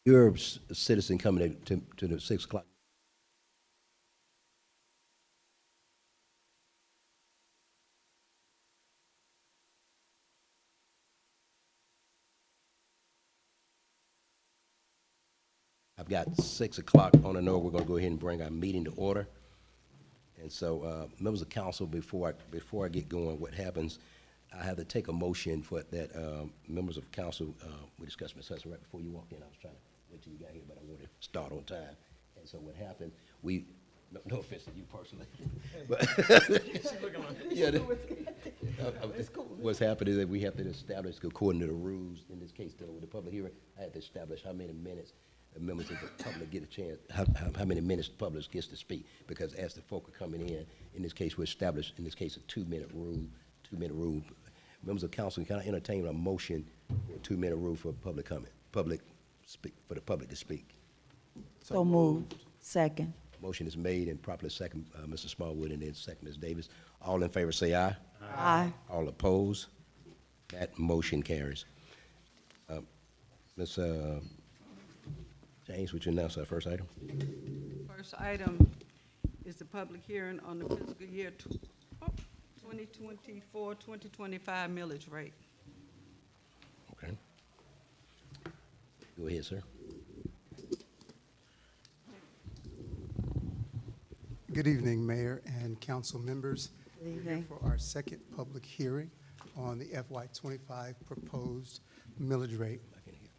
You're a citizen coming to the 6 o'clock. I've got 6 o'clock on the note. We're going to go ahead and bring our meeting to order. And so, members of council, before I get going, what happens, I have to take a motion for that, members of council, we discussed, Ms. Hudson, right before you walked in. I was trying to wait till you got here, but I wanted to start on time. And so what happened, no offense to you personally. But yeah, what's happened is that we have to establish, according to the rules, in this case, dealing with the public hearing, I had to establish how many minutes the members of the public get a chance, how many minutes the public gets to speak. Because as the folk are coming in this case, we established, in this case, a 2-minute rule. Members of council, can I entertain a motion for a 2-minute rule for public comment, for the public to speak? So moved. Second. Motion is made and properly second, Mr. Smallwood, and then second, Ms. Davis. All in favor say aye. Aye. All opposed? That motion carries. Ms. James, would you announce our first item? First item is the public hearing on the fiscal year 2024-2025 millage rate. Okay. Go ahead, sir. Good evening, Mayor and council members. Good We're here evening. for our second public hearing on the FY25 proposed millage rate. I can hear.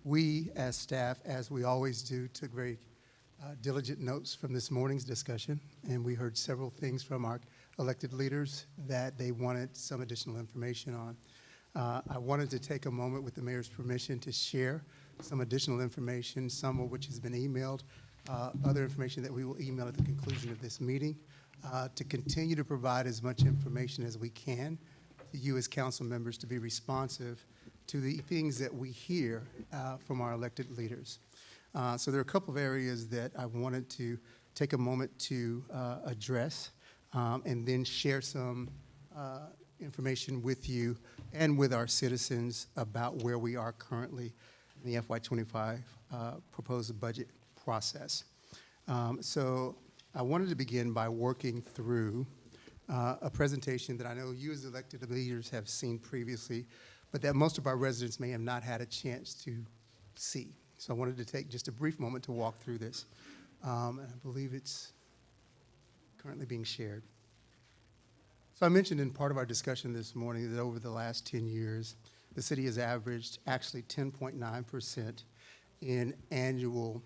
We, as staff, as we always do, took very diligent notes from this morning's discussion, and we heard several things from our elected leaders that they wanted some additional information on. I wanted to take a moment, with the mayor's permission, to share some additional information, some of which has been emailed, other information that we will email at the conclusion of this meeting, to continue to provide as much information as we can to you as council members, to be responsive to the things that we hear from our elected leaders. So there are a couple of areas that I wanted to take a moment to address, and then share some information with you and with our citizens about where we are currently in the FY25 proposed budget process. So I wanted to begin by working through a presentation that I know you as elected leaders have seen previously, but that most of our residents may have not had a chance to see. So I wanted to take just a brief moment to walk through this. And I believe it's currently being shared. So I mentioned in part of our discussion this morning that over the last 10 years, the city has averaged actually 10.9% in annual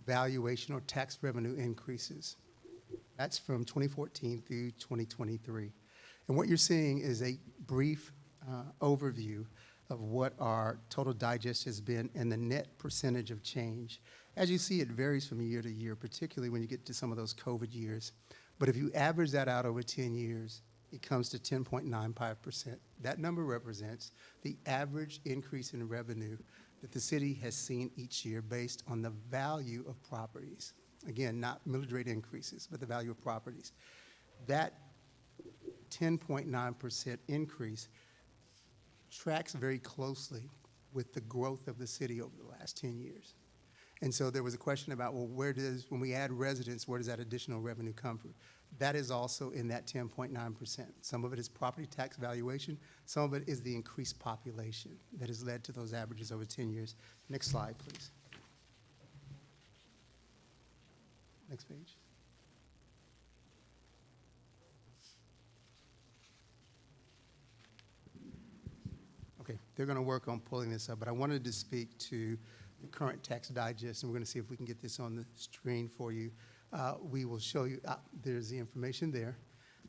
valuation or tax revenue increases. That's from 2014 through 2023. And what you're seeing is a brief overview of what our total digest has been and the net percentage of change. As you see, it varies from year to year, particularly when you get to some of those COVID years. But if you average that out over 10 years, it comes to 10.95%. That number represents the average increase in revenue that the city has seen each year based on the value of properties. Again, not millage rate increases, but the value of properties. That 10.9% increase tracks very closely with the growth of the city over the last 10 years. And so there was a question about, well, when we add residents, where does that additional revenue come from? That is also in that 10.9%. Some of it is property tax valuation. Some of it is the increased population that has led to those averages over 10 years. Next slide, please. Next page. Okay, they're going to work on pulling this up, but I wanted to speak to the current tax digest, and we're going to see if we can get this on the screen for you. We will show you, there's the information there.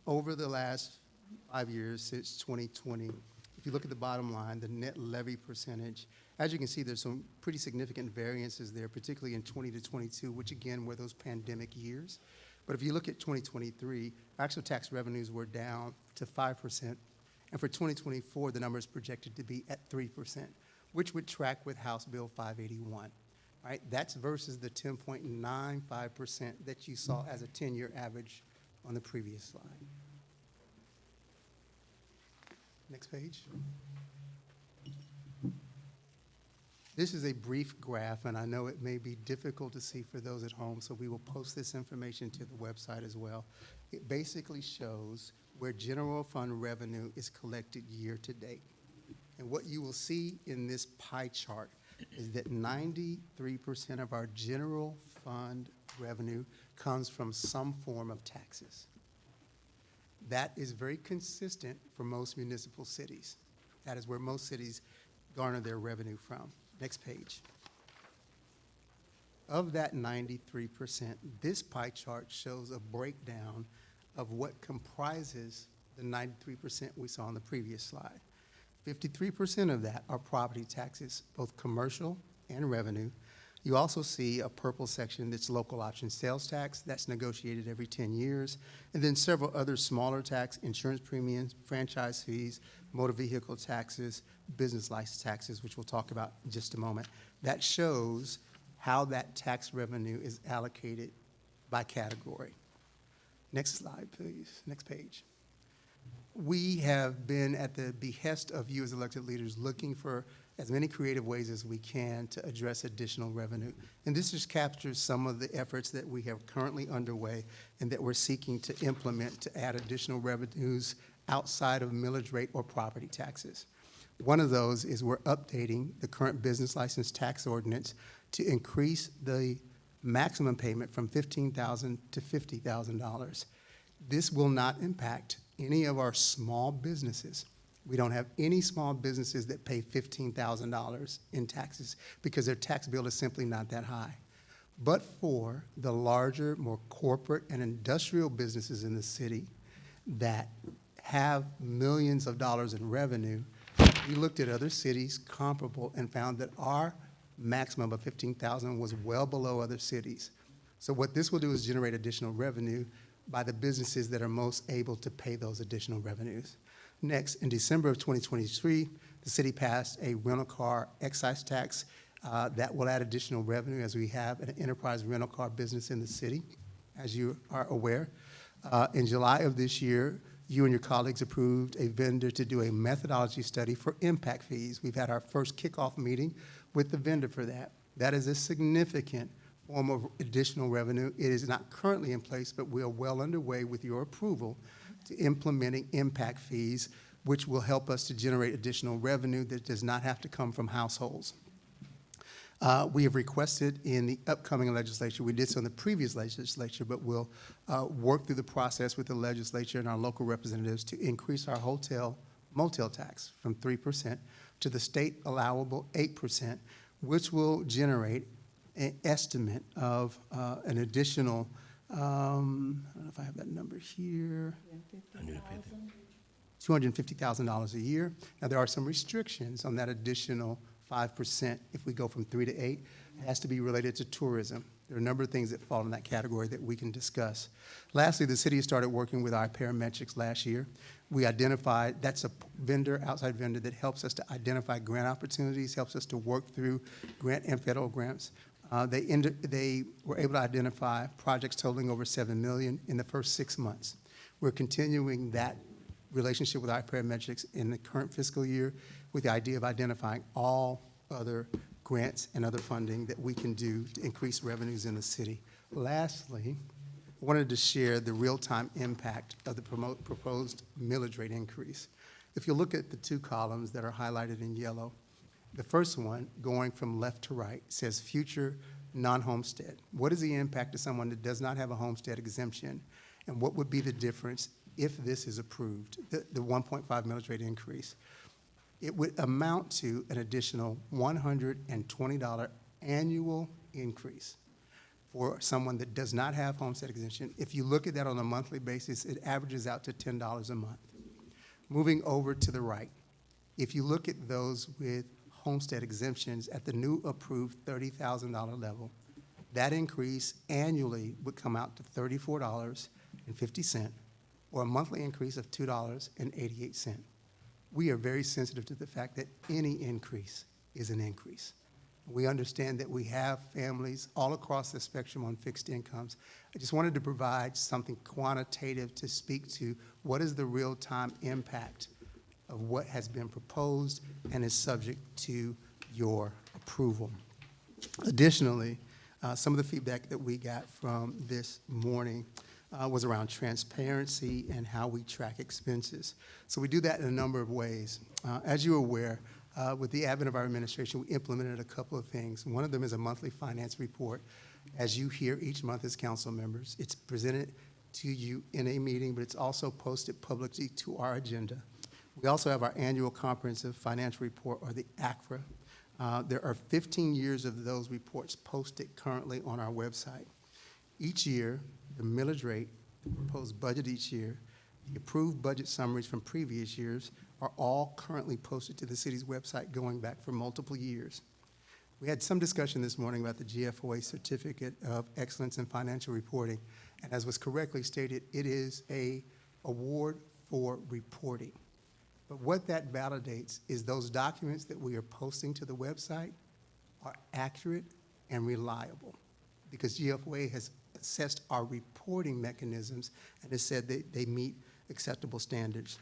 Over the last 5 years, since 2020, if you look at the bottom line, the net levy percentage, as you can see, there's some pretty significant variances there, particularly in 20 to 22, which again were those pandemic years. But if you look at 2023, actual tax revenues were down to 5%. And for 2024, the number is projected to be at 3%, which would track with House Bill 581. Right? That's versus the 10.95% that you saw as a 10-year average on the previous slide. Next page. This is a brief graph, and I know it may be difficult to see for those at home, so we will post this information to the website as well. It basically shows where general fund revenue is collected year to date. And what you will see in this pie chart is that 93% of our general fund revenue comes from some form of taxes. That is very consistent for most municipal cities. That is where most cities garner their revenue from. Next page. Of that 93%, this pie chart shows a breakdown of what comprises the 93% we saw on the previous slide. 53% of that are property taxes, both commercial and revenue. You also see a purple section that's local option sales tax. That's negotiated every 10 years. And then several other smaller tax, insurance premiums, franchise fees, motor vehicle taxes, business license taxes, which we'll talk about in just a moment. That shows how that tax revenue is allocated by category. Next slide, please. Next page. We have been at the behest of you as elected leaders looking for as many creative ways as we can to address additional revenue. And this just captures some of the efforts that we have currently underway and that we're seeking to implement to add additional revenues outside of millage rate or property taxes. One of those is we're updating the current business license tax ordinance to increase the maximum payment from $15,000 to $50,000. This will not impact any of our small businesses. We don't have any small businesses that pay $15,000 in taxes because their tax bill is simply not that high. But for the larger, more corporate and industrial businesses in the city that have millions of dollars in revenue, we looked at other cities comparable and found that our maximum of $15,000 was well below other cities. So what this will do is generate additional revenue by the businesses that are most able to pay those additional revenues. Next, in December of 2023, the city passed a rental car excise tax that will add additional revenue as we have an enterprise rental car business in the city, as you are aware. In July of this year, you and your colleagues approved a vendor to do a methodology study for impact fees. We've had our first kickoff meeting with the vendor for that. That is a significant form of additional revenue. It is not currently in place, but we are well underway with your approval to implementing impact fees, which will help us to generate additional revenue that does not have to come from households. We have requested in the upcoming legislature, we did so in the previous legislature, but we'll work through the process with the legislature and our local representatives to increase our motel tax from 3% to the state allowable 8%, which will generate an estimate of an additional, I don't know if I have that number here, $250,000 a year. Now, there are some restrictions on that additional 5%. If we go from 3 to 8, it has to be related to tourism. There are a number of things that fall in that category that we can discuss. Lastly, the city started working with our parametrics last year. We identified, that's a vendor, outside vendor, that helps us to identify grant opportunities, helps us to work through grant and federal grants. They were able to identify projects totaling over $7 million in the first 6 months. We're continuing that relationship with our parametrics in the current fiscal year with the idea of identifying all other grants and other funding that we can do to increase revenues in the city. Lastly, I wanted to share the real-time impact of the proposed millage rate increase. If you look at the 2 columns that are highlighted in yellow, the first one, going from left to right, says future non-homestead. What is the impact to someone that does not have a homestead exemption? And what would be the difference if this is approved, the 1.5 millage rate increase? It would amount to an additional $120 annual increase for someone that does not have homestead exemption. If you look at that on a monthly basis, it averages out to $10 a month. Moving over to the right, if you look at those with homestead exemptions at the new approved $30,000 level, that increase annually would come out to $34.50, or a monthly increase of $2.88. We are very sensitive to the fact that any increase is an increase. We understand that we have families all across the spectrum on fixed incomes. I just wanted to provide something quantitative to speak to what is the real-time impact of what has been proposed and is subject to your approval. Additionally, some of the feedback that we got from this morning was around transparency and how we track expenses. So we do that in a number of ways. As you're aware, with the advent of our administration, we implemented a couple of things. One of them is a monthly finance report. As you hear each month as council members, it's presented to you in a meeting, but it's also posted publicly to our agenda. We also have our annual comprehensive financial report, or the ACFRA. There are 15 years of those reports posted currently on our website. Each year, the millage rate, the proposed budget each year, the approved budget summaries from previous years are all currently posted to the city's website going back for multiple years. We had some discussion this morning about the GFOA Certificate of Excellence in Financial Reporting, and as was correctly stated, it is an award for reporting. But what that validates is those documents that we are posting to the website are accurate and reliable, because GFOA has assessed our reporting mechanisms and has said that they meet acceptable standards.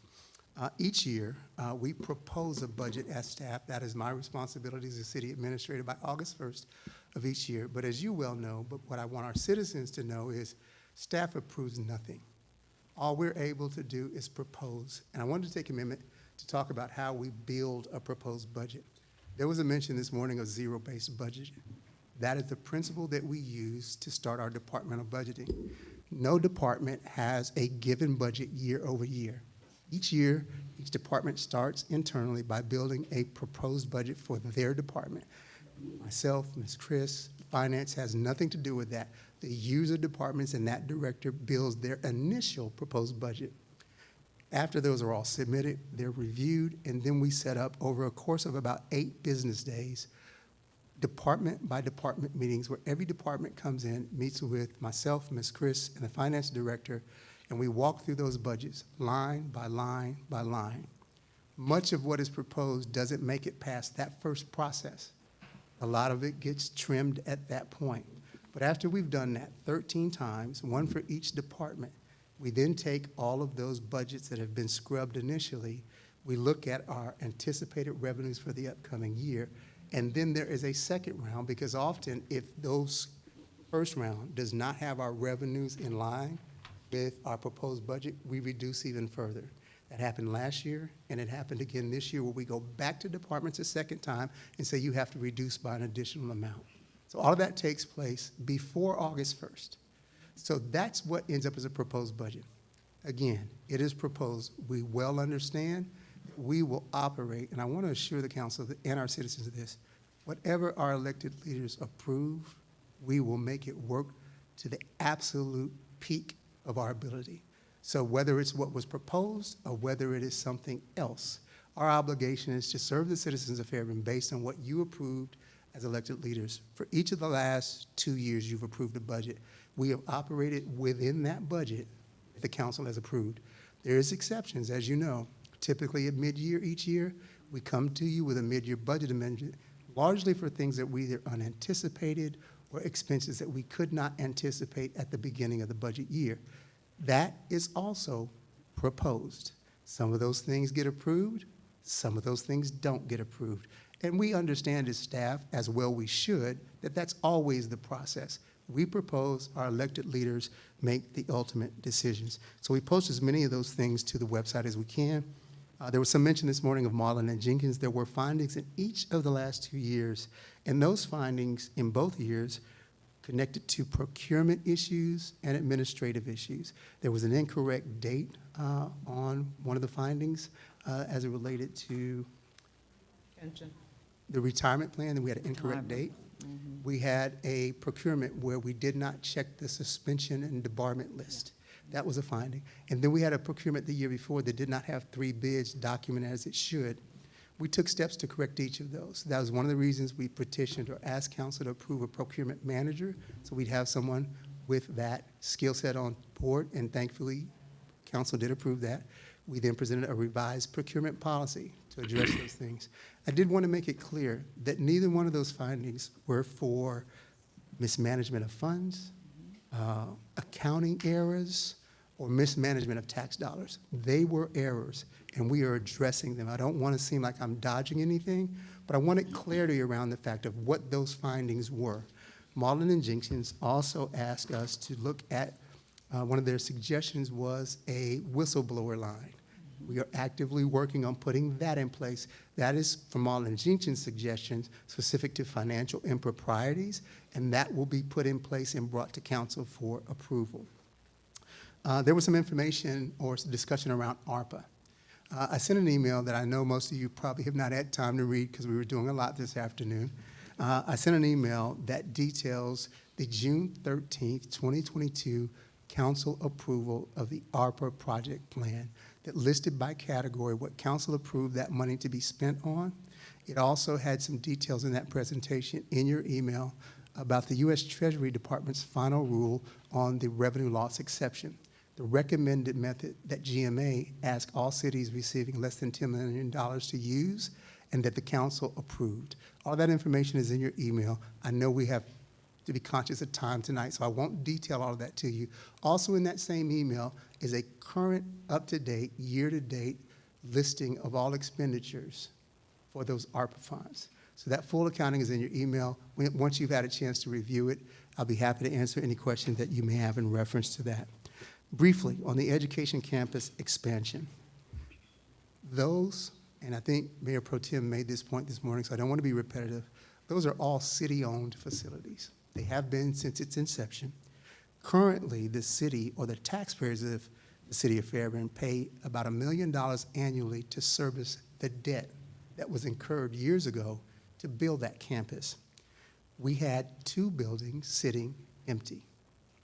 Each year, we propose a budget as staff. That is my responsibility as a city administrator by August 1st of each year. But as you well know, but what I want our citizens to know is staff approves nothing. All we're able to do is propose. And I wanted to take a minute to talk about how we build a proposed budget. There was a mention this morning of zero-based budgeting. That is the principle that we use to start our departmental budgeting. No department has a given budget year over year. Each year, each department starts internally by building a proposed budget for their department. Myself, Ms. Chris, finance has nothing to do with that. The user departments and that director builds their initial proposed budget. After those are all submitted, they're reviewed, and then we set up over a course of about 8 business days, department by department meetings where every department comes in, meets with myself, Ms. Chris, and the finance director, and we walk through those budgets line by line by line. Much of what is proposed doesn't make it past that first process. A lot of it gets trimmed at that point. But after we've done that 13 times, one for each department, we then take all of those budgets that have been scrubbed initially, we look at our anticipated revenues for the upcoming year, and then there is a second round, because often if those first round does not have our revenues in line with our proposed budget, we reduce even further. That happened last year, and it happened again this year, where we go back to departments a second time and say you have to reduce by an additional amount. So all of that takes place before August 1st. So that's what ends up as a proposed budget. Again, it is proposed. We well understand that we will operate, and I want to assure the council and our citizens of this, whatever our elected leaders approve, we will make it work to the absolute peak of our ability. So whether it's what was proposed or whether it is something else, our obligation is to serve the citizens of Fairburn based on what you approved as elected leaders. For each of the last 2 years you've approved a budget. We have operated within that budget that the council has approved. There is exceptions, as you know. Typically at mid-year each year, we come to you with a mid-year budget amendment, largely for things that we either unanticipated or expenses that we could not anticipate at the beginning of the budget year. That is also proposed. Some of those things get approved, some of those things don't get approved. And we understand as staff, as well we should, that that's always the process. We propose, our elected leaders make the ultimate decisions. So we post as many of those things to the website as we can. There was some mention this morning of Marlin and Jenkins. There were findings in each of the last 2 years, and those findings in both years connected to procurement issues and administrative issues. There was an incorrect date on one of the findings as it related to the retirement plan, and we had an incorrect date. We had a procurement where we did not check the suspension and debarment list. That was a finding. And then we had a procurement the year before that did not have 3 bids documented as it should. We took steps to correct each of those. That was one of the reasons we petitioned or asked council to approve a procurement manager, so we'd have someone with that skill set on board, and thankfully, council did approve that. We then presented a revised procurement policy to address those things. I did want to make it clear that neither one of those findings were for mismanagement of funds, accounting errors, or mismanagement of tax dollars. They were errors, and we are addressing them. I don't want to seem like I'm dodging anything, but I wanted clarity around the fact of what those findings were. Malone and Jenkins also asked us to look at, one of their suggestions was a whistleblower line. We are actively working on putting that in place. That is, from Malone and Jenkins' suggestions, specific to financial improprieties, and that will be put in place and brought to council for approval. There was some information or discussion around ARPA. I sent an email that I know most of you probably have not had time to read because we were doing a lot this afternoon. I sent an email that details the June 13th, 2022 council approval of the ARPA project plan that listed by category what council approved that money to be spent on. It also had some details in that presentation in your email about the U.S. Treasury Department's final rule on the revenue loss exception, the recommended method that GMA asked all cities receiving less than $10 million to use, and that the council approved. All that information is in your email. I know we have to be conscious of time tonight, so I won't detail all of that to you. Also in that same email is a current, up-to-date, year-to-date listing of all expenditures for those ARPA funds. So that full accounting is in your email. Once you've had a chance to review it, I'll be happy to answer any questions that you may have in reference to that. Briefly, on the education campus expansion, those, and I think Mayor Pro Tem made this point this morning, so I don't want to be repetitive, those are all city-owned facilities. They have been since its inception. Currently, the city, or the taxpayers of the city of Fairburn, pay about $1 million annually to service the debt that was incurred years ago to build that campus. We had 2 buildings sitting empty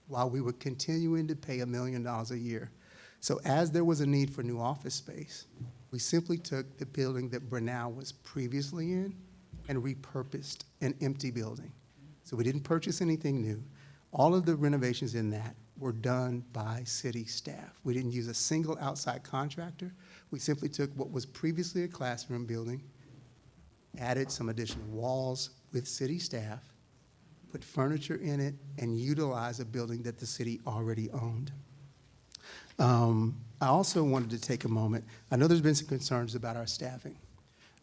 while we were continuing to pay $1 million a year. So as there was a need for new office space, we simply took the building that Brunel was previously in and repurposed an empty building. So we didn't purchase anything new. All of the renovations in that were done by city staff. We didn't use a single outside contractor. We simply took what was previously a classroom building, added some additional walls with city staff, put furniture in it, and utilized a building that the city already owned. I also wanted to take a moment. I know there's been some concerns about our staffing,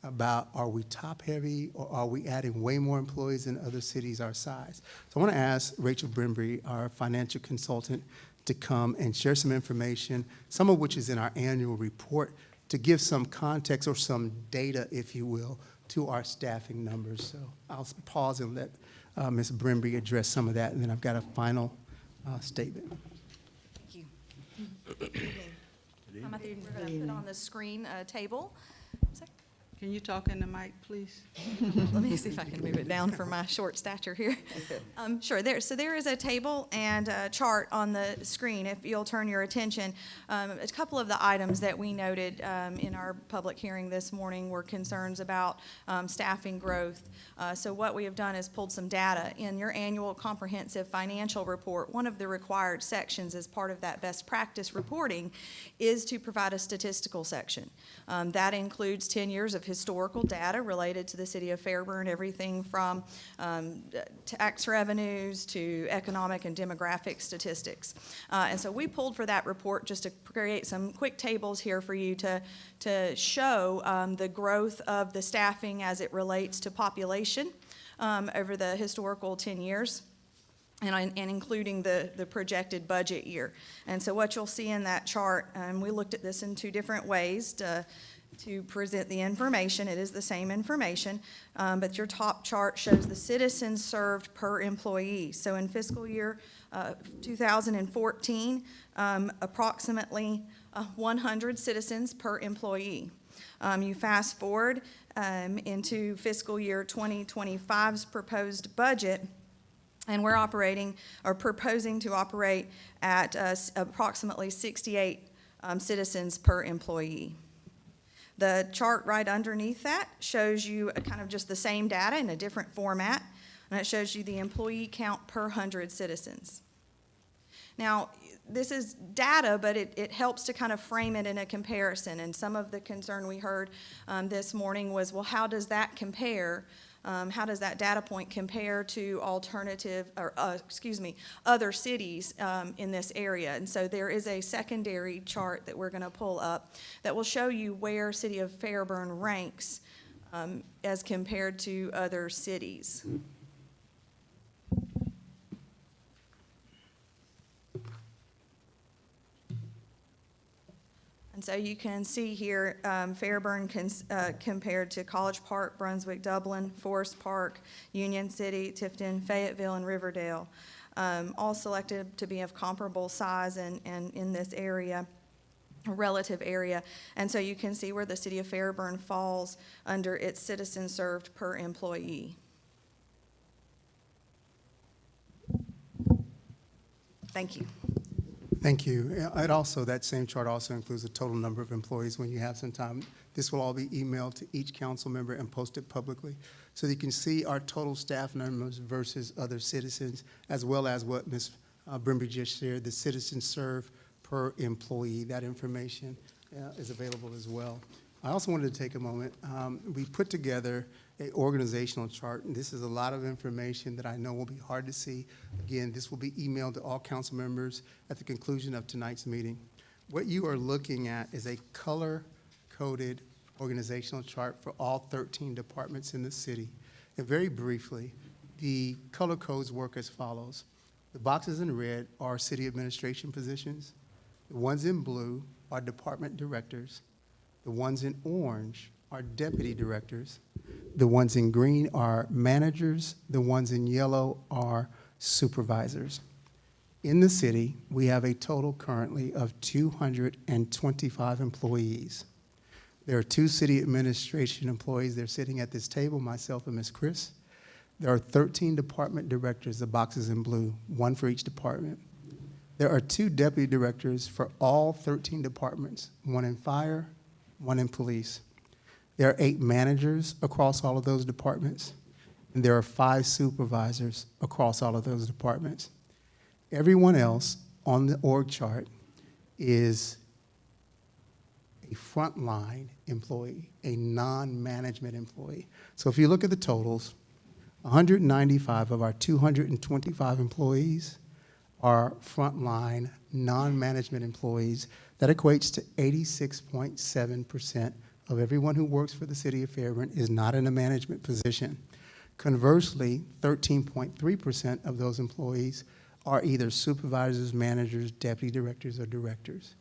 about are we top-heavy or are we adding way more employees than other cities our size. So I want to ask Rachel Brimbury, our financial consultant, to come and share some information, some of which is in our annual report, to give some context or some data, if you will, to our staffing numbers. So I'll pause and let Ms. Brimbury address some of that, and then I've got a final statement. Thank you. I think we're going to put on the screen a table. Can you talk in the mic, please? Let me see if I can move it down for my short stature here. Sure. So there is a table and a chart on the screen. If you'll turn your attention, a couple of the items that we noted in our public hearing this morning were concerns about staffing growth. So what we have done is pulled some data. In your annual comprehensive financial report, one of the required sections as part of that best practice reporting is to provide a statistical section. That includes 10 years of historical data related to the city of Fairburn, everything from tax revenues to economic and demographic statistics. And so we pulled for that report just to create some quick tables here for you to show the growth of the staffing as it relates to population over the historical 10 years. And including the projected budget year. And so what you'll see in that chart, we looked at this in 2 different ways to present the information. It is the same information, but your top chart shows the citizens served per employee. So in fiscal year 2014, approximately 100 citizens per employee. You fast forward into fiscal year 2025's proposed budget, and we're operating or proposing to operate at approximately 68 citizens per employee. The chart right underneath that shows you kind of just the same data in a different format, and it shows you the employee count per 100 citizens. Now, this is data, but it helps to kind of frame it in a comparison, and some of the concern we heard this morning was, well, how does that compare? How does that data point compare to other cities in this area? And so there is a secondary chart that we're going to pull up that will show you where City of Fairburn ranks as compared to other cities. And so you can see here, Fairburn compared to College Park, Brunswick, Dublin, Forest Park, Union City, Tifton, Fayetteville, and Riverdale, all selected to be of comparable size and in this area, relative area. And so you can see where the city of Fairburn falls under its citizens served per employee. Thank you. Thank you. That same chart also includes the total number of employees when you have some time. This will all be emailed to each council member and posted publicly. So you can see our total staff numbers versus other citizens, as well as what Ms. Brimby just shared, the citizens served per employee. That information is available as well. I also wanted to take a moment. We put together an organizational chart, and this is a lot of information that I know will be hard to see. Again, this will be emailed to all council members at the conclusion of tonight's meeting. What you are looking at is a color-coded organizational chart for all 13 departments in the city. And very briefly, the color codes work as follows. The boxes in red are city administration positions. The ones in blue are department directors. The ones in orange are deputy directors. The ones in green are managers. The ones in yellow are supervisors. In the city, we have a total currently of 225 employees. There are 2 city administration employees. They're sitting at this table, myself and Ms. Chris. There are 13 department directors, the boxes in blue, 1 for each department. There are 2 deputy directors for all 13 departments, 1 in fire, 1 in police. There are 8 managers across all of those departments, and there are 5 supervisors across all of those departments. Everyone else on the org chart is a frontline employee, a non-management employee. So if you look at the totals, 195 of our 225 employees are frontline non-management employees. That equates to 86.7% of everyone who works for the city of Fairburn is not in a management position. Conversely, 13.3% of those employees are either supervisors, managers, deputy directors, or directors.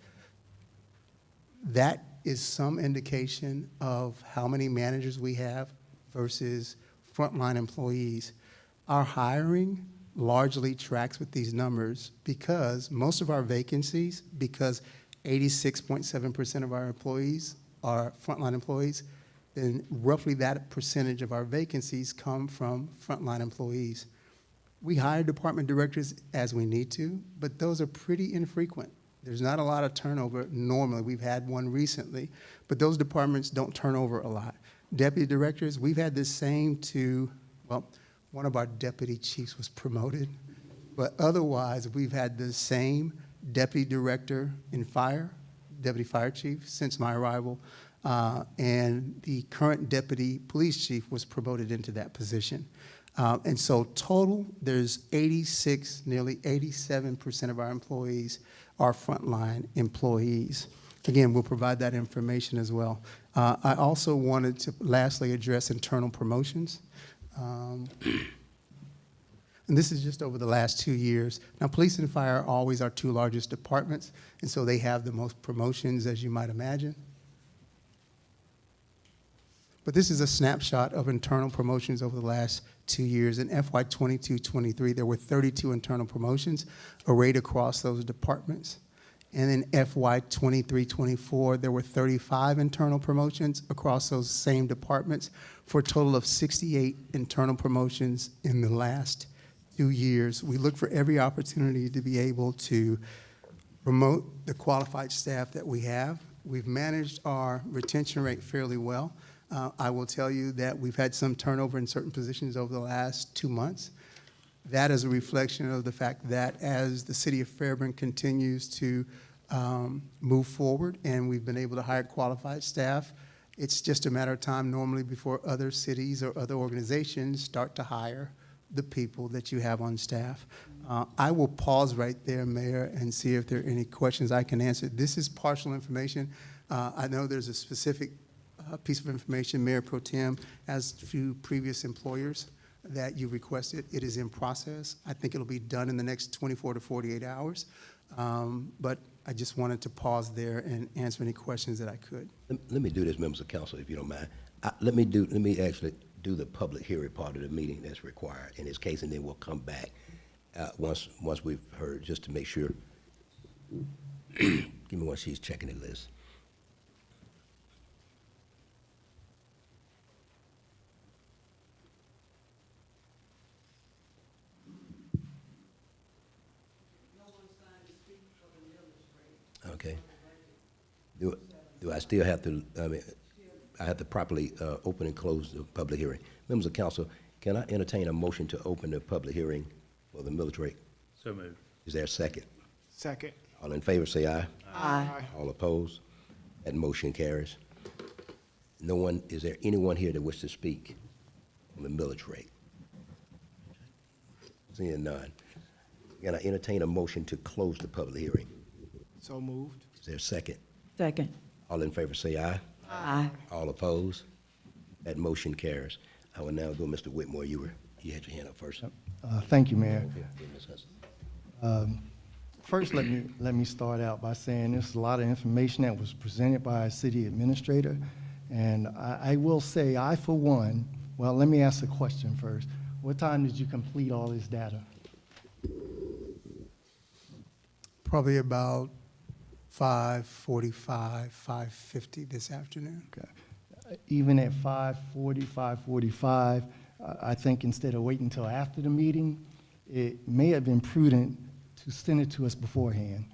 That is some indication of how many managers we have versus frontline employees. Our hiring largely tracks with these numbers because most of our vacancies, because 86.7% of our employees are frontline employees, then roughly that percentage of our vacancies come from frontline employees. We hire department directors as we need to, but those are pretty infrequent. There's not a lot of turnover normally. We've had one recently, but those departments don't turn over a lot. Deputy directors, we've had the same one of our deputy chiefs was promoted, but otherwise we've had the same deputy director in fire, deputy fire chief since my arrival, and the current deputy police chief was promoted into that position. And so total, there's 86, nearly 87% of our employees are frontline employees. Again, we'll provide that information as well. I also wanted to lastly address internal promotions. And this is just over the last 2 years. Now, police and fire are always our 2 largest departments, and so they have the most promotions, as you might imagine. But this is a snapshot of internal promotions over the last 2 years. In FY 22-23, there were 32 internal promotions arrayed across those departments. And in FY 23-24, there were 35 internal promotions across those same departments for a total of 68 internal promotions in the last 2 years. We look for every opportunity to be able to promote the qualified staff that we have. We've managed our retention rate fairly well. I will tell you that we've had some turnover in certain positions over the last 2 months. That is a reflection of the fact that as the city of Fairburn continues to move forward and we've been able to hire qualified staff, it's just a matter of time normally before other cities or other organizations start to hire the people that you have on staff. I will pause right there, Mayor, and see if there are any questions I can answer. This is partial information. I know there's a specific piece of information, Mayor Pro Tem, as to previous employers that you requested, it is in process. I think it'll be done in the next 24 to 48 hours. But I just wanted to pause there and answer any questions that I could. Let me do this, members of council, if you don't mind. Let me actually do the public hearing part of the meeting that's required in this case, and then we'll come back once we've heard, just to make sure. Give me one, she's checking the list. Okay. Do I still have to, I have to properly open and close the public hearing. Members of council, can I entertain a motion to open the public hearing for the millage rate? So moved. Is there a second? Second. All in favor, say aye. Aye. All opposed? That motion carries. No one, is there anyone here that wishes to speak on the millage rate? Seeing none. Can I entertain a motion to close the public hearing? So moved. Is there a second? Second. All in favor, say aye. Aye. All opposed? That motion carries. I will now go, Mr. Whitmore, you had your hand up first. Thank you, Mayor. Okay, Ms. Hudson. First, let me start out by saying there's a lot of information that was presented by our city administrator, and I will say, I for one, well, let me ask a question first. What time did you complete all this data? Probably about 5:45, 5:50 this afternoon. Okay. Even at 5:40, 5:45, I think instead of waiting until after the meeting, it may have been prudent to send it to us beforehand.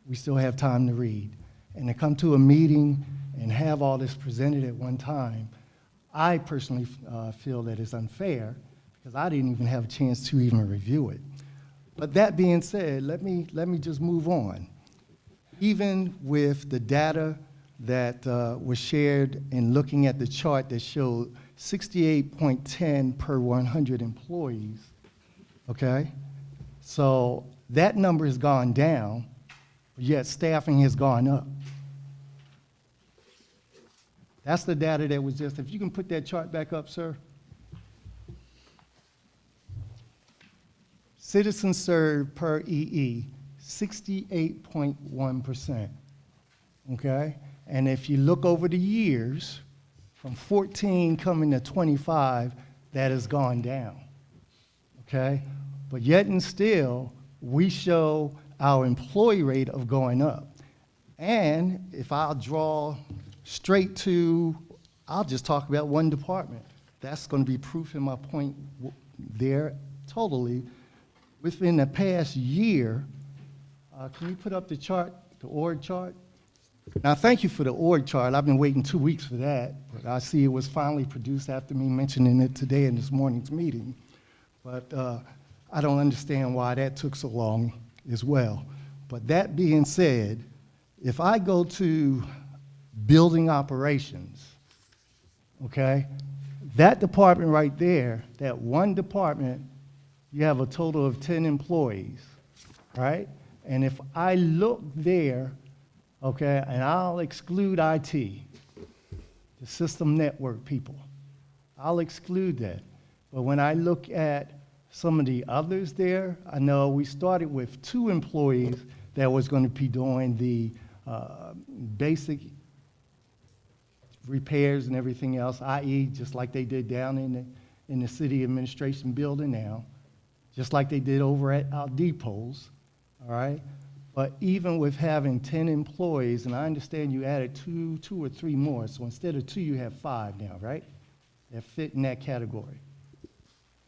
We still have time to read. And to come to a meeting and have all this presented at one time, I personally feel that it's unfair because I didn't even have a chance to even review it. But that being said, let me just move on. Even with the data that was shared in looking at the chart that showed 68.10 per 100 employees, okay? So that number has gone down, yet staffing has gone up. That's the data that was just, if you can put that chart back up, sir. Citizens served per EE, 68.1%, okay? And if you look over the years, from 14 coming to 25, that has gone down, okay? But yet and still, we show our employee rate of going up. And if I'll draw straight to, I'll just talk about one department. That's going to be proof in my point there totally. Within the past year, can you put up the chart, the org chart? Now, thank you for the org chart. I've been waiting 2 weeks for that, but I see it was finally produced after me mentioning it today in this morning's meeting. But I don't understand why that took so long as well. But that being said, if I go to building operations, okay, that department right there, that one department, you have a total of 10 employees, right? And if I look there, okay, and I'll exclude IT, the system network people, I'll exclude that. But when I look at some of the others there, I know we started with 2 employees that was going to be doing the basic repairs and everything else, i.e. just like they did down in the city administration building now, just like they did over at our depots, all right? But even with having 10 employees, and I understand you added two or three more, so instead of 2, you have 5 now, right? That fit in that category.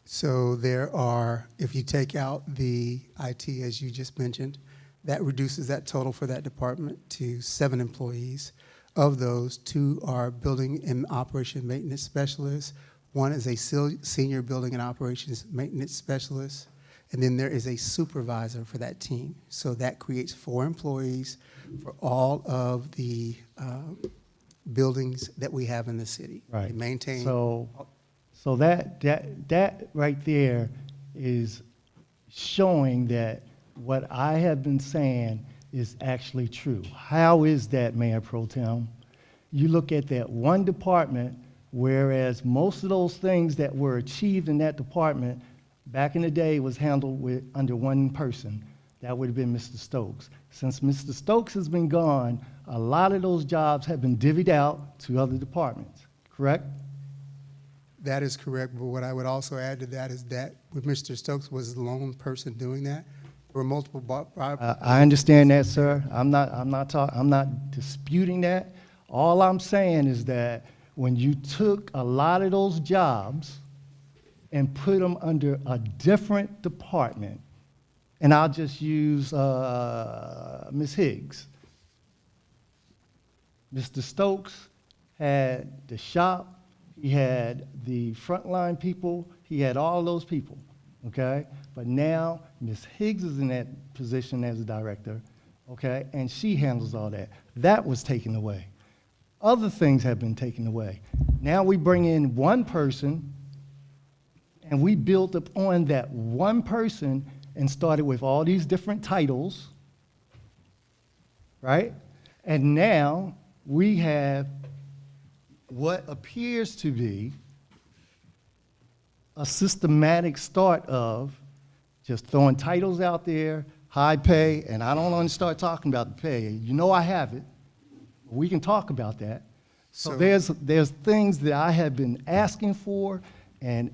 So there are, if you take out the IT, as you just mentioned, that reduces that total for that department to 7 employees. Of those, 2 are building and operation maintenance specialists. 1 is a senior building and operations maintenance specialist. And then there is a supervisor for that team. So that creates 4 employees for all of the buildings that we have in the city. Right. They maintain. So that right there is showing that what I have been saying is actually true. How is that, Mayor Pro Tem? you look at that one department, whereas most of those things that were achieved in that department back in the day was handled under one person. That would have been Mr. Stokes. Since Mr. Stokes has been gone, a lot of those jobs have been divvied out to other departments, correct? That is correct, but what I would also add to that is that with Mr. Stokes was the lone person doing that. There were multiple. I understand that, sir. I'm not disputing that. All I'm saying is that when you took a lot of those jobs and put them under a different department, and I'll just use Ms. Higgs. Mr. Stokes had the shop, he had the frontline people, he had all those people, okay? But now Ms. Higgs is in that position as a director, okay? And she handles all that. That was taken away. Other things have been taken away. Now we bring in one person, and we built up on that one person and started with all these different titles, right? And now we have what appears to be a systematic start of just throwing titles out there, high pay, and I don't want to start talking about the pay. You know I have it. We can talk about that. So there's things that I have been asking for, and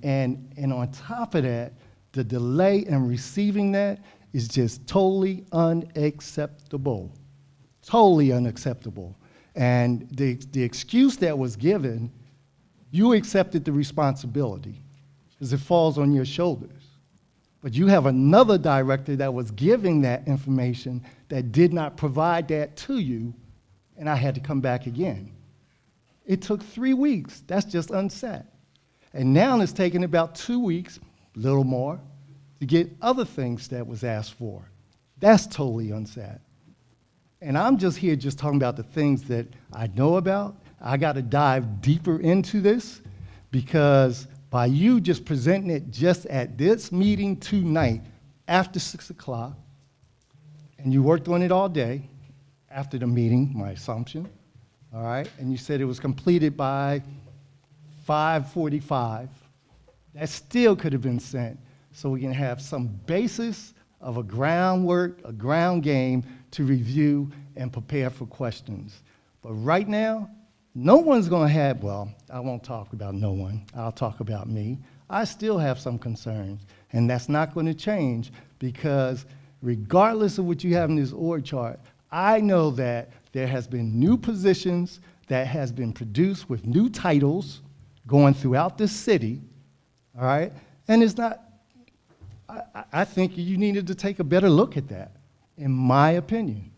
on top of that, the delay in receiving that is just totally unacceptable. Totally unacceptable. And the excuse that was given, you accepted the responsibility because it falls on your shoulders. But you have another director that was giving that information that did not provide that to you, and I had to come back again. It took 3 weeks. That's just unsaid. And now it's taken about 2 weeks, a little more, to get other things that was asked for. That's totally unsaid. And I'm just here just talking about the things that I know about. I got to dive deeper into this because by you just presenting it just at this meeting tonight after 6 o'clock, and you worked on it all day after the meeting, my assumption, all right, and you said it was completed by 5:45, that still could have been sent so we can have some basis of a groundwork, a ground game to review and prepare for questions. But right now, no one's going to have, well, I won't talk about no one. I'll talk about me. I still have some concerns, and that's not going to change because regardless of what you have in this org chart, I know that there has been new positions that has been produced with new titles going throughout this city, all right? And it's not, I think you needed to take a better look at that, in my opinion.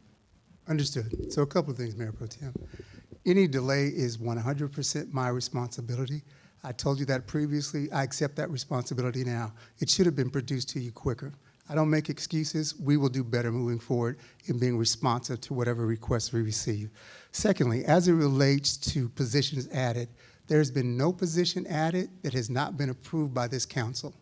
Understood. So a couple of things, Mayor Pro Tem. Any delay is 100% my responsibility. I told you that previously. I accept that responsibility now. It should have been produced to you quicker. I don't make excuses. We will do better moving forward in being responsive to whatever requests we receive. Secondly, as it relates to positions added, there's been no position added that has not been approved by this council.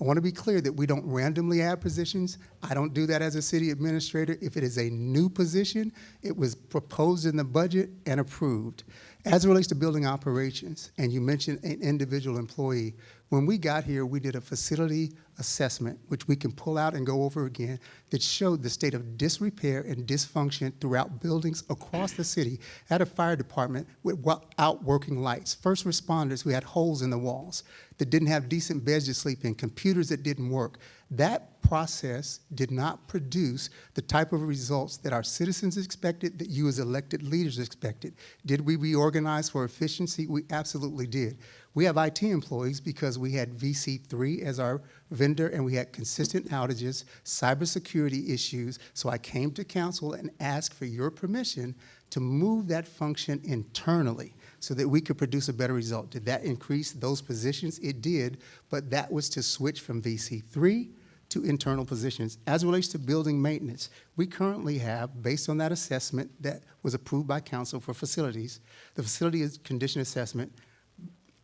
I want to be clear that we don't randomly add positions. I don't do that as a city administrator. If it is a new position, it was proposed in the budget and approved. As it relates to building operations, and you mentioned an individual employee, when we got here, we did a facility assessment, which we can pull out and go over again, that showed the state of disrepair and dysfunction throughout buildings across the city. At a fire department without working lights. First responders who had holes in the walls, that didn't have decent beds to sleep in, computers that didn't work. That process did not produce the type of results that our citizens expected, that you as elected leaders expected. Did we reorganize for efficiency? We absolutely did. We have IT employees because we had VC3 as our vendor and we had consistent outages, cybersecurity issues. So I came to council and asked for your permission to move that function internally so that we could produce a better result. Did that increase those positions? It did, but that was to switch from VC3 to internal positions. As it relates to building maintenance, we currently have, based on that assessment that was approved by council for facilities, the facility condition assessment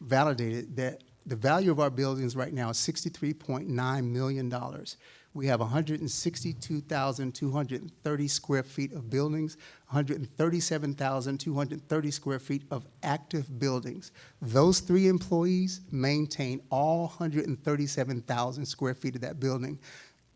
validated that The value of our buildings right now is $63.9 million. We have 162,230 square feet of buildings, 137,230 square feet of active buildings. Those 3 employees maintain all 137,000 square feet of that building.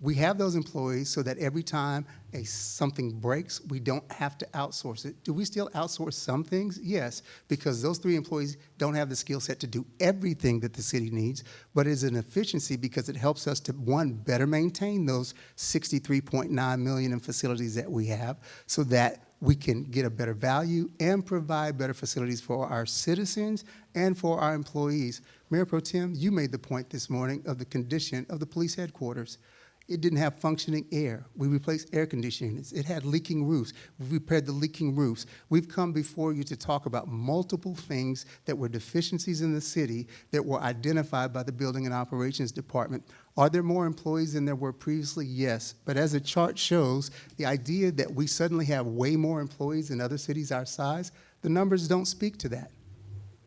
We have those employees so that every time something breaks, we don't have to outsource it. Do we still outsource some things? Yes, because those 3 employees don't have the skill set to do everything that the city needs, but it's an efficiency because it helps us to, one, better maintain those 63.9 million in facilities that we have so that we can get a better value and provide better facilities for our citizens and for our employees. Mayor Pro Tem, you made the point this morning of the condition of the police headquarters. It didn't have functioning air. We replaced air conditioning units. It had leaking roofs. We repaired the leaking roofs. We've come before you to talk about multiple things that were deficiencies in the city that were identified by the Building and Operations Department. Are there more employees than there were previously? Yes. But as the chart shows, the idea that we suddenly have way more employees in other cities our size, the numbers don't speak to that.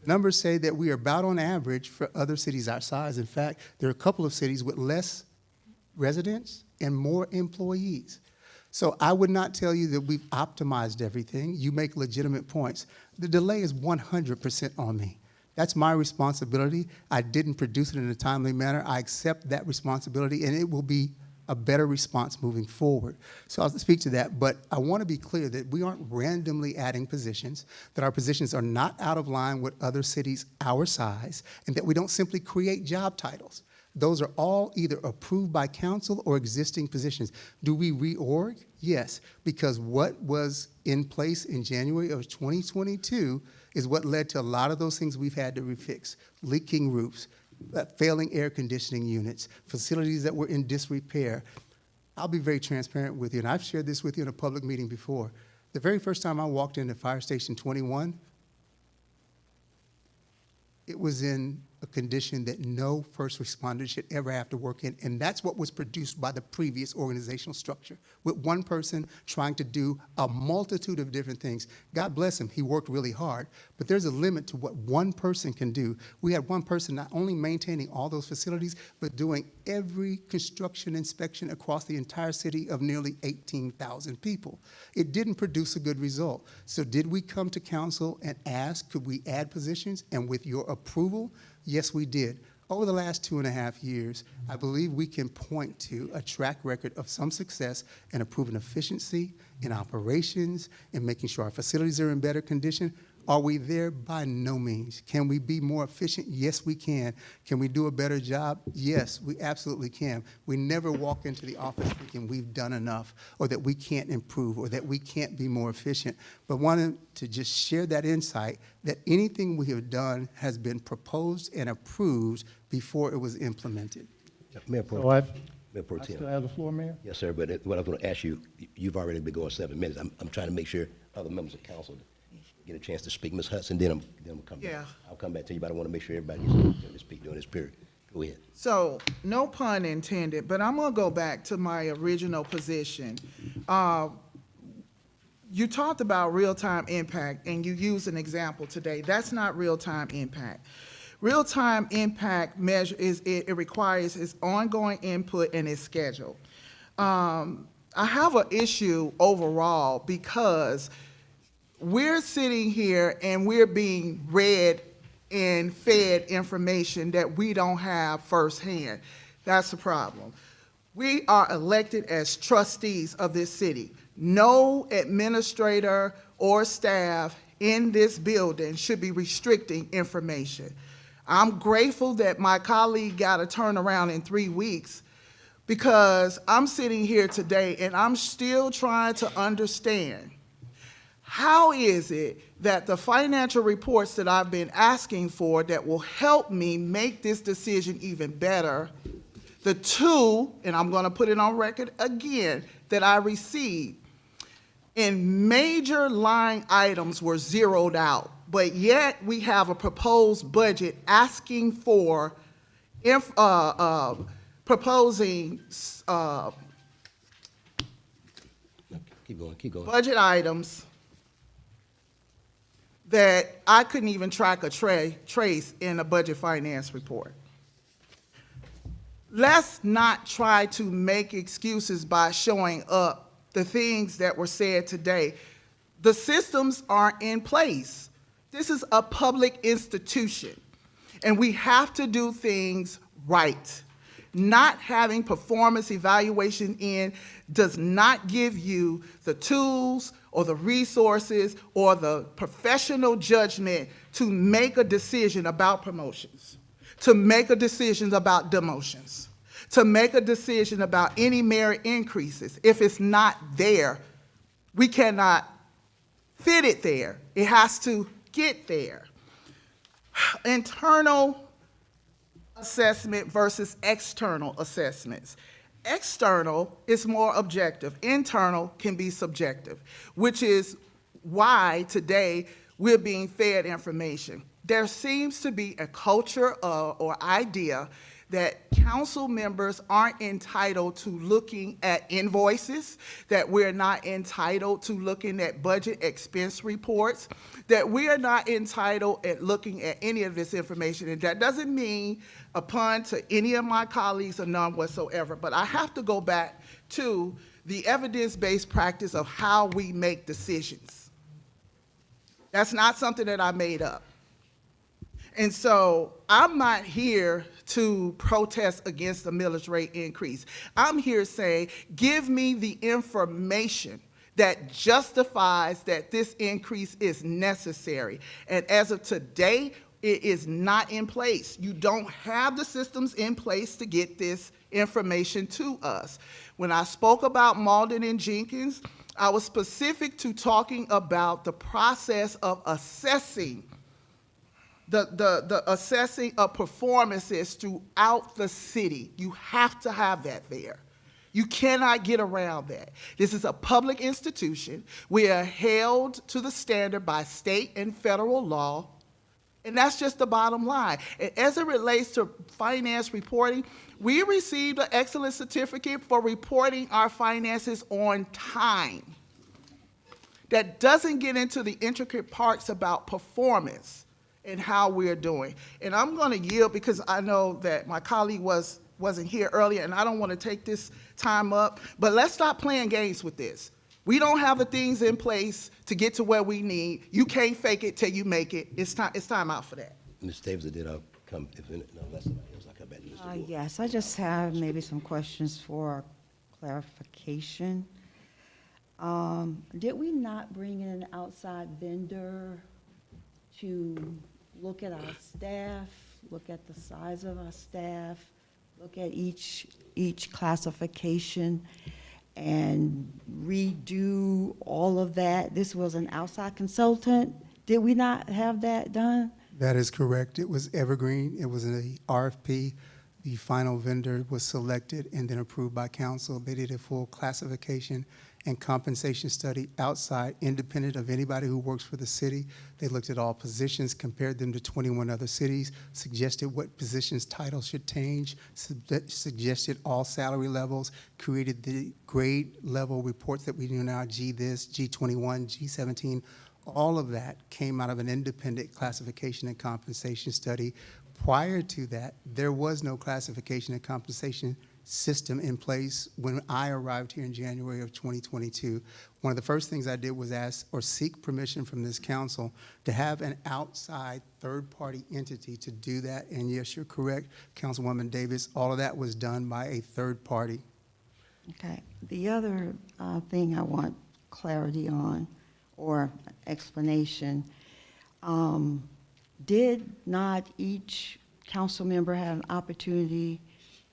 Numbers say that we are about on average for other cities our size. In fact, there are a couple of cities with less residents and more employees. So I would not tell you that we've optimized everything. You make legitimate points. The delay is 100% on me. That's my responsibility. I didn't produce it in a timely manner. I accept that responsibility, and it will be a better response moving forward. So I'll speak to that, but I want to be clear that we aren't randomly adding positions, that our positions are not out of line with other cities our size, and that we don't simply create job titles. Those are all either approved by council or existing positions. Do we reorg? Yes, because what was in place in January of 2022 is what led to a lot of those things we've had to refix. Leaking roofs, failing air conditioning units, facilities that were in disrepair. I'll be very transparent with you, and I've shared this with you in a public meeting before. The very first time I walked into Fire Station 21, it was in a condition that no first responder should ever have to work in, and that's what was produced by the previous organizational structure, with one person trying to do a multitude of different things. God bless him, he worked really hard, but there's a limit to what one person can do. We had one person not only maintaining all those facilities, but doing every construction inspection across the entire city of nearly 18,000 people. It didn't produce a good result. So did we come to council and ask, could we add positions? And with your approval, yes, we did. Over the last 2.5 years, I believe we can point to a track record of some success in improving efficiency, in operations, in making sure our facilities are in better condition. Are we there? By no means. Can we be more efficient? Yes, we can. Can we do a better job? Yes, we absolutely can. We never walk into the office thinking we've done enough or that we can't improve or that we can't be more efficient, but wanted to just share that insight that anything we have done has been proposed and approved before it was implemented. Mayor Pro, So I Mayor Pro Tem. still have the floor, Mayor? Yes, sir, but what I'm going to ask you, you've already been going 7 minutes. I'm trying to make sure other members of council get a chance to speak. Ms. Hudson, then I'm come back. Yeah. I'll come back to you, but I want to make sure everybody gets a chance to speak during this period. Go ahead. So, no pun intended, but I'm gonna go back to my original position. You talked about real-time impact, and you used an example today. That's not real-time impact. Real-time impact measure it requires its ongoing input and its schedule. I have an issue overall because we're sitting here and we're being read and fed information that we don't have firsthand. That's the problem. We are elected as trustees of this city. No administrator or staff in this building should be restricting information. I'm grateful that my colleague got a turnaround in 3 weeks because I'm sitting here today and I'm still trying to understand how is it that the financial reports that I've been asking for that will help me make this decision even better, the two, and I'm going to put it on record again, that I received in major line items were zeroed out, but yet we have a proposed budget asking for, proposing Keep going, keep going. budget items that I couldn't even track a trace in a budget finance report. Let's not try to make excuses by showing up the things that were said today. The systems are in place. This is a public institution, and we have to do things right. Not having performance evaluation in does not give you the tools or the resources or the professional judgment to make a decision about promotions, to make a decision about demotions, to make a decision about any merit increases. If it's not there, we cannot fit it there. It has to get there. Internal assessment versus external assessments. External is more objective. Internal can be subjective, which is why today we're being fed information. There seems to be a culture or idea that council members aren't entitled to looking at invoices, that we're not entitled to looking at budget expense reports, that we are not entitled at looking at any of this information. And that doesn't mean a pun to any of my colleagues or none whatsoever, but I have to go back to the evidence-based practice of how we make decisions. That's not something that I made up. And so I'm not here to protest against the millage rate increase. I'm here saying, give me the information that justifies that this increase is necessary. And as of today, it is not in place. You don't have the systems in place to get this information to us. When I spoke about Malden and Jenkins, I was specific to talking about the process of assessing the assessing of performances throughout the city. You have to have that there. You cannot get around that. This is a public institution. We are held to the standard by state and federal law, and that's just the bottom line. And as it relates to finance reporting, we received an excellent certificate for reporting our finances on time. That doesn't get into the intricate parts about performance and how we're doing. And I'm going to yield because I know that my colleague wasn't here earlier, and I don't want to take this time up, but let's stop playing games with this. We don't have the things in place to get to where we need. You can't fake it till you make it. It's time out for that. Ms. Davis, did I come, unless somebody else, I'll come back to Mr. Wood. Yes, I just have maybe some questions for clarification. Did we not bring in an outside vendor to look at our staff, look at the size of our staff, look at each classification, and redo all of that? This was an outside consultant. Did we not have that done? That is correct. It was Evergreen. It was an RFP. The final vendor was selected and then approved by council. They did a full classification and compensation study outside, independent of anybody who works for the city. They looked at all positions, compared them to 21 other cities, suggested what positions titles should change, suggested all salary levels, created the grade level reports that we do now, G this, G21, G17. All of that came out of an independent classification and compensation study. Prior to that, there was no classification and compensation system in place when I arrived here in January of 2022. One of the first things I did was ask or seek permission from this council to have an outside third-party entity to do that. And yes, you're correct, Councilwoman Davis, all of that was done by a third party. Okay. The other thing I want clarity on, or explanation, did not each council member have an opportunity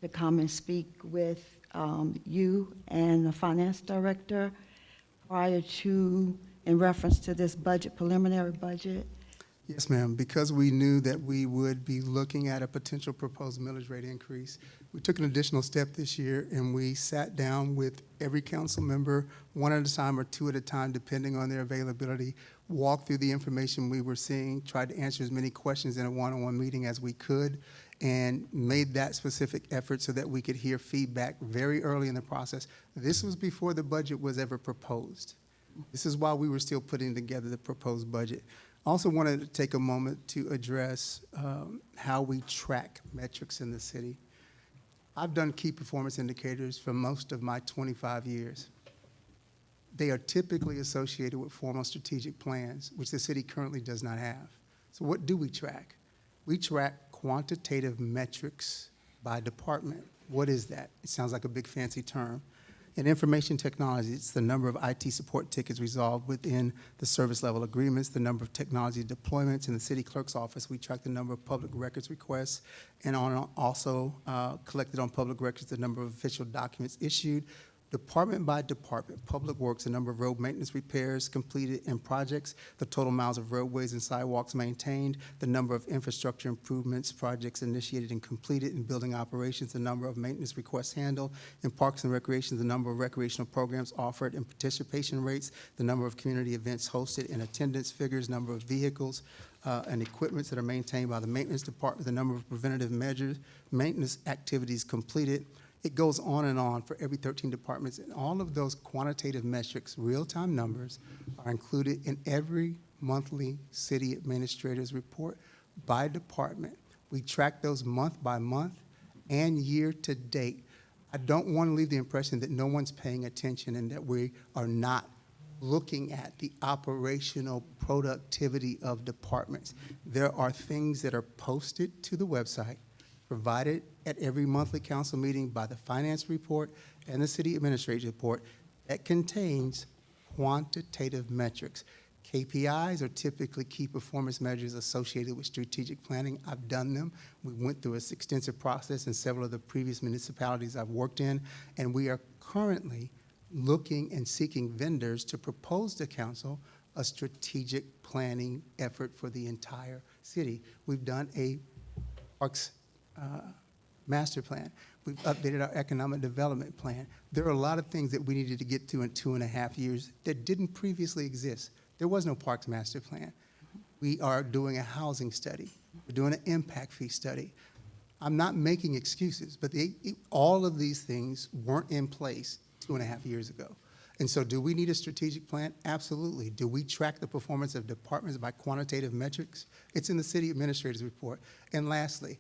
to come and speak with you and the finance director prior to, in reference to this budget, preliminary budget? Yes, ma'am. Because we knew that we would be looking at a potential proposed millage rate increase, we took an additional step this year, and we sat down with every council member, one at a time or two at a time, depending on their availability, walked through the information we were seeing, tried to answer as many questions in a one-on-one meeting as we could, and made that specific effort so that we could hear feedback very early in the process. This was before the budget was ever proposed. This is while we were still putting together the proposed budget. I also wanted to take a moment to address how we track metrics in the city. I've done key performance indicators for most of my 25 years. They are typically associated with formal strategic plans, which the city currently does not have. So what do we track? We track quantitative metrics by department. What is that? It sounds like a big fancy term. In information technology, it's the number of IT support tickets resolved within the service level agreements, the number of technology deployments. In the city clerk's office, we track the number of public records requests, and also collected on public records the number of official documents issued. Department by department, Public Works, the number of road maintenance repairs completed and projects, the total miles of roadways and sidewalks maintained, the number of infrastructure improvements, projects initiated and completed in building operations, the number of maintenance requests handled in Parks and Recreation, the number of recreational programs offered and participation rates, the number of community events hosted and attendance figures, number of vehicles and equipments that are maintained by the maintenance department, the number of preventative measures, maintenance activities completed. It goes on and on for every 13 departments, and all of those quantitative metrics, real-time numbers, are included in every monthly city administrator's report by department. We track those month by month and year to date. I don't want to leave the impression that no one's paying attention and that we are not looking at the operational productivity of departments. There are things that are posted to the website, provided at every monthly council meeting by the finance report and the city administrator's report that contains quantitative metrics. KPIs are typically key performance measures associated with strategic planning. I've done them. We went through an extensive process in several of the previous municipalities I've worked in, and we are currently looking and seeking vendors to propose to council a strategic planning effort for the entire city. We've done a parks master plan. We've updated our economic development plan. There are a lot of things that we needed to get to in 2.5 years that didn't previously exist. There was no parks master plan. We are doing a housing study. We're doing an impact fee study. I'm not making excuses, but all of these things weren't in place 2.5 years ago. And so do we need a strategic plan? Absolutely. Do we track the performance of departments by quantitative metrics? It's in the city administrator's report. And lastly,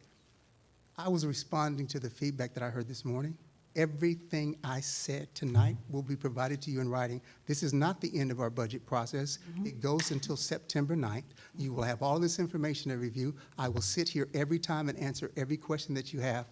I was responding to the feedback that I heard this morning. Everything I said tonight will be provided to you in writing. This is not the end of our budget process. It goes until September 9th. You will have all this information to review. I will sit here every time and answer every question that you have.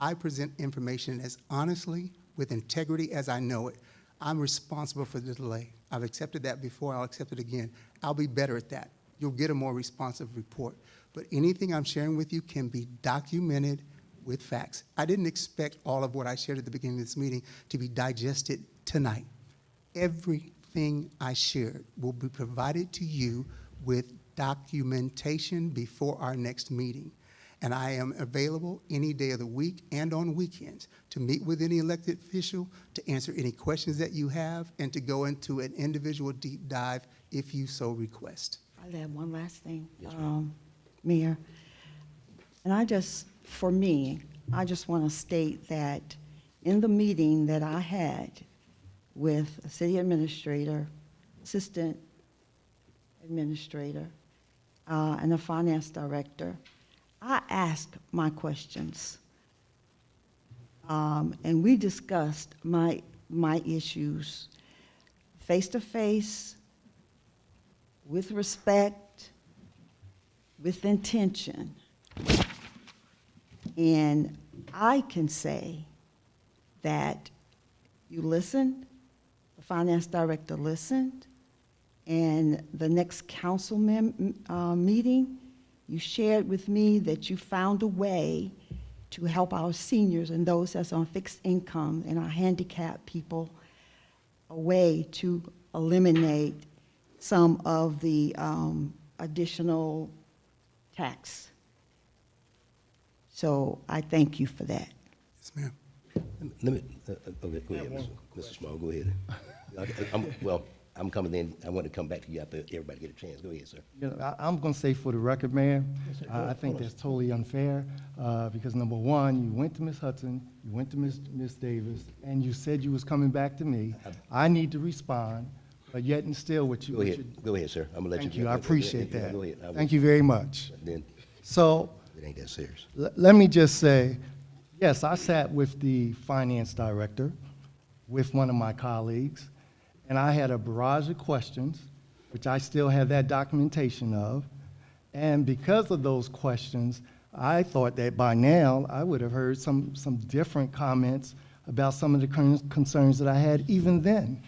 I present information as honestly, with integrity as I know it. I'm responsible for the delay. I've accepted that before. I'll accept it again. I'll be better at that. You'll get a more responsive report. But anything I'm sharing with you can be documented with facts. I didn't expect all of what I shared at the beginning of this meeting to be digested tonight. Everything I shared will be provided to you with documentation before our next meeting. And I am available any day of the week and on weekends to meet with any elected official, to answer any questions that you have, and to go into an individual deep dive if you so request. I'll add one last thing, Yes, Mayor. And for me, I just want to state that in the meeting that I had with a city administrator, assistant administrator, and the finance director, I asked my questions. And we discussed my issues face-to-face, with respect, with intention. And I can say that you listened, the finance director listened, and the next council meeting, you shared with me that you found a way to help our seniors and those that's on fixed income and our handicapped people, a way to eliminate some of the additional tax. So I thank you for that. Yes, ma'am. Let me, okay, go ahead, Mr. Small, go ahead. I'm coming in, I want to come back to you after everybody get a chance. Go ahead, sir. You know, I'm going to say for the record, Mayor, I think that's totally unfair because number one, you went to Ms. Hudson, you went to Ms. Davis, and you said you was coming back to me. I need to respond, but yet and still what you. Go ahead, go ahead, sir. I'm gonna let you. Thank you, I appreciate Yeah, that. Go ahead. Thank you very much. Then, So, it ain't that serious. let me just say, yes, I sat with the finance director, with one of my colleagues, and I had a barrage of questions, which I still have that documentation of. And because of those questions, I thought that by now I would have heard some different comments about some of the concerns that I had even then.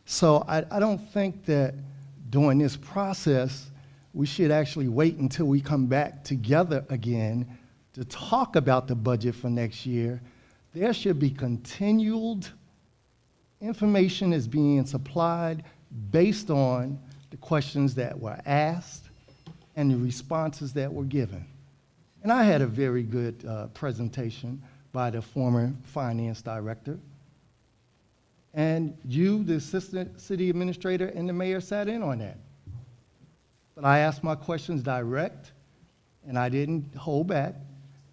So I don't think that during this process, we should actually wait until we come back together again to talk about the budget for next year. There should be continued information is being supplied based on the questions that were asked and the responses that were given. And I had a very good presentation by the former finance director. And you, the assistant city administrator, and the mayor sat in on that. But I asked my questions direct, and I didn't hold back.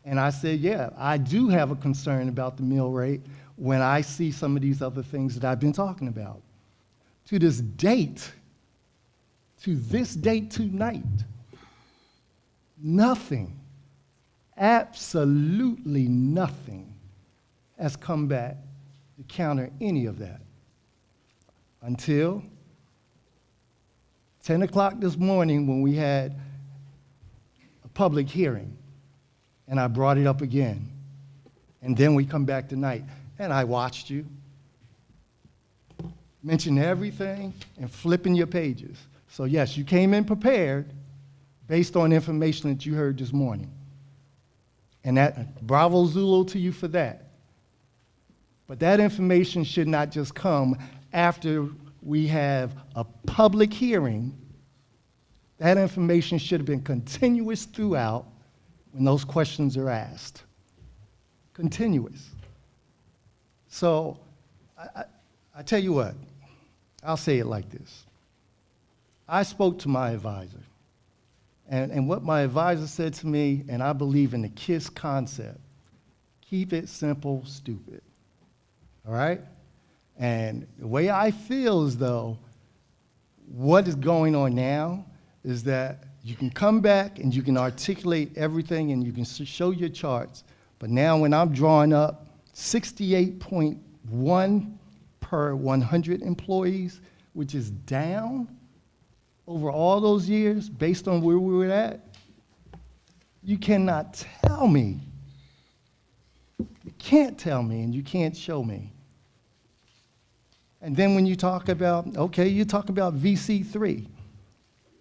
And I said, yeah, I do have a concern about the mill rate when I see some of these other things that I've been talking about. To this date tonight, nothing, absolutely nothing has come back to counter any of that until 10 o'clock this morning when we had a public hearing, and I brought it up again. And then we come back tonight, and I watched you mention everything and flipping your pages. So yes, you came in prepared based on information that you heard this morning. And that, bravo Zulu to you for that. But that information should not just come after we have a public hearing. That information should have been continuous throughout when those questions are asked. Continuous. So I tell you what, I'll say it like this. I spoke to my advisor, and what my advisor said to me, and I believe in the KISS concept, keep it simple, stupid. All right? And the way I feel is, though, what is going on now is that you can come back and you can articulate everything and you can show your charts, but now when I'm drawing up 68.1 per 100 employees, which is down over all those years based on where we were at, you cannot tell me. You can't tell me and you can't show me. And then when you talk about, okay, you talk about VC3.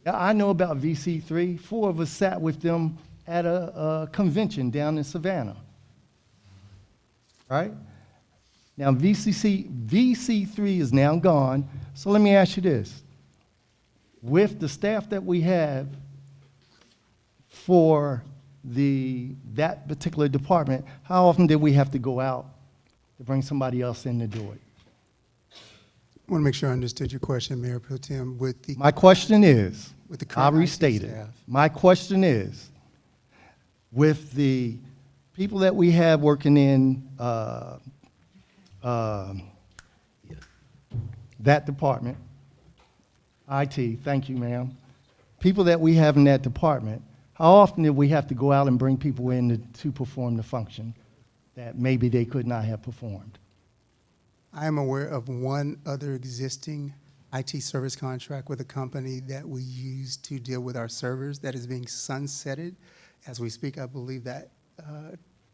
Yeah, I know about VC3. 4 of us sat with them at a convention down in Savannah. Right? Now, VC3 is now gone. So let me ask you this. With the staff that we have for that particular department, how often did we have to go out to bring somebody else in to do it? I want to make sure I understood your question, Mayor Pro Tem, with the. My question is, With the I'll current IT restate it. staff. My question is, with the people that we have working in that department, IT, thank you, ma'am. People that we have in that department, how often did we have to go out and bring people in to perform the function that maybe they could not have performed? I am aware of one other existing IT service contract with a company that we use to deal with our servers that is being sunsetted. As we speak, I believe that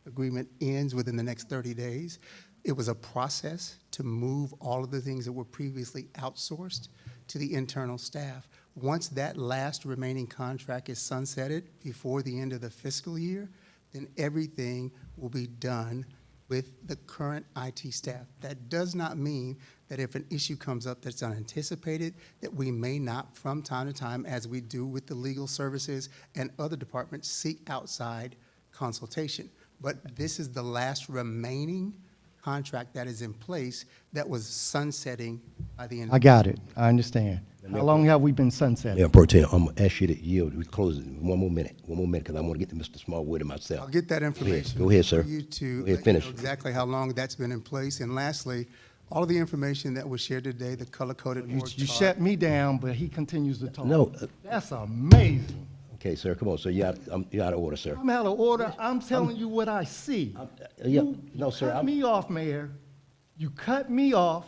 agreement ends within the next 30 days. It was a process to move all of the things that were previously outsourced to the internal staff. Once that last remaining contract is sunsetted before the end of the fiscal year, then everything will be done with the current IT staff. That does not mean that if an issue comes up that's unanticipated, that we may not, from time to time, as we do with the legal services and other departments, seek outside consultation. But this is the last remaining contract that is in place that was sunsetting by the end. I got it. I understand. How long have we been sunsetting? Mayor Pro Tem, I'm gonna ask you to yield. We close it in one more minute, because I want to get to Mr. Smallwood and myself. I'll get that information. Go ahead, sir. For you to Go ahead, let you finish. know exactly how long that's been in place. And lastly, all of the information that was shared today, the color-coded You org you chart. shut me down, but he continues to talk. No, That's amazing. okay, sir, come on, sir, you're out of order, sir. I'm out of order. I'm telling you what I see. Yeah, You no, sir, cut I'm- me off, Mayor. You cut me off,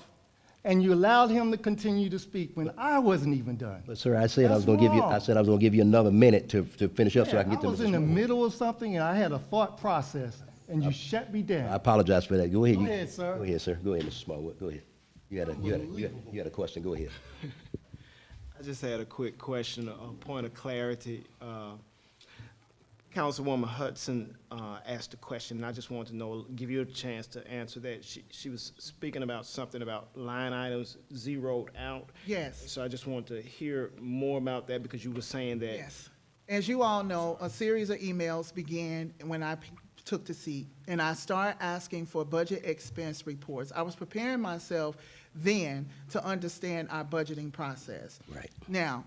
and you allowed him to continue to speak when I wasn't even done. But sir, I said I was That's gonna give you, I wrong. said I was gonna give you another minute to finish up so I can get I to was Mrs. in the Small. middle of something, and I had a thought process, and you shut me I down. apologize for that. Go ahead. Go You- ahead, sir. Go ahead, sir. Go ahead, Mr. Smallwood. Go ahead. You had a question. Go ahead. I just had a quick question, a point of clarity. Councilwoman Hudson asked a question, and I just wanted to know, give you a chance to answer that. She was speaking about something about line items zeroed out. Yes. So I just wanted to hear more about that because you were saying that. Yes. As you all know, a series of emails began when I took the seat, and I started asking for budget expense reports. I was preparing myself then to understand our budgeting process. Right. Now,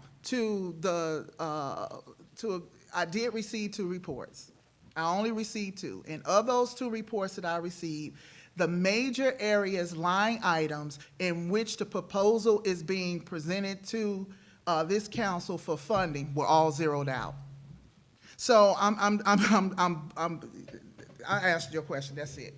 I did receive 2 reports. I only received 2. And of those 2 reports that I received, the major areas, line items in which the proposal is being presented to this council for funding were all zeroed out. So I asked your question, that's it.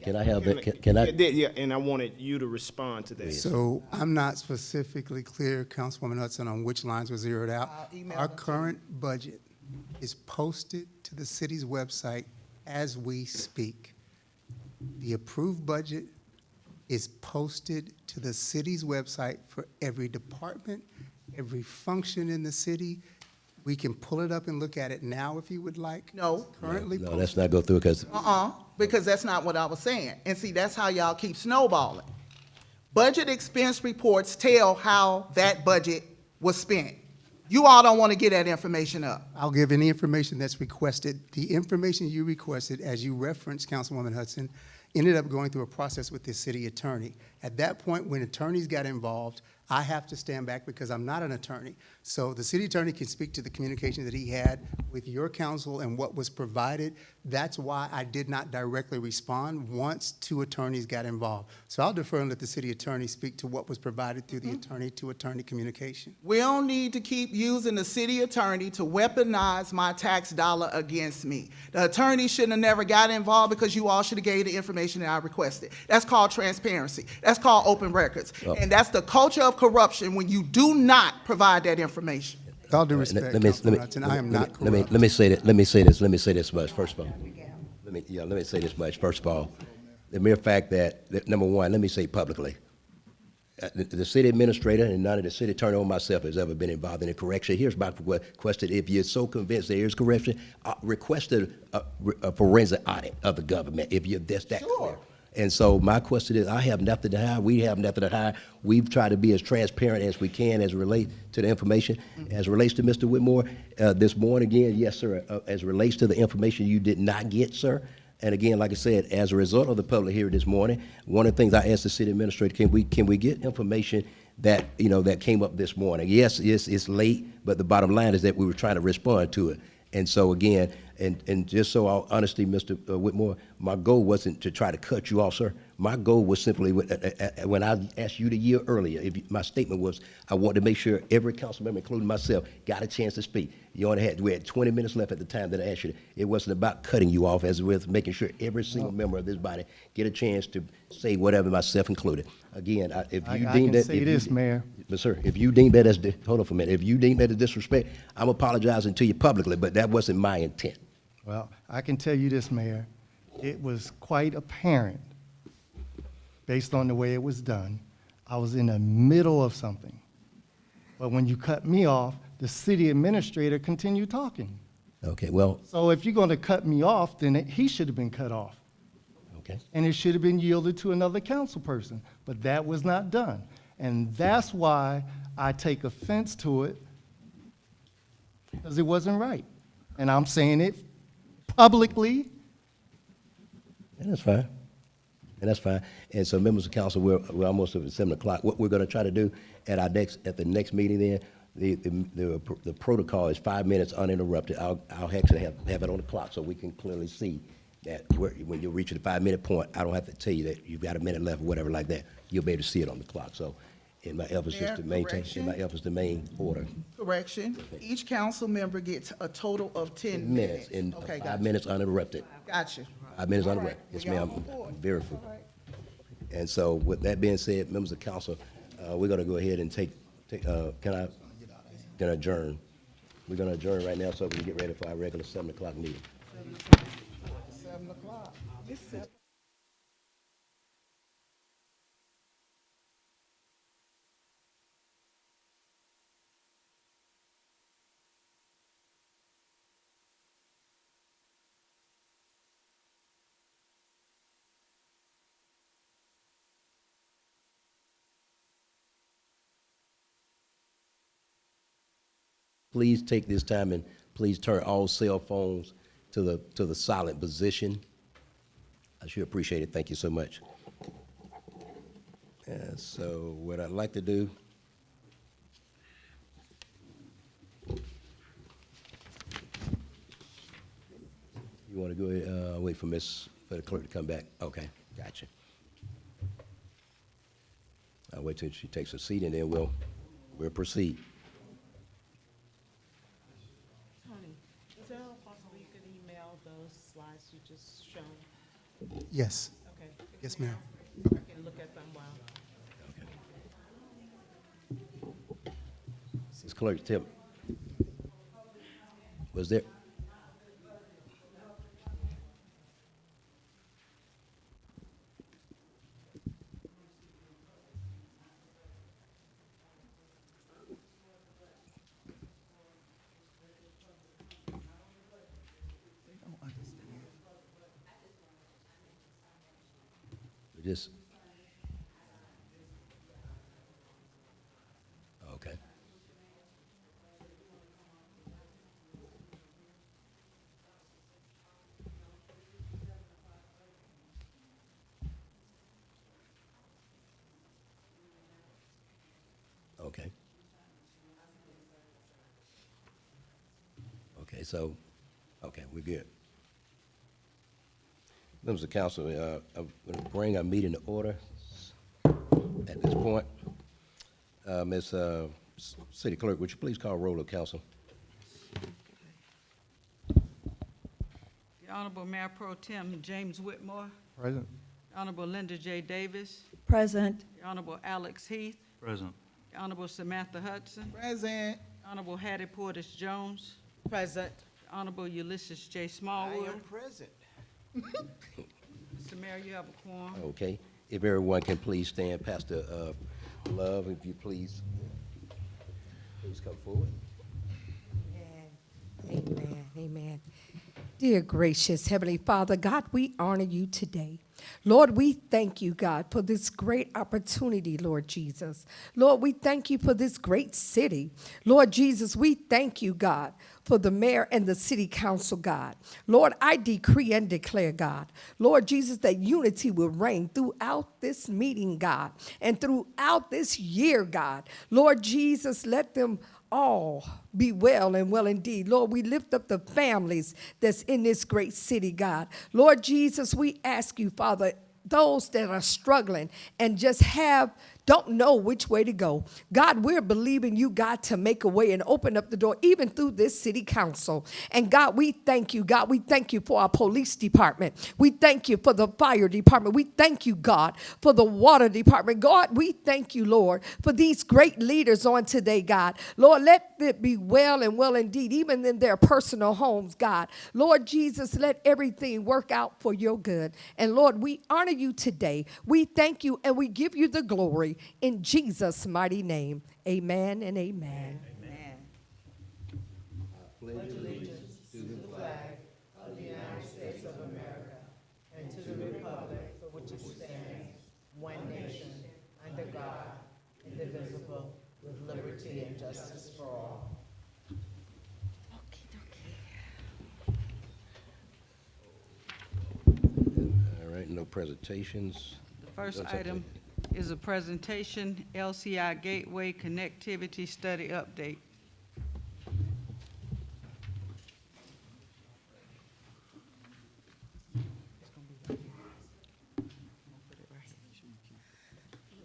Can I have that? Can I? Yeah, and I wanted you to respond to that. So I'm not specifically clear, Councilwoman Hudson, on which lines were zeroed out. I'll email Our them to you. current budget is posted to the city's website as we speak. The approved budget is posted to the city's website for every department, every function in the city. We can pull it up and look at it now if you would like. No. Currently No, posted. let's not go through it because Because that's not what I was saying. And see, that's how y'all keep snowballing. Budget expense reports tell how that budget was spent. You all don't want to get that information up. I'll give any information that's requested. The information you requested, as you referenced, Councilwoman Hudson, ended up going through a process with the city attorney. At that point, when attorneys got involved, I have to stand back because I'm not an attorney. So the city attorney can speak to the communication that he had with your council and what was provided. That's why I did not directly respond once 2 attorneys got involved. So I'll defer and let the city attorney speak to what was provided through the attorney-to-attorney communication. We don't need to keep using the city attorney to weaponize my tax dollar against me. The attorney shouldn't have never got involved because you all should have gave the information that I requested. That's called transparency. That's called open records. And that's the culture of corruption when you do not provide that information. With all due respect, Councilwoman Hudson, I am not corrupt. Let me say this much, first of all. Let me say this much, first of all. The mere fact that number one, let me say publicly, the city administrator and none of the city attorney or myself has ever been involved in a correction. Here's my question. If you're so convinced there is corruption, request a forensic audit of the government, if you're that clear. And so my question is, I have nothing to hide. We have nothing to hide. We've tried to be as transparent as we can as it relates to the information. As it relates to Mr. Whitmore, this morning again, yes, sir, as it relates to the information you did not get, sir. And again, like I said, as a result of the public hearing this morning, one of the things I asked the city administrator, can we get information that, that came up this morning? Yes, it's late, but the bottom line is that we were trying to respond to it. And so again, and just so I'll honestly, Mr. Whitmore, my goal wasn't to try to cut you off, sir. My goal was simply, when I asked you the year earlier, my statement was, I wanted to make sure every council member, including myself, got a chance to speak. We had 20 minutes left at the time that I asked you. It wasn't about cutting you off, as it was making sure every single member of this body get a chance to say whatever, myself included. Again, if you I deem can that, say this, Mayor. but sir, if you deem that as, hold on for a minute, if you deem that as disrespect, I'm apologizing to you publicly, but that wasn't my intent. Well, I can tell you this, Mayor. It was quite apparent, based on the way it was done. I was in the middle of something. But when you cut me off, the city administrator continued talking. Okay, well, So if you're going to cut me off, then he should have been cut off. okay. And it should have been yielded to another council person. But that was not done. And that's why I take offense to it, because it wasn't right. And I'm saying it publicly. And that's fine. And that's fine. And so members of council, we're almost at 7 o'clock. What we're going to try to do at the next meeting then, the protocol is 5 minutes uninterrupted. I'll actually have it on the clock so we can clearly see that when you reach the 5-minute point, I don't have to tell you that you've got a minute left or whatever like that. You'll be able to see it on the clock. So in my efforts just to Mayor, maintain, in my correction. efforts to maintain order, Correction, each council member gets a total of 10 minutes. in Okay, 5 gotcha. minutes uninterrupted. Gotcha. 5 minutes All right. uninterrupted. Yes, Well, y'all ma'am. on board. I'm very full. All right. And so with that being said, members of council, we're gonna go ahead and can I adjourn? We're gonna adjourn right now so we can get ready for our regular 7 o'clock meeting. 7 o'clock. It's 7. Please take this time and please turn all cell phones to the silent position. I sure appreciate it. Thank you so much. And so what I'd like to do, you want to go ahead, wait for the clerk to come back? Okay, gotcha. I'll wait till she takes her seat and then we'll proceed. Tony, is it all possible you could email those slides you just shown? Yes. Okay. Yes, ma'am. I can look at them while. Ms. Clerk, Tim, was there? Just, okay. Okay. Okay, so, okay, we're good. Members of council, I'm going to bring our meeting to order at this point. Ms. City Clerk, would you please call roll of council? The Honorable Mayor Pro Tem James Whitmore. Present. The Honorable Linda J. Davis. Present. The Honorable Alex Heath. Present. The Honorable Samantha Hudson. Present. The Honorable Hattie Portis Jones. Present. The Honorable Ulysses J. Smallwood. present. Mr. Mayor, you have a quorum. Okay, if everyone can please stand. Pastor Love, if you please come forward. Amen. Amen. Dear gracious Heavenly Father, God, we honor you today. Lord, we thank you, God, for this great opportunity, Lord Jesus. Lord, we thank you for this great city. Lord Jesus, we thank you, God, for the mayor and the city council, God. Lord, I decree and declare, God, Lord Jesus, that unity will reign throughout this meeting, God, and throughout this year, God. Lord Jesus, let them all be well and well indeed. Lord, we lift up the families that's in this great city, God. Lord Jesus, we ask you, Father, those that are struggling and just don't know which way to go. God, we're believing you, God, to make a way and open up the door, even through this city council. And God, we thank you. God, we thank you for our police department. We thank you for the fire department. We thank you, God, for the water department. God, we thank you, Lord, for these great leaders on today, God. Lord, let it be well and well indeed, even in their personal homes, God. Lord Jesus, let everything work out for your good. And Lord, we honor you today. We thank you and we give you the glory. In Jesus' mighty name, amen and amen. One nation, under God, indivisible, with liberty and justice for all. All right, no presentations. The first That's okay. item is a presentation, LCI Gateway Connectivity Study Update.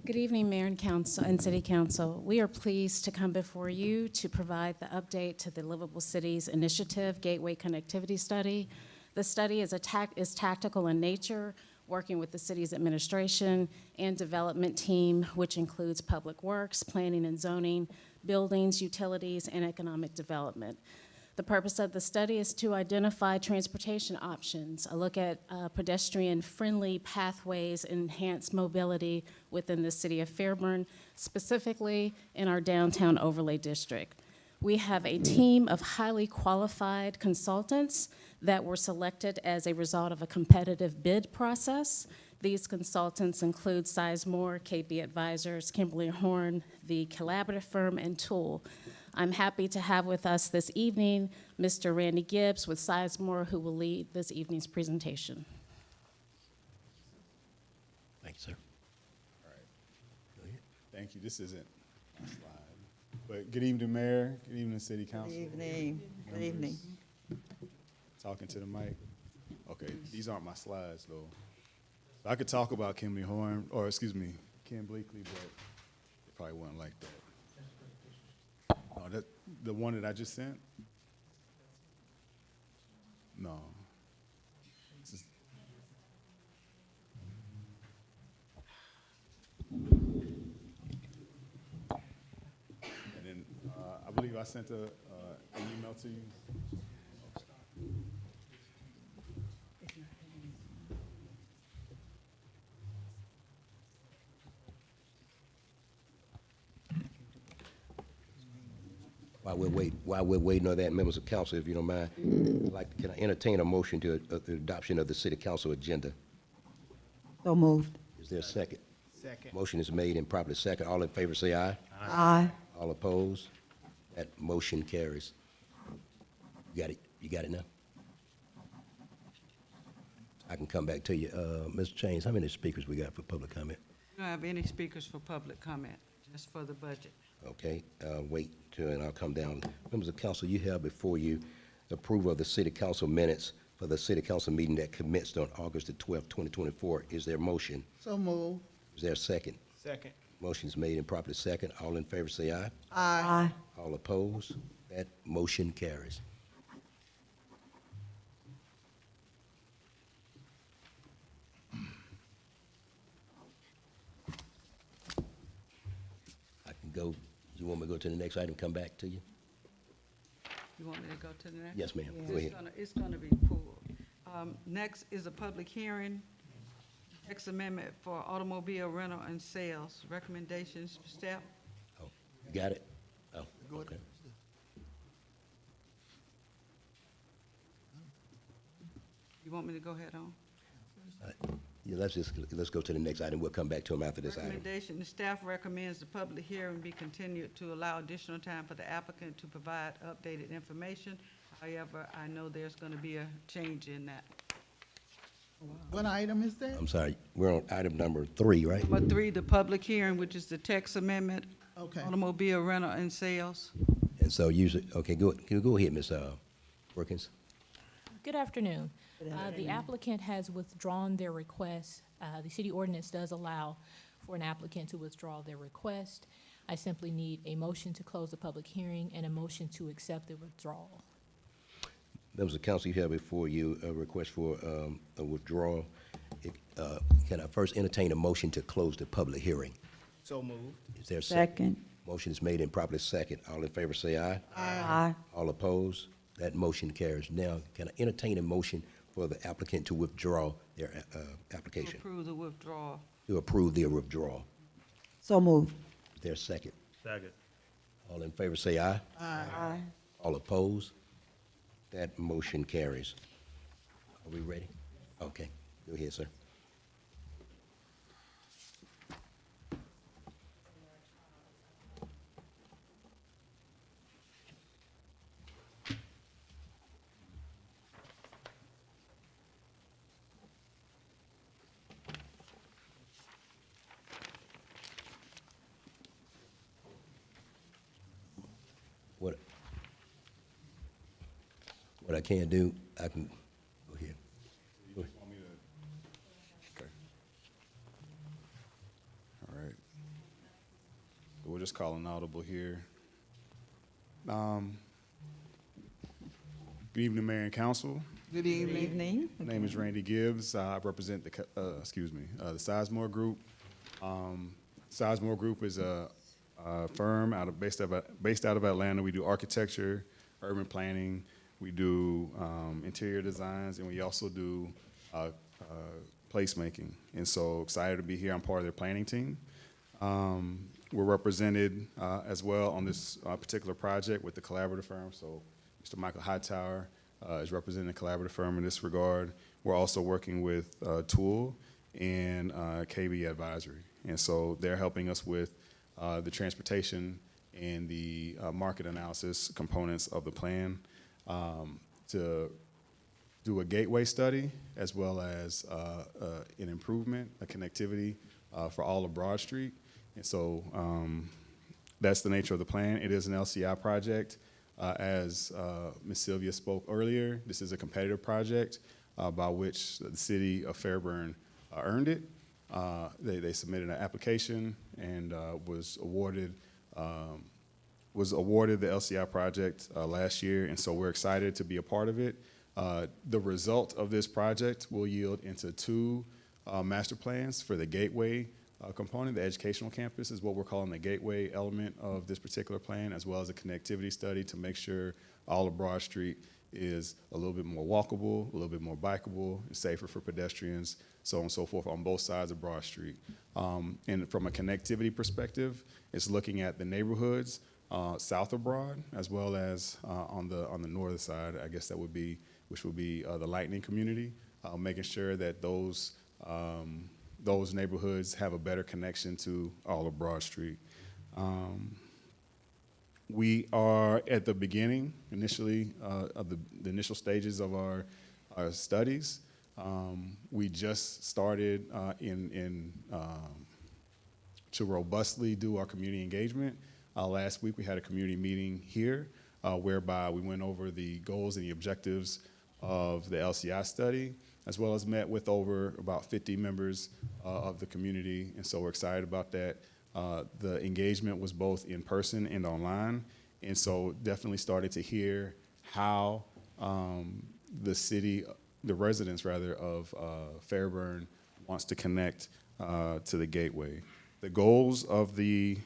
Good evening, Mayor and Council and City Council. We are pleased to come before you to provide the update to the Livable Cities Initiative Gateway Connectivity Study. The study is tactical in nature, working with the city's administration and development team, which includes public works, planning and zoning, buildings, utilities, and economic development. The purpose of the study is to identify transportation options, a look at pedestrian-friendly pathways, enhanced mobility within the city of Fairburn, specifically in our downtown overlay district. We have a team of highly qualified consultants that were selected as a result of a competitive bid process. These consultants include Sizemore, KB Advisors, Kimberly Horn, the collaborative firm, and Tool. I'm happy to have with us this evening Mr. Randy Gibbs with Sizemore, who will lead this evening's presentation. Thank you, sir. All right. Thank you. This isn't my slide. But good evening, Mayor. Good evening, City Council. Good evening. Good evening. Talking to the mic. Okay, these aren't my slides, though. So I could talk about Kimberly Horn, or excuse me, Kim Bleakley, but it probably wasn't like that. The one that I just sent? No. This is- And then I believe I sent an email to you. While we're waiting on that, members of council, if you don't mind, can I entertain a motion to the adoption of the city council agenda? So moved. Is there a second? Second. Motion is made and properly second. All in favor say aye. Aye. All opposed? That motion carries. You got it? You got it now? I can come back to you. Mr. Chains, how many speakers we got for public comment? We don't have any speakers for public comment, just for the budget. Okay, wait till, and I'll come down. Members of council, you have before you the approval of the city council minutes for the city council meeting that commenced on August the 12th, 2024. Is there a motion? So move. Is there a second? Second. Motion's made and properly second. All in favor say aye. Aye. All opposed? That motion carries. I can go, you want me to go to the next item, come back to you? You want me to go to the next? Yes, ma'am. Go It's ahead. It's gonna be pulled. Next is a public hearing, text amendment for automobile rental and sales. Recommendations, staff? Oh, you got it? Oh, okay. You want me to go ahead on? Yeah, let's go to the next item. We'll come back to him after this item. Recommendation, the staff recommends the public hearing be continued to allow additional time for the applicant to provide updated information. However, I know there's gonna be a change in that. What item is that? I'm sorry, we're on item number 3, right? Number 3, the public hearing, which is the text amendment, Okay. automobile rental and sales. And so usually, okay, go ahead, Ms. Perkins. Good afternoon. The applicant has withdrawn their request. The city ordinance does allow for an applicant to withdraw their request. I simply need a motion to close the public hearing and a motion to accept the withdrawal. Members of council, you have before you a request for a withdrawal. Can I first entertain a motion to close the public hearing? So moved. Is there a Second. Motion is made and properly second. All in favor say aye. Aye. All opposed? That motion carries. Now, can I entertain a motion for the applicant to withdraw their To application, approve the withdrawal. to approve their withdrawal? So moved. Is there a second? Second. All in favor say aye. Aye. All opposed? That motion carries. Are we ready? Okay, go ahead, sir. What I can do, I can, go ahead. Go ahead. Want me to? Okay. All right. just call an audible here. Good evening, Mayor and Council. Good evening. Evening. My name is Randy Gibbs. I represent the Sizemore Group. Sizemore Group is a firm based out of Atlanta. We do architecture, urban planning. We do interior designs, and we also do placemaking. And so excited to be here. I'm part of their planning team. We're represented as well on this particular project with the collaborative firm. So Mr. Michael Hightower is representing the collaborative firm in this regard. We're also working with Tool and KB Advisory. And so they're helping us with the transportation and the market analysis components of the plan to do a gateway study as well as an improvement, a connectivity for all of Broad Street. And so that's the nature of the plan. It is an LCI project. As Ms. Sylvia spoke earlier, this is a competitive project by which the city of Fairburn earned it. They submitted an application and was awarded the LCI project last year, and so we're excited to be a part of it. The result of this project will yield into 2 master plans for the gateway component. The educational campus is what we're calling the gateway element of this particular plan, as well as a connectivity study to make sure all of Broad Street is a little bit more walkable, a little bit more bikeable, and safer for pedestrians, so on and so forth on both sides of Broad Street. And from a connectivity perspective, it's looking at the neighborhoods south of Broad, as well as on the northern side, I guess that would be, which would be the Lightning community, making sure that those neighborhoods have a better connection to all of Broad Street. We are at the beginning, initially, of the initial stages of our studies. We just started to robustly do our community engagement. Last week, we had a community meeting here whereby we went over the goals and the objectives of the LCI study, as well as met with over about 50 members of the community, and so we're excited about that. The engagement was both in person and online, and so definitely started to hear how the residents rather of Fairburn wants to connect to the gateway. The goals of the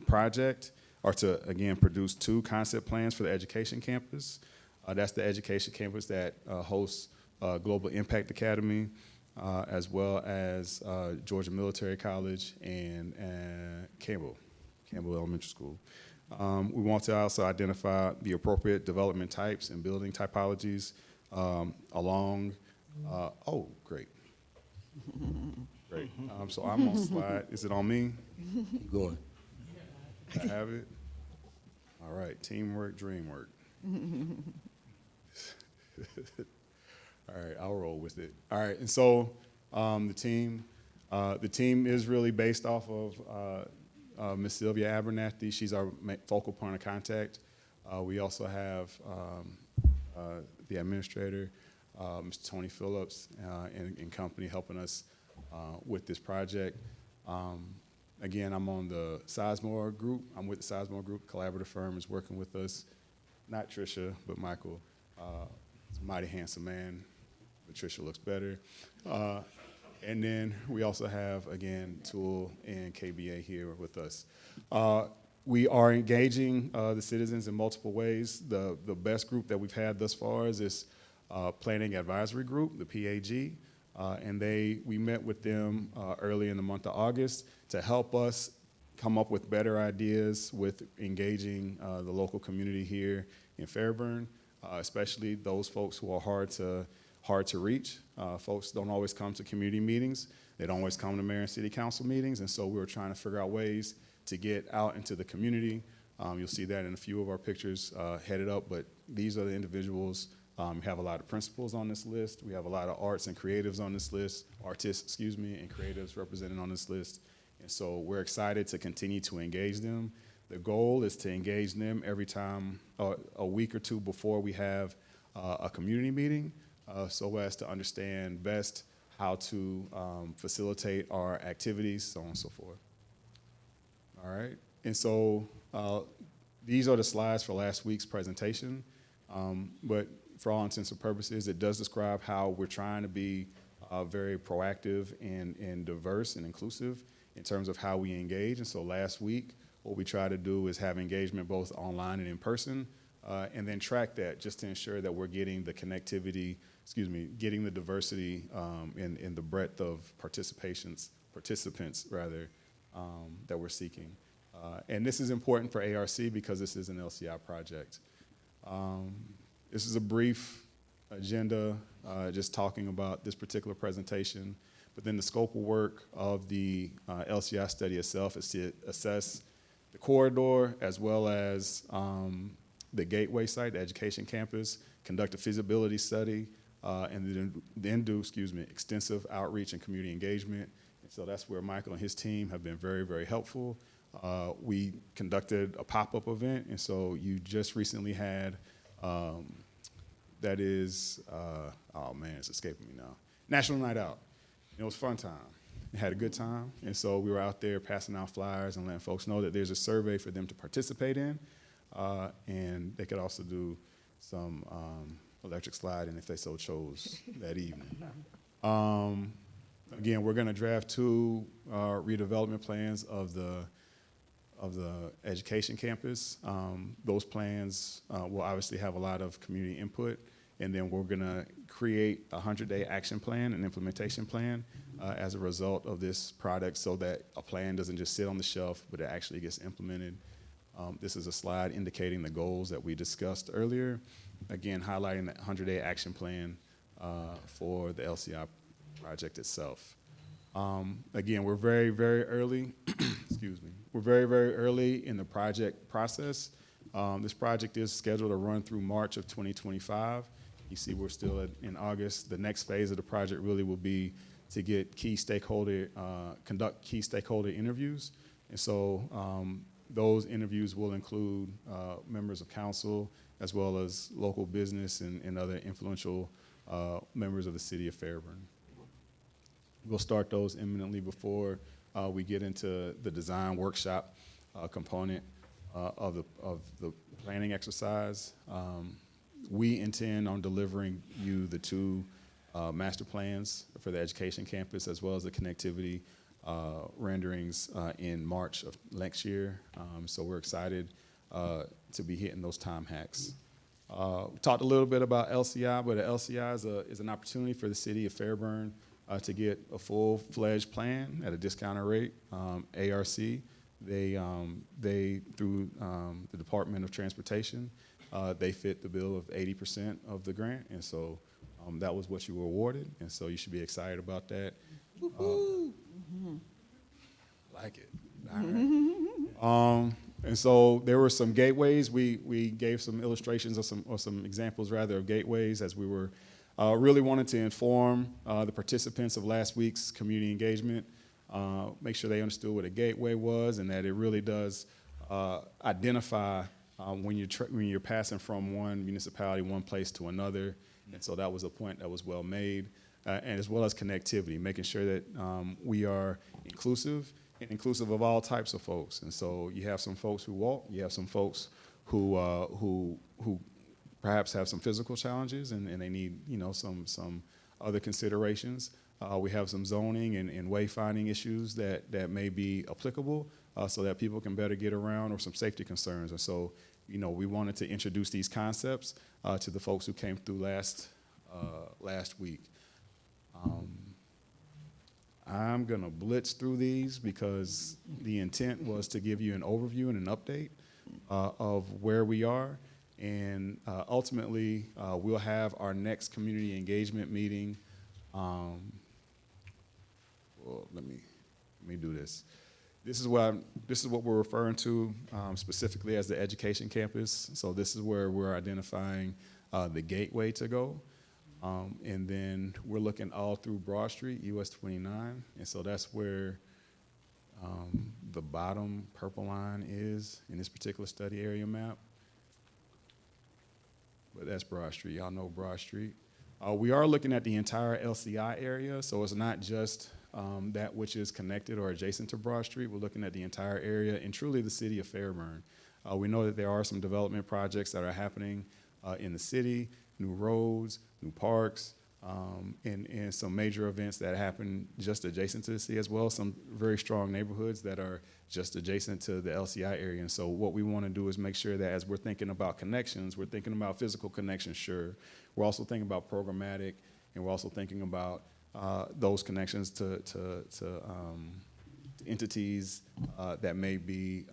project are to, again, produce 2 concept plans for the education campus. That's the education campus that hosts Global Impact Academy, as well as Georgia Military College and Campbell Elementary School. We want to also identify the appropriate development types and building typologies along, oh, great. Great. So I'm on slide, is it on me? Keep going. I have it? All right, teamwork, dreamwork. All right, I'll roll with it. All right, and so the team is really based off of Ms. Sylvia Abernathy. She's our focal point of contact. We also have the administrator, Mr. Tony Phillips, and company helping us with this project. Again, I'm on the Sizemore Group. I'm with the Sizemore Group. Collaborative firm is working with us. Not Trisha, but Michael. He's a mighty handsome man. But Trisha looks better. And then we also have, again, Tool and KBA here with us. We are engaging the citizens in multiple ways. The best group that we've had thus far is this Planning Advisory Group, the PAG. And we met with them early in the month of August to help us come up with better ideas with engaging the local community here in Fairburn, especially those folks who are hard to reach. Folks don't always come to community meetings. They don't always come to mayor and city council meetings, and so we were trying to figure out ways to get out into the community. You'll see that in a few of our pictures headed up, but these are the individuals. We have a lot of principals on this list. We have a lot of arts and creatives on this list, artists, and creatives represented on this list. And so we're excited to continue to engage them. The goal is to engage them every time, a week or 2 before we have a community meeting, so as to understand best how to facilitate our activities, so on and so forth. All right. And so these are the slides for last week's presentation, but for all intents and purposes, it does describe how we're trying to be very proactive and diverse and inclusive in terms of how we engage. And so last week, what we try to do is have engagement both online and in person, and then track that just to ensure that we're getting the connectivity, getting the diversity in the breadth of participants that we're seeking. And this is important for ARC because this is an LCI project. This is a brief agenda, just talking about this particular presentation, but then the scope of work of the LCI study itself is to assess the corridor as well as the Gateway site, the education campus, conduct a feasibility study, and then do extensive outreach and community engagement. And so that's where Michael and his team have been very, very helpful. We conducted a pop-up event, and so you just recently had, that is, oh man, it's escaping me now, National Night Out. It was a fun time. We had a good time, and so we were out there passing out flyers and letting folks know that there's a survey for them to participate in, and they could also do some electric sliding if they so chose that evening. Again, we're going to draft 2 redevelopment plans of the education campus. Those plans will obviously have a lot of community input, and then we're going to create a 100-day action plan, an implementation plan as a result of this product so that a plan doesn't just sit on the shelf, but it actually gets implemented. This is a slide indicating the goals that we discussed earlier, again, highlighting that 100-day action plan for the LCI project itself. Again, we're very, very early, we're very, very early in the project process. This project is scheduled to run through March of 2025. You see we're still in August. The next phase of the project really will be to get conduct key stakeholder interviews. And so those interviews will include members of council as well as local business and other influential members of the city of Fairburn. We'll start those imminently before we get into the design workshop component of the planning exercise. We intend on delivering you the 2 master plans for the education campus as well as the connectivity renderings in March of next year. So we're excited to be hitting those time hacks. We talked a little bit about LCI, but LCI is an opportunity for the city of Fairburn to get a full-fledged plan at a discounted rate. ARC, they through the Department of Transportation, they fit the bill of 80% of the grant, and so that was what you were awarded, and so you should be excited about that. Like it. All right. And so there were some gateways. We gave some illustrations or some examples rather of gateways as we were really wanted to inform the participants of last week's community engagement, make sure they understood what a gateway was and that it really does identify when you're passing from one municipality, one place to another. And so that was a point that was well made, and as well as connectivity, making sure that we are inclusive and inclusive of all types of folks. And so you have some folks who walk, you have some folks who perhaps have some physical challenges and they need, some other considerations. We have some zoning and wayfinding issues that may be applicable so that people can better get around, or some safety concerns. And so, we wanted to introduce these concepts to the folks who came through last week. I'm gonna blitz through these because the intent was to give you an overview and an update of where we are. And ultimately, we'll have our next community engagement meeting. Well, let me do this. This is what we're referring to specifically as the education campus. So this is where we're identifying the gateway to go. And then we're looking all through Broad Street, US 29. And so that's where the bottom purple line is in this particular study area map. But that's Broad Street. Y'all know Broad Street. We are looking at the entire LCI area, so it's not just that which is connected or adjacent to Broad Street. We're looking at the entire area and truly the city of Fairburn. We know that there are some development projects that are happening in the city, new roads, new parks, and some major events that happen just adjacent to the city as well. Some very strong neighborhoods that are just adjacent to the LCI area. And so what we want to do is make sure that as we're thinking about connections, we're thinking about physical connections, sure. We're also thinking about programmatic, and we're also thinking about those connections to entities that may be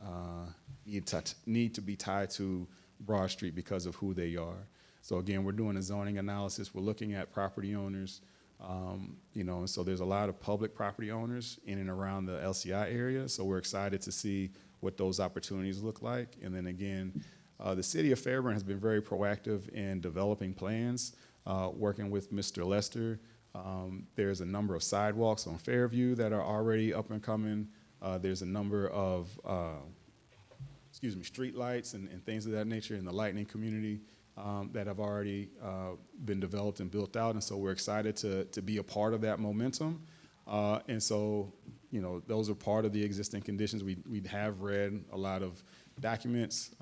need to be tied to Broad Street because of who they are. So again, we're doing a zoning analysis. We're looking at property owners, and so there's a lot of public property owners in and around the LCI area. So we're excited to see what those opportunities look like. And then again, the city of Fairburn has been very proactive in developing plans, working with Mr. Lester. There's a number of sidewalks on Fairview that are already up and coming. There's a number of, street lights and things of that nature in the Lightning community that have already been developed and built out. And so we're excited to be a part of that momentum. And so, those are part of the existing conditions. We have read a lot of documents.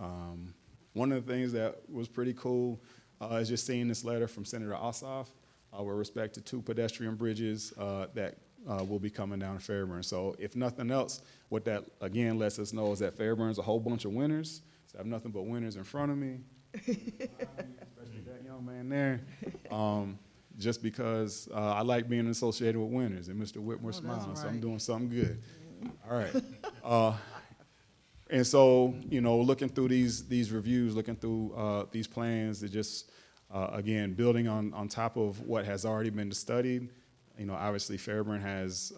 One of the things that was pretty cool is just seeing this letter from Senator Ossoff with respect to 2 pedestrian bridges that will be coming down to Fairburn. So if nothing else, what that again lets us know is that Fairburn's a whole bunch of winners. So I have nothing but winners in front of me, especially that young man there. Just because I like being associated with winners, and Mr. Whitmore smiling, so I'm doing something good. All right. And so, looking through these reviews, looking through these plans, it just, again, building on top of what has already been studied. Obviously Fairburn has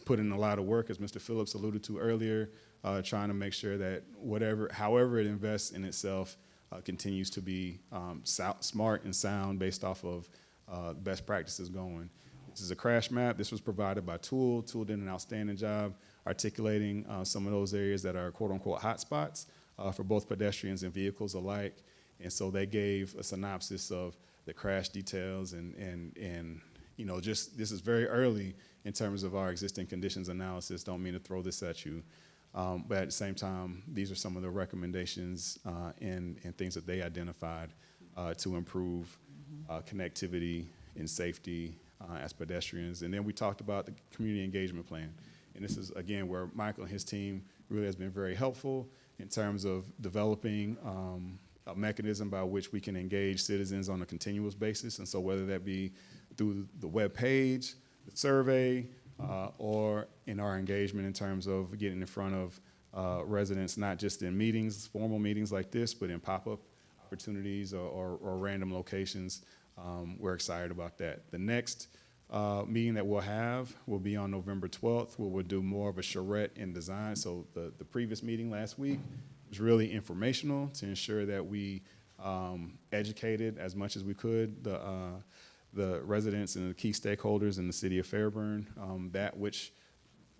put in a lot of work, as Mr. Phillips alluded to earlier, trying to make sure that however it invests in itself continues to be smart and sound based off of best practices going. This is a crash map. This was provided by Tool. Tool did an outstanding job articulating some of those areas that are quote-unquote hotspots for both pedestrians and vehicles alike. And so they gave a synopsis of the crash details and just this is very early in terms of our existing conditions analysis. Don't mean to throw this at you. But at the same time, these are some of the recommendations and things that they identified to improve connectivity and safety as pedestrians. And then we talked about the community engagement plan. And this is, again, where Michael and his team really has been very helpful in terms of developing a mechanism by which we can engage citizens on a continuous basis. And so whether that be through the web page, the survey, or in our engagement in terms of getting in front of residents, not just in meetings, formal meetings like this, but in pop-up opportunities or random locations. We're excited about that. The next meeting that we'll have will be on November 12th, where we'll do more of a charrette in design. So the previous meeting last week was really informational to ensure that we educated as much as we could the residents and the key stakeholders in the city of Fairburn, that which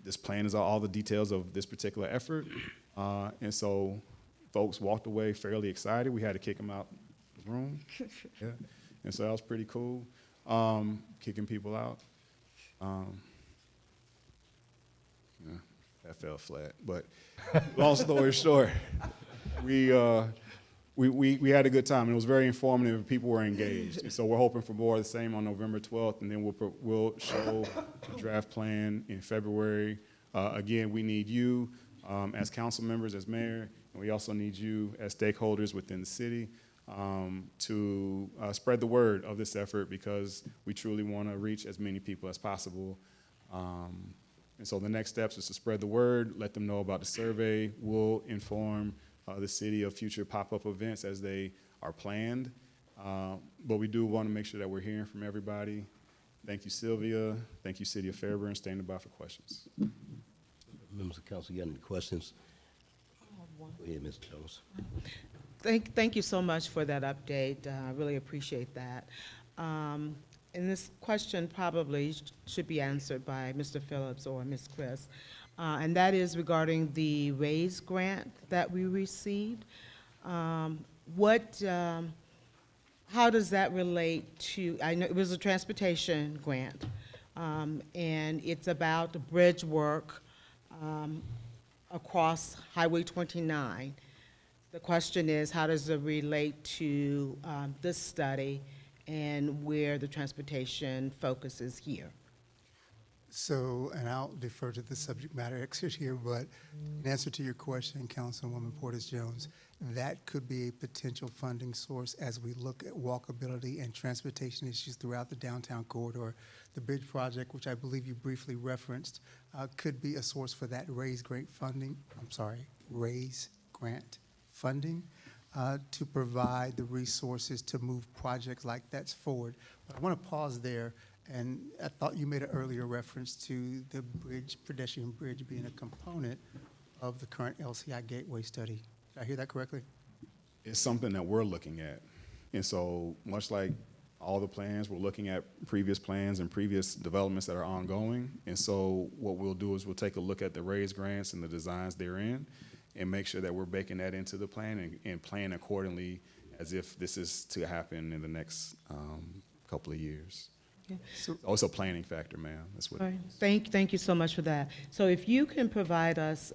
this plan is all the details of this particular effort. And so folks walked away fairly excited. We had to kick them out of the room. Yeah. And so that was pretty cool, kicking people out. That fell flat. But long story short, we had a good time, and it was very informative. People were engaged, and so we're hoping for more of the same on November 12th, and then we'll show the draft plan in February. Again, we need you as council members, as mayor, and we also need you as stakeholders within the city to spread the word of this effort, because we truly want to reach as many people as possible. And so the next steps is to spread the word, let them know about the survey. We'll inform the city of future pop-up events as they are planned. But we do want to make sure that we're hearing from everybody. Thank you, Sylvia. Thank you, City of Fairburn. Standing by for questions. Members of council, you got any questions? Go ahead, Mr. Jones. Thank you so much for that update. I really appreciate that. And this question probably should be answered by Mr. Phillips or Ms. Chris. And that is regarding the RAISE grant that we received. How does that relate to, I know it was a transportation grant. and it's about the bridge work across Highway 29. The question is, how does it relate to this study and where the transportation focus is here? So, and I'll defer to the subject matter expert here, but in answer to your question, Councilwoman Portis-Jones, that could be a potential funding source as we look at walkability and transportation issues throughout the downtown corridor. The bridge project, which I believe you briefly referenced, could be a source for that raise grant funding to provide the resources to move projects like that forward. But I want to pause there. And I thought you made an earlier reference to the bridge, pedestrian bridge being a component of the current LCI Gateway study. Did I hear that correctly? It's something that we're looking at. And so much like all the plans, we're looking at previous plans and previous developments that are ongoing. And so what we'll do is we'll take a look at the raised grants and the designs therein and make sure that we're baking that into the plan and plan accordingly as if this is to happen in the next couple of years. So, Also a planning factor, ma'am. That's what. all right. Thank you so much for that. So if you can provide us,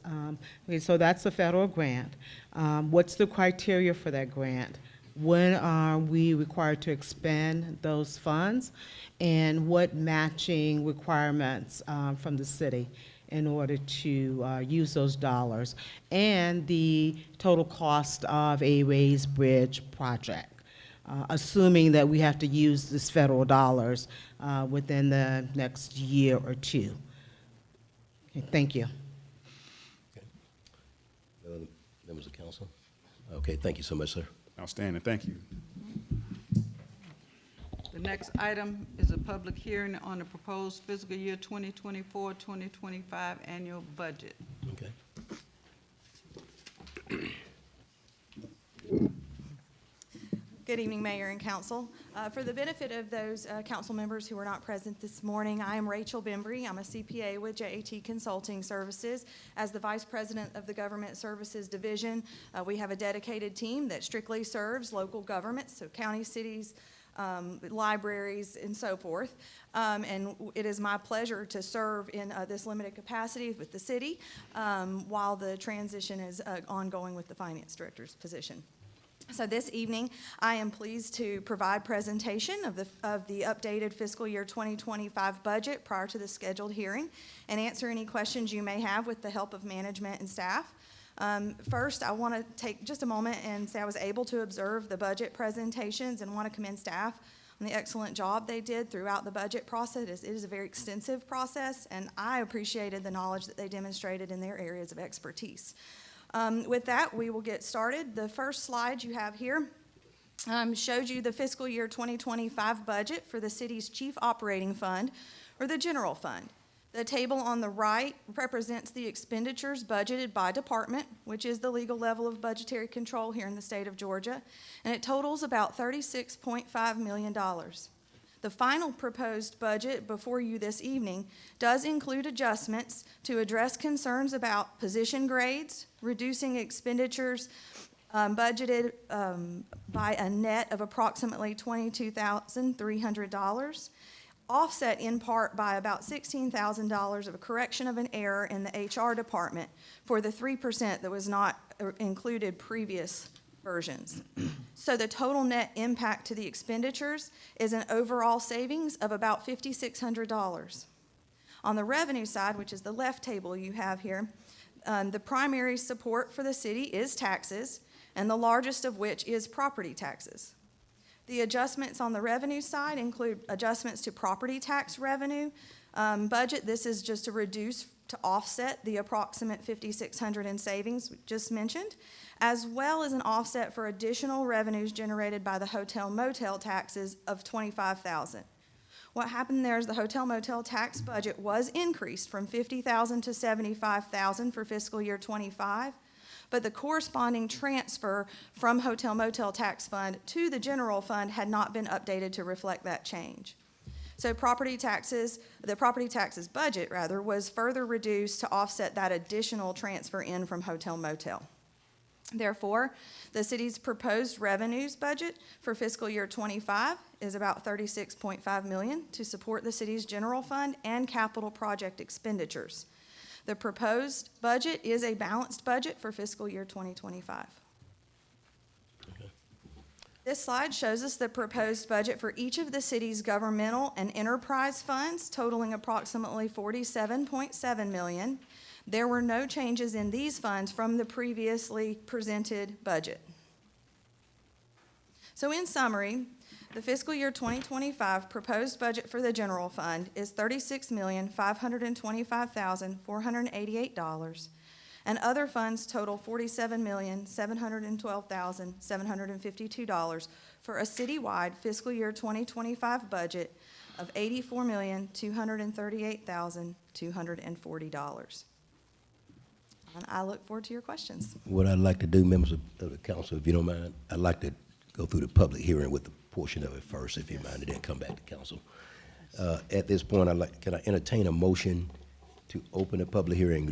okay, so that's a federal grant. What's the criteria for that grant? When are we required to expend those funds? And what matching requirements from the city in order to use those dollars? And the total cost of a raised bridge project? Assuming that we have to use this federal dollars within the next year or two. Okay, thank you. Members of council? Okay, thank you so much, sir. Outstanding, thank you. The next item is a public hearing on the proposed fiscal year 2024-2025 annual budget. Okay. Good evening, Mayor and Council. For the benefit of those council members who are not present this morning, I am Rachel Bembry. I'm a CPA with JAT Consulting Services. As the Vice President of the Government Services Division, we have a dedicated team that strictly serves local governments, so county, cities, libraries, and so forth. And it is my pleasure to serve in this limited capacity with the city while the transition is ongoing with the Finance Director's position. So this evening, I am pleased to provide presentation of the updated fiscal year 2025 budget prior to the scheduled hearing and answer any questions you may have with the help of management and staff. First, I want to take just a moment and say I was able to observe the budget presentations and want to commend staff on the excellent job they did throughout the budget process. It is a very extensive process, and I appreciated the knowledge that they demonstrated in their areas of expertise. With that, we will get started. The first slide you have here shows you the fiscal year 2025 budget for the city's chief operating fund, or the general fund. The table on the right represents the expenditures budgeted by department, which is the legal level of budgetary control here in the state of Georgia, and it totals about $36.5 million. The final proposed budget before you this evening does include adjustments to address concerns about position grades, reducing expenditures budgeted by a net of approximately $22,300, offset in part by about $16,000 of a correction of an error in the HR department for the 3% that was not included previous versions. So the total net impact to the expenditures is an overall savings of about $5,600. On the revenue side, which is the left table you have here, the primary support for the city is taxes, and the largest of which is property taxes. The adjustments on the revenue side include adjustments to property tax revenue budget. This is just to reduce to offset the approximate $5,600 in savings just mentioned, as well as an offset for additional revenues generated by the hotel motel taxes of $25,000. What happened there is the hotel motel tax budget was increased from $50,000 to $75,000 for fiscal year 25, but the corresponding transfer from hotel motel tax fund to the general fund had not been updated to reflect that change. So the property taxes budget was further reduced to offset that additional transfer in from hotel motel. Therefore, the city's proposed revenues budget for fiscal year '25 is about $36.5 million to support the city's general fund and capital project expenditures. The proposed budget is a balanced budget for fiscal year 2025. This slide shows us the proposed budget for each of the city's governmental and enterprise funds, totaling approximately $47.7 million. There were no changes in these funds from the previously presented budget. So in summary, the fiscal year 2025 proposed budget for the general fund is $36,525,488, and other funds total $47,712,752 for a citywide fiscal year 2025 budget of $84,238,240. And I look forward to your questions. What I'd like to do, members of the council, if you don't mind, I'd like to go through the public hearing with the portion of it first, if you mind, and then come back to council. At this point, can I entertain a motion to open the public hearing?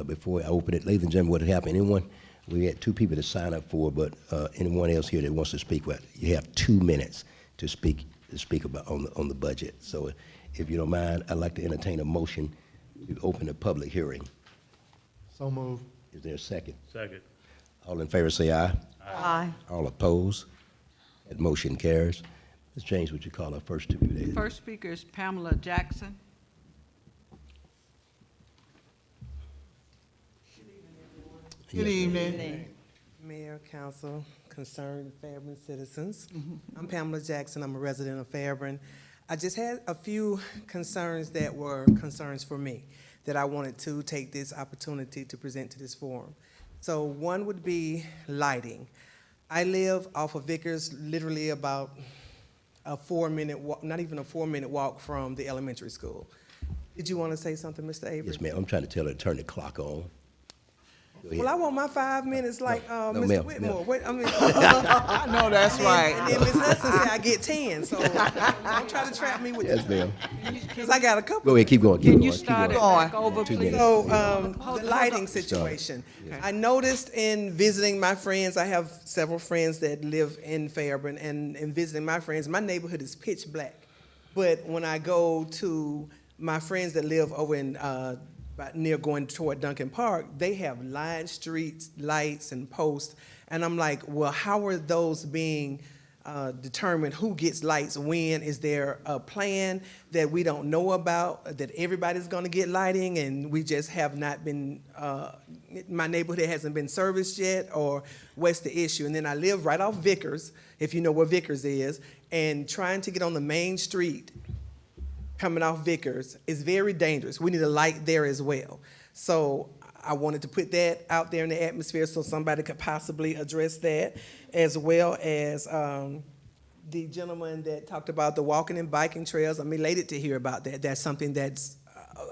Before I open it, ladies and gentlemen, what had happened, we had 2 people to sign up for, but anyone else here that wants to speak, you have 2 minutes to speak about on the budget. So if you don't mind, I'd like to entertain a motion to open the public hearing. So move. Is there a second? Second. All in favor say aye. Aye. All opposed? That motion carries. Ms. James, would you call our first 2 people? First speaker is Pamela Jackson. Good evening. Mayor, council, concerned Fairburn citizens. I'm Pamela Jackson. I'm a resident of Fairburn. I just had a few concerns that were concerns for me that I wanted to take this opportunity to present to this forum. So one would be lighting. I live off of Vickers, literally about a 4-minute walk, not even a 4-minute walk from the elementary school. Did you want to say something, Mr. Avery? Yes, ma'am. I'm trying to tell her to turn the clock on. Go ahead. Well, I want my 5 minutes like Mr. ma'am, Whitmore. ma'am. Wait, I mean, I know that's right. And then Ms. Hudson said I get 10, so don't try to trap me with Yes, that. ma'am. Because I got a couple. Go ahead, keep going, Can you start it back over, 2 please? minutes. So, Hold the on. lighting situation. I noticed in visiting my friends, I have several friends that live in Fairburn, and in visiting my friends, my neighborhood is pitch black. But when I go to my friends that live over in, near going toward Duncan Park, they have lined streets, lights, and posts. And I'm like, well, how are those being determined? Who gets lights when? Is there a plan that we don't know about, that everybody's gonna get lighting and we just have not been, my neighborhood hasn't been serviced yet, or what's the issue? And then I live right off Vickers, if you know where Vickers is, and trying to get on the main street coming off Vickers is very dangerous. We need a light there as well. So I wanted to put that out there in the atmosphere so somebody could possibly address that, as well as the gentleman that talked about the walking and biking trails. I'm elated to hear about that. That's something that's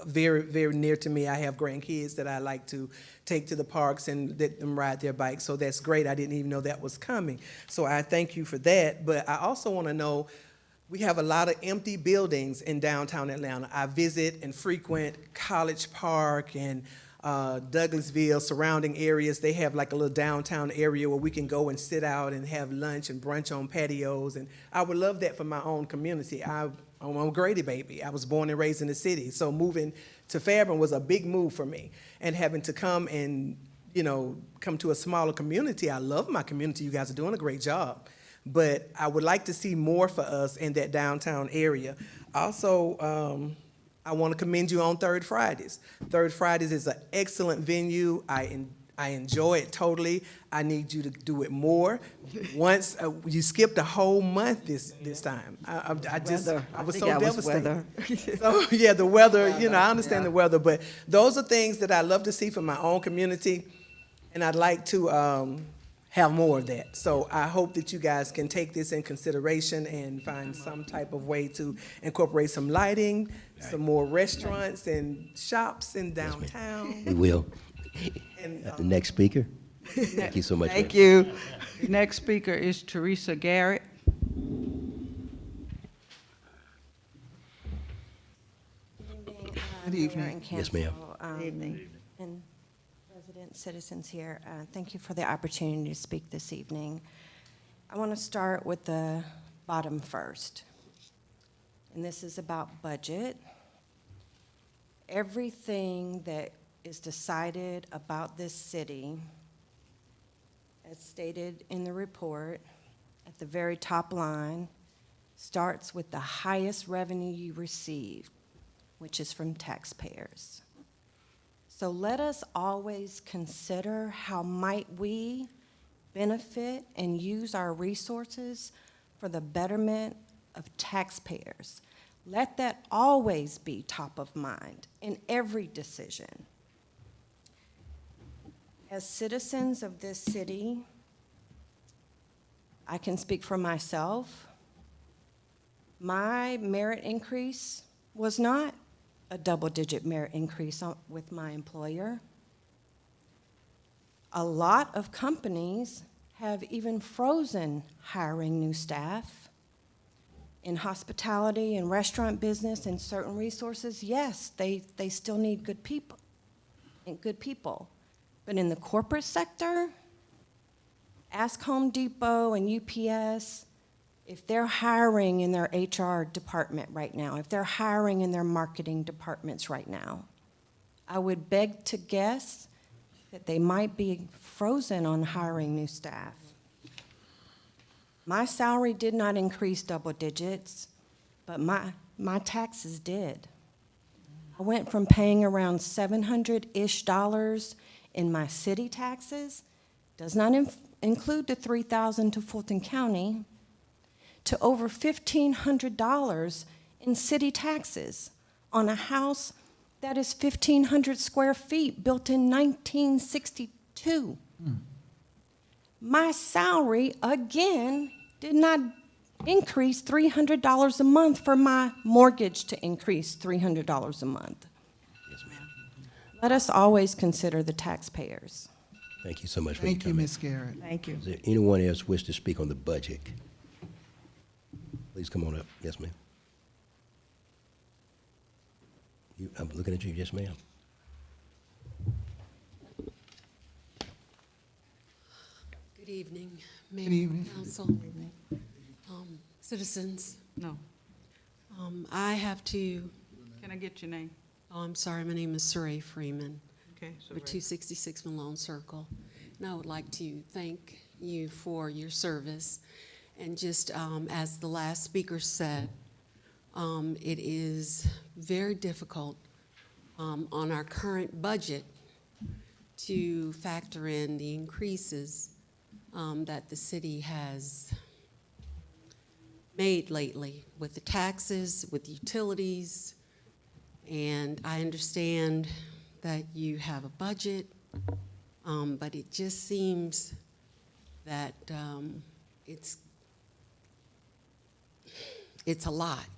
very, very near to me. I have grandkids that I like to take to the parks and let them ride their bikes. So that's great. I didn't even know that was coming. So I thank you for that. But I also want to know, we have a lot of empty buildings in downtown Atlanta. I visit and frequent College Park and Douglasville, surrounding areas. They have like a little downtown area where we can go and sit out and have lunch and brunch on patios. And I would love that for my own community. I'm a Grady baby. I was born and raised in the city. So moving to Fairburn was a big move for me. And having to come and, come to a smaller community. I love my community. You guys are doing a great job. But I would like to see more for us in that downtown area. Also, I want to commend you on Third Fridays. Third Fridays is an excellent venue. I enjoy it totally. I need you to do it more. Once you skipped a whole month this time. I was so devastated. So yeah, the weather. I understand the weather, but those are things that I love to see from my own community, and I'd like to have more of that. So I hope that you guys can take this in consideration and find some type of way to incorporate some lighting, some more restaurants and shops in downtown. We will. And, The next speaker. Thank you so much. Thank you. Next speaker is Teresa Garrett. Good evening. Yes, ma'am. Evening. And Resident citizens here, thank you for the opportunity to speak this evening. I want to start with the bottom first, and this is about budget. Everything that is decided about this city, as stated in the report, at the very top line, starts with the highest revenue you receive, which is from taxpayers. So let us always consider how might we benefit and use our resources for the betterment of taxpayers. Let that always be top of mind in every decision. As citizens of this city, I can speak for myself. My merit increase was not a double-digit merit increase with my employer. A lot of companies have even frozen hiring new staff. In hospitality and restaurant business and certain resources, yes, they still need good people. But in the corporate sector, ask Home Depot and UPS, if they're hiring in their HR department right now, if they're hiring in their marketing departments right now, I would beg to guess that they might be frozen on hiring new staff. My salary did not increase double digits, but my taxes did. I went from paying around $700-ish in my city taxes, does not include the $3,000 to Fulton County, to over $1,500 in city taxes on a house that is 1,500 square feet, built in 1962. My salary, again, did not increase $300 a month for my mortgage to increase $300 a month. Yes, ma'am. Let us always consider the taxpayers. Thank you so much for your Thank you, comment. Ms. Garrett. Thank you. Is there anyone else wish to speak on the budget? Please come on up. Yes, ma'am. I'm looking at you. Yes, ma'am. Good evening, Good Mayor, evening. Council, citizens. No. I have to, Can I get your name? I'm sorry, my name is Saray Freeman, Okay, so with 266 Malone Circle. And I would like to thank you for your service. And just as the last speaker said, it is very difficult on our current budget to factor in the increases that the city has made lately with the taxes, with utilities. And I understand that you have a budget, but it just seems that it's a lot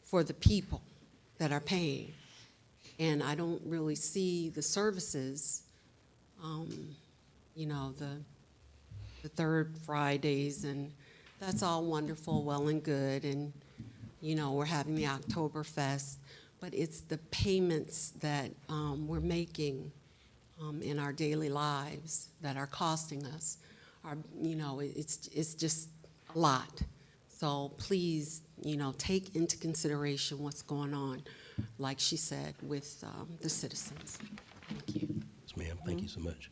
for the people that are paying. And I don't really see the services, you know, the third Fridays, and that's all wonderful, well and good, and, you know, we're having the Oktoberfest, but it's the payments that we're making in our daily lives that are costing us. You know, it's just a lot. So please, you know, take into consideration what's going on, like she said, with the citizens. Thank you. Yes, ma'am. Thank you so much.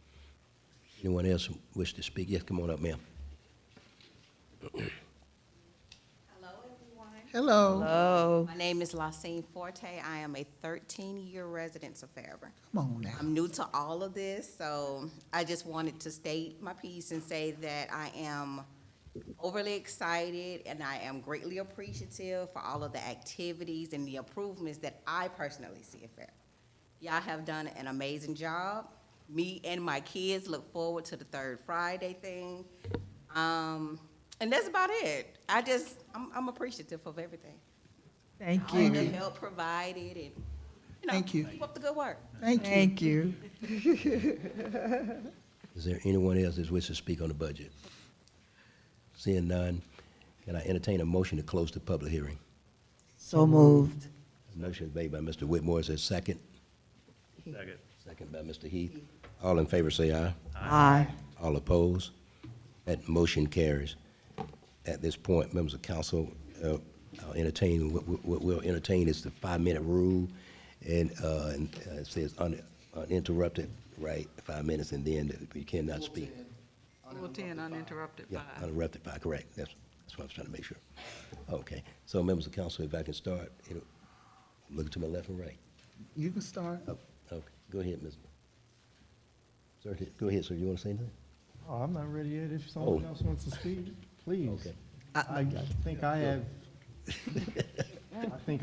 Anyone else wish to speak? Yes, come on up, ma'am. Hello. Hello. My name is Lasine Forte. I am a 13-year resident of Fairburn. Come on now. I'm new to all of this, so I just wanted to state my piece and say that I am overly excited and I am greatly appreciative for all of the activities and the improvements that I personally see at Fairburn. Y'all have done an amazing job. Me and my kids look forward to the third Friday thing. And that's about it. I'm appreciative of everything. Thank All the you. help provided and, Thank you. keep up the good work. Thank you. Is there anyone else that wishes to speak on the budget? Seeing none, can I entertain a motion to close the public hearing? So moved. Motion is made by Mr. Whitmore. Is there a second? Second by Mr. Heath. All in favor say aye. Aye. All opposed? That motion carries. At this point, members of council, I'll entertain, what we'll entertain is the 5-minute rule, and it says uninterrupted, right, 5 minutes, and then you cannot speak. Rule 10, uninterrupted Yeah, 5. uninterrupted 5, correct. That's what I was trying to make sure. Okay, so members of council, if I can start, look to my left and right. You can start. Oh, okay, go ahead, Ms. Sir, go ahead, sir, you want to say anything? Oh, I'm not ready yet. If someone Oh. else wants to speak, please. Okay. I think I have,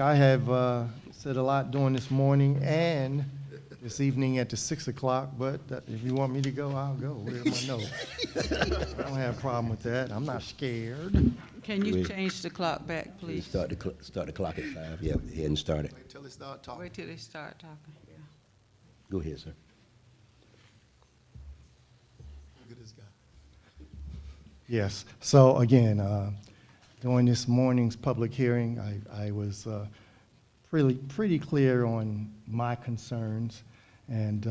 I have said a lot during this morning and this evening at the 6 o'clock, but if you want me to go, I'll go. Where's my note? I don't have a problem with that. I'm not scared. Can you Wait. change the clock back, Please please? start the clock at 5, yeah, go ahead and start it. Wait till they start talking. Wait till they start talking. Yeah. Go ahead, sir. Look at this guy. Yes. So again, during this morning's public hearing, I was pretty clear on my concerns and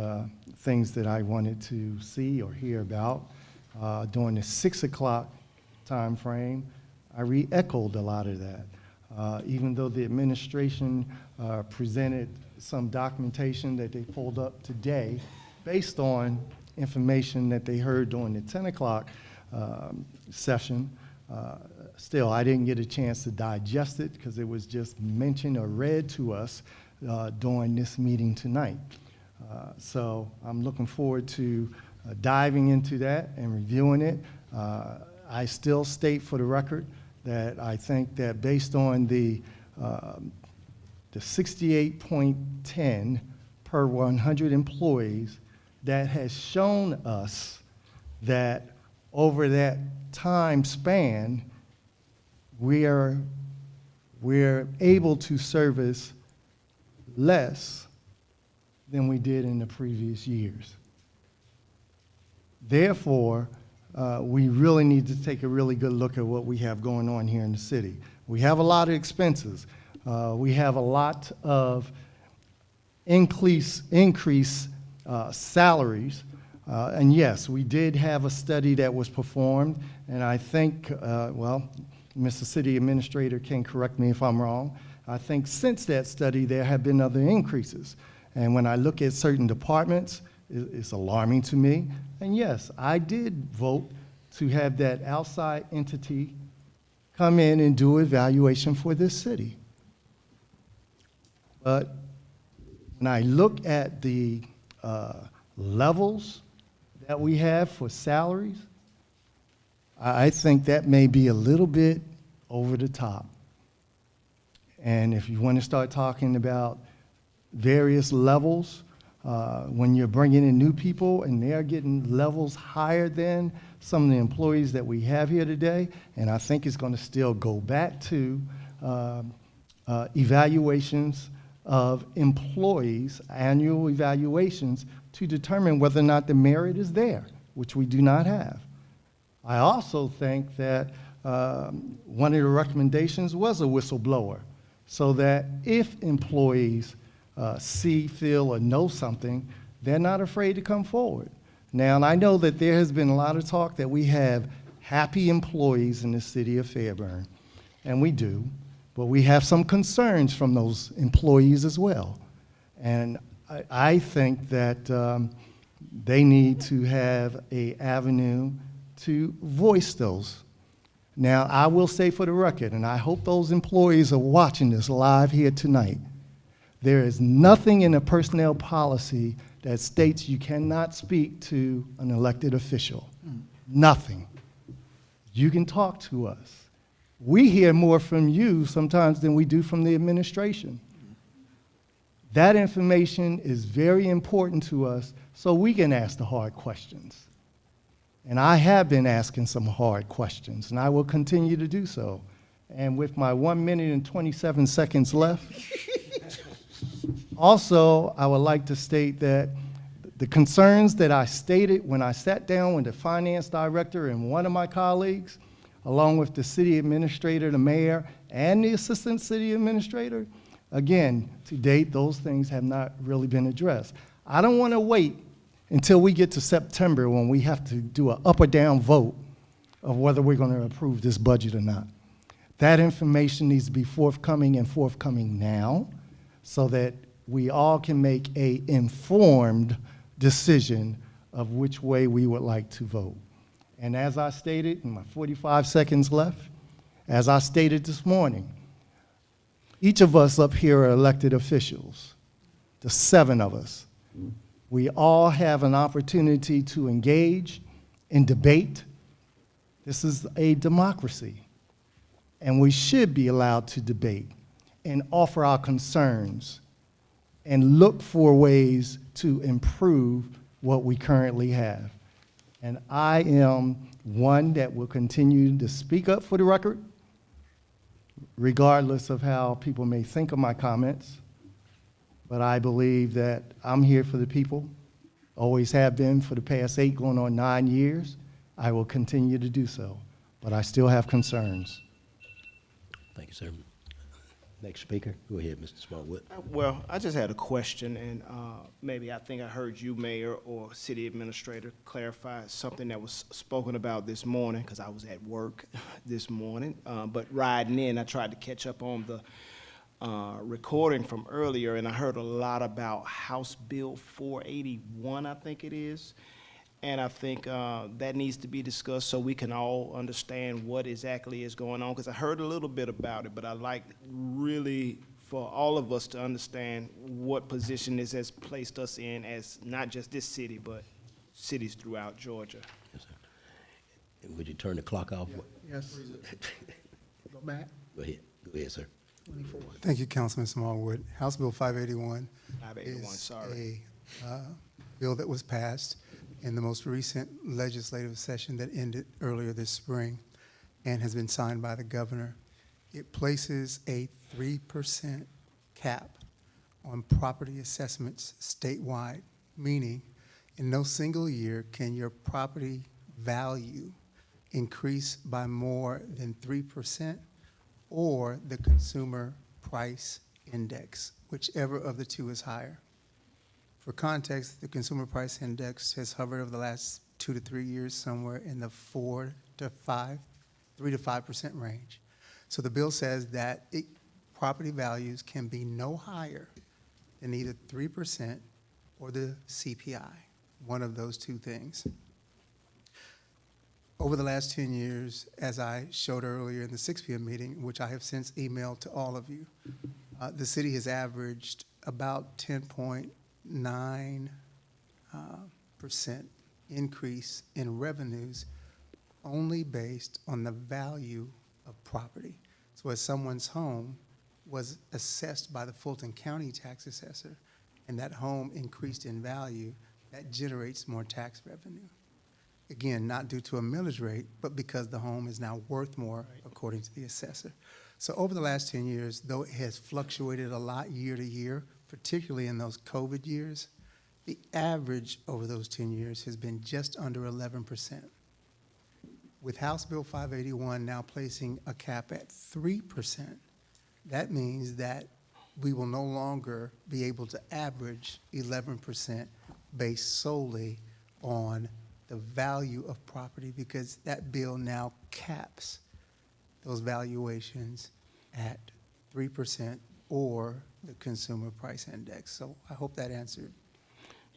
things that I wanted to see or hear about. During the 6 o'clock time frame, I re-echoed a lot of that. Even though the administration presented some documentation that they pulled up today based on information that they heard during the 10 o'clock session, still, I didn't get a chance to digest it because it was just mentioned or read to us during this meeting tonight. So I'm looking forward to diving into that and reviewing it. I still state for the record that I think that based on the 68.10 per 100 employees, that has shown us that over that time span, we're able to service less than we did in the previous years. Therefore, we really need to take a really good look at what we have going on here in the city. We have a lot of expenses. We have a lot of increase salaries. And yes, we did have a study that was performed, and I think, well, Mr. City Administrator can correct me if I'm wrong. I think since that study, there have been other increases. And when I look at certain departments, it's alarming to me. And yes, I did vote to have that outside entity come in and do evaluation for this city. But when I look at the levels that we have for salaries, I think that may be a little bit over the top. And if you want to start talking about various levels, when you're bringing in new people and they're getting levels higher than some of the employees that we have here today, and I think it's going to still go back to evaluations of employees, annual evaluations, to determine whether or not the merit is there, which we do not have. I also think that one of the recommendations was a whistleblower, so that if employees see, feel, or know something, they're not afraid to come forward. Now, and I know that there has been a lot of talk that we have happy employees in the city of Fairburn, and we do, but we have some concerns from those employees as well. And I think that they need to have an avenue to voice those. Now, I will say for the record, and I hope those employees are watching this live here tonight, there is nothing in the personnel policy that states you cannot speak to an elected official. Nothing. You can talk to us. We hear more from you sometimes than we do from the administration. That information is very important to us so we can ask the hard questions. And I have been asking some hard questions, and I will continue to do so. And with my 1 minute and 27 seconds left, also, I would like to state that the concerns that I stated when I sat down with the finance director and one of my colleagues, along with the city administrator, the mayor, and the assistant city administrator, again, to date, those things have not really been addressed. I don't want to wait until we get to September when we have to do an up or down vote of whether we're going to approve this budget or not. That information needs to be forthcoming and forthcoming now so that we all can make an informed decision of which way we would like to vote. And as I stated in my 45 seconds left, as I stated this morning, each of us up here are elected officials, the 7 of us. We all have an opportunity to engage in debate. This is a democracy, and we should be allowed to debate and offer our concerns and look for ways to improve what we currently have. And I am one that will continue to speak up for the record, regardless of how people may think of my comments. But I believe that I'm here for the people, always have been for the past 8 going on 9 years. I will continue to do so, but I still have concerns. Thank you, sir. Next speaker, go ahead, Mr. Smallwood. Well, I just had a question, and maybe I think I heard you, Mayor, or City Administrator, clarify something that was spoken about this morning, because I was at work this morning. But riding in, I tried to catch up on the recording from earlier, and I heard a lot about House Bill 481, I think it is. And I think that needs to be discussed so we can all understand what exactly is going on, because I heard a little bit about it, but I'd like really for all of us to understand what position this has placed us in as not just this city, but cities throughout Georgia. Yes, sir. And would you turn the clock off? Yes. Go back. Go ahead, sir. 24. Thank you, Councilman Smallwood. House Bill 581 581, is sorry. a bill that was passed in the most recent legislative session that ended earlier this spring and has been signed by the governor. It places a 3% cap on property assessments statewide, meaning in no single year can your property value increase by more than 3% or the consumer price index, whichever of the two is higher. For context, the consumer price index has hovered over the last 2 to 3 years somewhere in the 3 to 5% range. So the bill says that property values can be no higher than either 3% or the CPI, one of those two things. Over the last 10 years, as I showed earlier in the 6 p.m. meeting, which I have since emailed to all of you, the city has averaged about 10.9% increase in revenues only based on the value of property. So as someone's home was assessed by the Fulton County tax assessor and that home increased in value, that generates more tax revenue. Again, not due to a millage rate, but because the home is now worth more according to the assessor. So over the last 10 years, though it has fluctuated a lot year to year, particularly in those COVID years, the average over those 10 years has been just under 11%. With House Bill 581 now placing a cap at 3%, that means that we will no longer be able to average 11% based solely on the value of property, because that bill now caps those valuations at 3% or the consumer price index. So I hope that answered.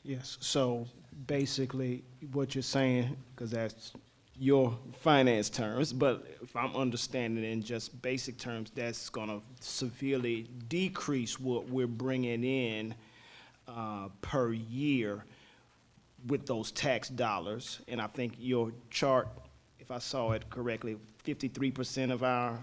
Yes, so basically what you're saying, because that's your finance terms, but if I'm understanding in just basic terms, that's gonna severely decrease what we're bringing in per year with those tax dollars. And I think your chart, if I saw it correctly, 53% of our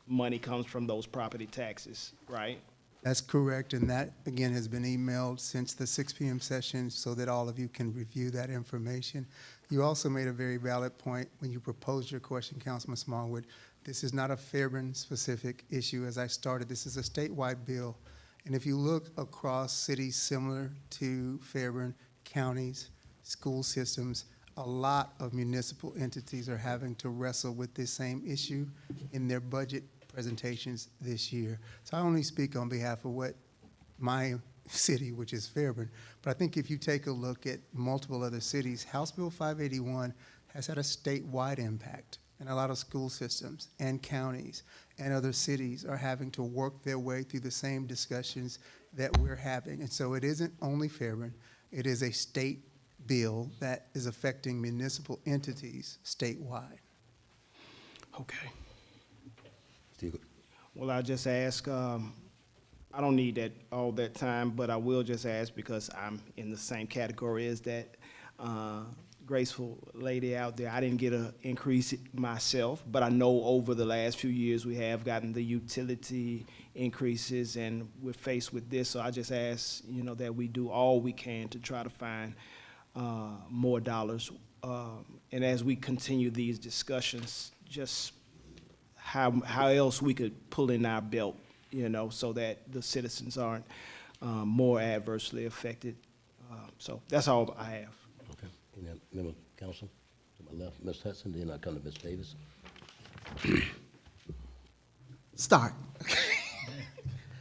money comes from those property taxes, right? That's correct, and that, again, has been emailed since the 6 p.m. session so that all of you can review that information. You also made a very valid point when you proposed your question, Councilman Smallwood. This is not a Fairburn-specific issue. As I started, this is a statewide bill. And if you look across cities similar to Fairburn, counties, school systems, a lot of municipal entities are having to wrestle with this same issue in their budget presentations this year. So I only speak on behalf of what my city, which is Fairburn. But I think if you take a look at multiple other cities, House Bill 581 has had a statewide impact, and a lot of school systems and counties and other cities are having to work their way through the same discussions that we're having. And so it isn't only Fairburn, it is a state bill that is affecting municipal entities statewide. Okay. Steve, Well, I'll just ask, I don't need all that time, but I will just ask because I'm in the same category as that graceful lady out there. I didn't get an increase myself, but I know over the last few years we have gotten the utility increases, and we're faced with this. So I just ask, that we do all we can to try to find more dollars. And as we continue these discussions, just how else we could pull in our belt, so that the citizens aren't more adversely affected. So that's all I have. okay. And then, member of council, to my left, Ms. Hudson, then I come to Ms. Davis. Start.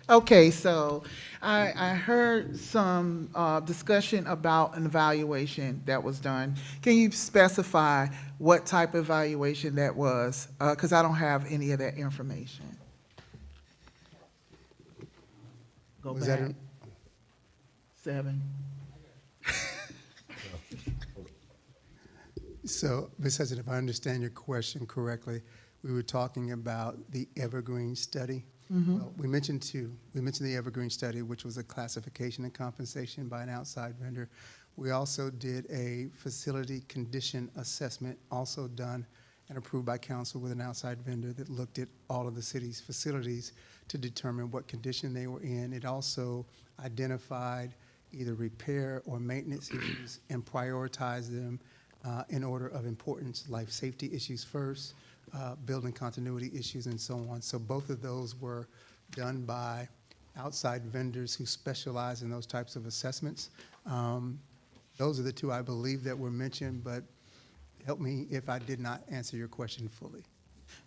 Okay, so I heard some discussion about an evaluation that was done. Can you specify what type of evaluation that was? Because I don't have any of that information. Go Was that back. in- 7. So, Ms. Hudson, if I understand your question correctly, we were talking about the Evergreen study. Well, we mentioned two. We mentioned the Evergreen study, which was a classification and compensation by an outside vendor. We also did a facility condition assessment, also done and approved by council with an outside vendor that looked at all of the city's facilities to determine what condition they were in. It also identified either repair or maintenance issues and prioritized them in order of importance, life safety issues first, building continuity issues, and so on. So both of those were done by outside vendors who specialize in those types of assessments. Those are the two I believe that were mentioned, but help me if I did not answer your question fully.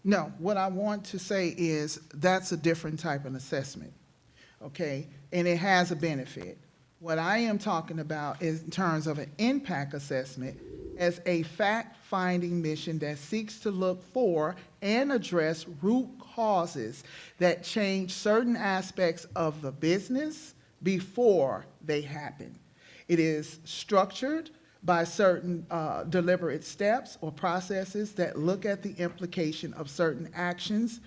No, what I want to say is that's a different type of assessment, okay? And it has a benefit. What I am talking about is in terms of an impact assessment as a fact-finding mission that seeks to look for and address root causes that change certain aspects of the business before they happen. It is structured by certain deliberate steps or processes that look at the implication of certain actions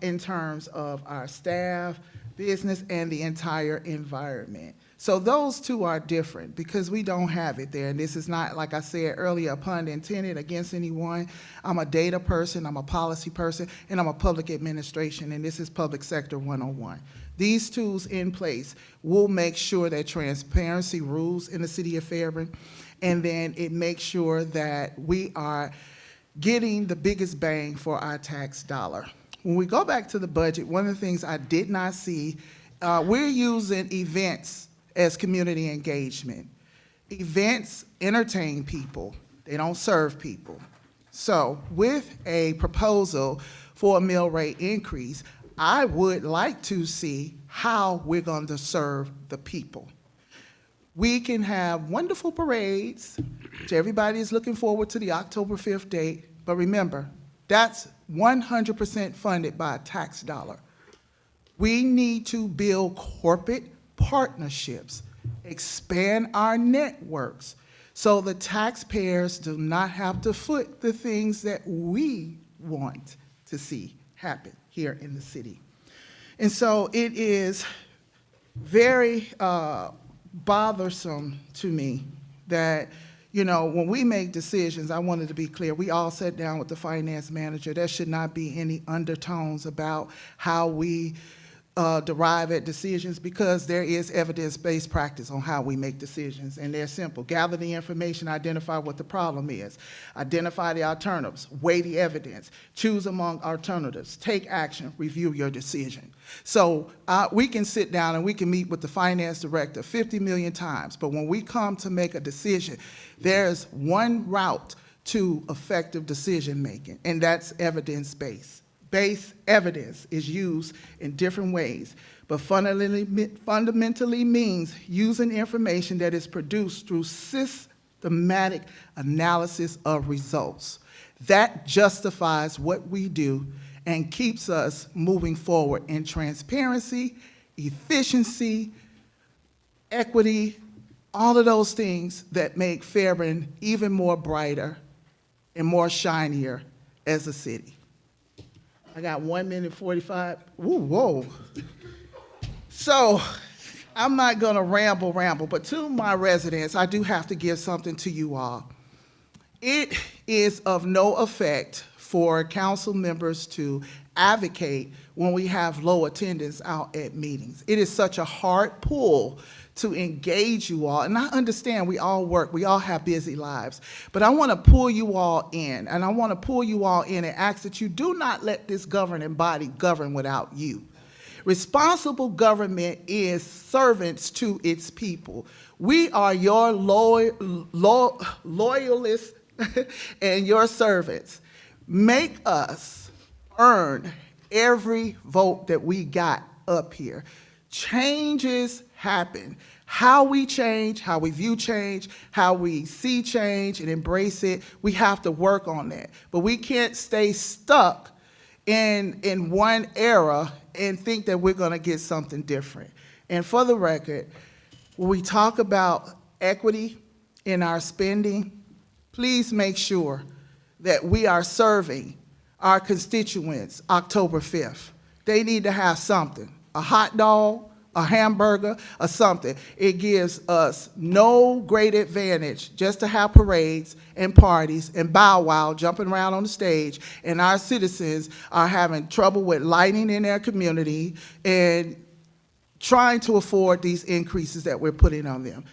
in terms of our staff, business, and the entire environment. So those two are different because we don't have it there. And this is not, like I said earlier, a pun intended against anyone. I'm a data person, I'm a policy person, and I'm a public administration, and this is Public Sector 101. These tools in place will make sure that transparency rules in the city of Fairburn, and then it makes sure that we are getting the biggest bang for our tax dollar. When we go back to the budget, one of the things I did not see, we're using events as community engagement. Events entertain people, they don't serve people. So with a proposal for a mill rate increase, I would like to see how we're going to serve the people. We can have wonderful parades, which everybody is looking forward to the October 5th date, but remember, that's 100% funded by a tax dollar. We need to build corporate partnerships, expand our networks, so the taxpayers do not have to foot the things that we want to see happen here in the city. And so it is very bothersome to me that, when we make decisions, I wanted to be clear, we all sat down with the finance manager. There should not be any undertones about how we derive at decisions, because there is evidence-based practice on how we make decisions, and they're simple. Gather the information, identify what the problem is, identify the alternatives, weigh the evidence, choose among alternatives, take action, review your decision. So we can sit down and we can meet with the finance director 50 million times, but when we come to make a decision, there's one route to effective decision-making, and that's evidence-based. based evidence is used in different ways, but fundamentally means using information that is produced through systematic analysis of results. That justifies what we do and keeps us moving forward in transparency, efficiency, equity, all of those things that make Fairburn even more brighter and more shinier as a city. I got 1 minute 45. Ooh, whoa. So I'm not going to ramble, but to my residents, I do have to give something to you all. It is of no effect for council members to advocate when we have low attendance out at meetings. It is such a hard pull to engage you all. And I understand we all work, we all have busy lives, but I want to pull you all in, and I want to pull you all in and ask that you do not let this governing body govern without you. Responsible government is servants to its people. We are your loyalists and your servants. Make us earn every vote that we got up here. Changes happen. How we change, how we view change, how we see change and embrace it, we have to work on that. But we can't stay stuck in one era and think that we're going to get something different. And for the record, when we talk about equity in our spending, please make sure that we are serving our constituents October 5th. They need to have something, a hot dog, a hamburger, or something. It gives us no great advantage just to have parades and parties and bow wow jumping around on the stage, and our citizens are having trouble with lighting in their community and trying to afford these increases that we're putting on them.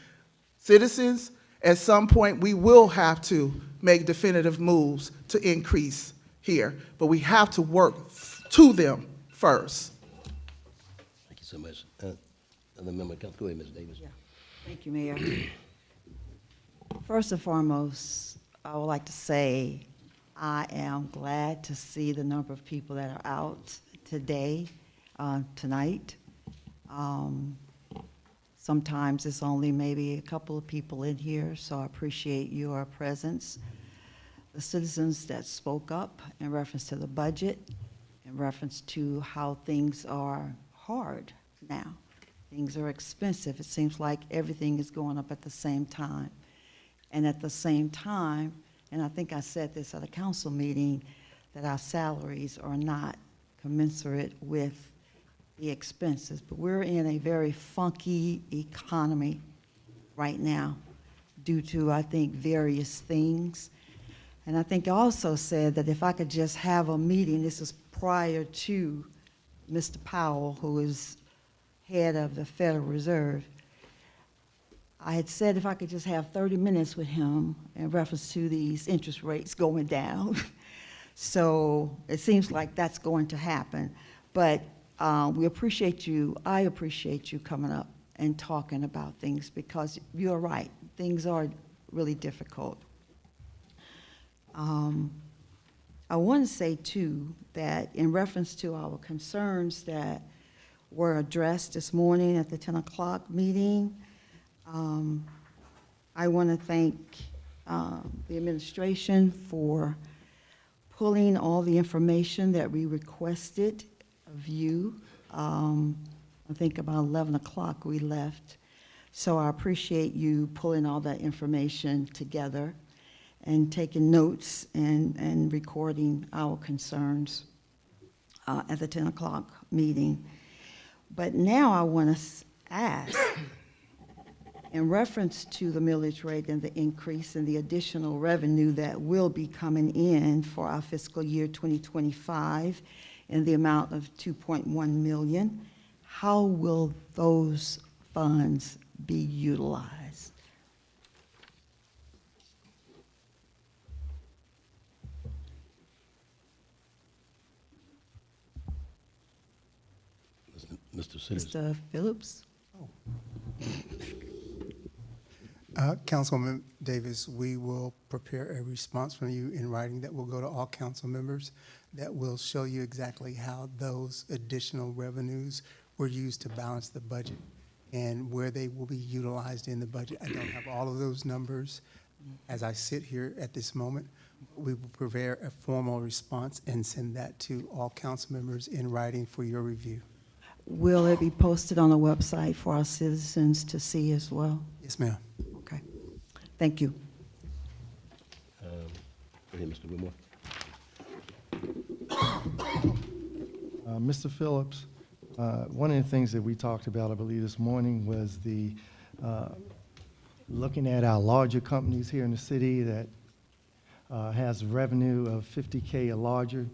Citizens, at some point, we will have to make definitive moves to increase here, but we have to work to them first. Thank you so much. Other member, go ahead, Ms. Davis. Yeah. Thank you, Mayor. First and foremost, I would like to say I am glad to see the number of people that are out today, tonight. Sometimes it's only maybe a couple of people in here, so I appreciate your presence. The citizens that spoke up in reference to the budget, in reference to how things are hard now. Things are expensive. It seems like everything is going up at the same time. And at the same time, and I think I said this at a council meeting, that our salaries are not commensurate with the expenses. But we're in a very funky economy right now due to, I think, various things. And I think I also said that if I could just have a meeting, this is prior to Mr. Powell, who is head of the Federal Reserve. I had said if I could just have 30 minutes with him in reference to these interest rates going down. So it seems like that's going to happen. But we appreciate you, I appreciate you coming up and talking about things, because you're right, things are really difficult. I want to say too that in reference to our concerns that were addressed this morning at the 10 o'clock meeting, I want to thank the administration for pulling all the information that we requested of you. I think about 11 o'clock we left. So I appreciate you pulling all that information together and taking notes and recording our concerns at the 10 o'clock meeting. But now I want to ask, in reference to the millage rate and the increase and the additional revenue that will be coming in for our fiscal year 2025 in the amount of $2.1 million, how will those funds be utilized? Mr. Sitters. Mr. Phillips? Councilwoman Davis, we will prepare a response from you in writing that will go to all council members. that will show you exactly how those additional revenues were used to balance the budget and where they will be utilized in the budget. I don't have all of those numbers as I sit here at this moment. We will prepare a formal response and send that to all council members in writing for your review. Will it be posted on the website for our citizens to see as well? Yes, ma'am. Okay. Thank you. Go ahead, Mr. Whitmore. Mr. Phillips, one of the things that we talked about, I believe, this morning was the looking at our larger companies here in the city that has revenue of 50K or larger.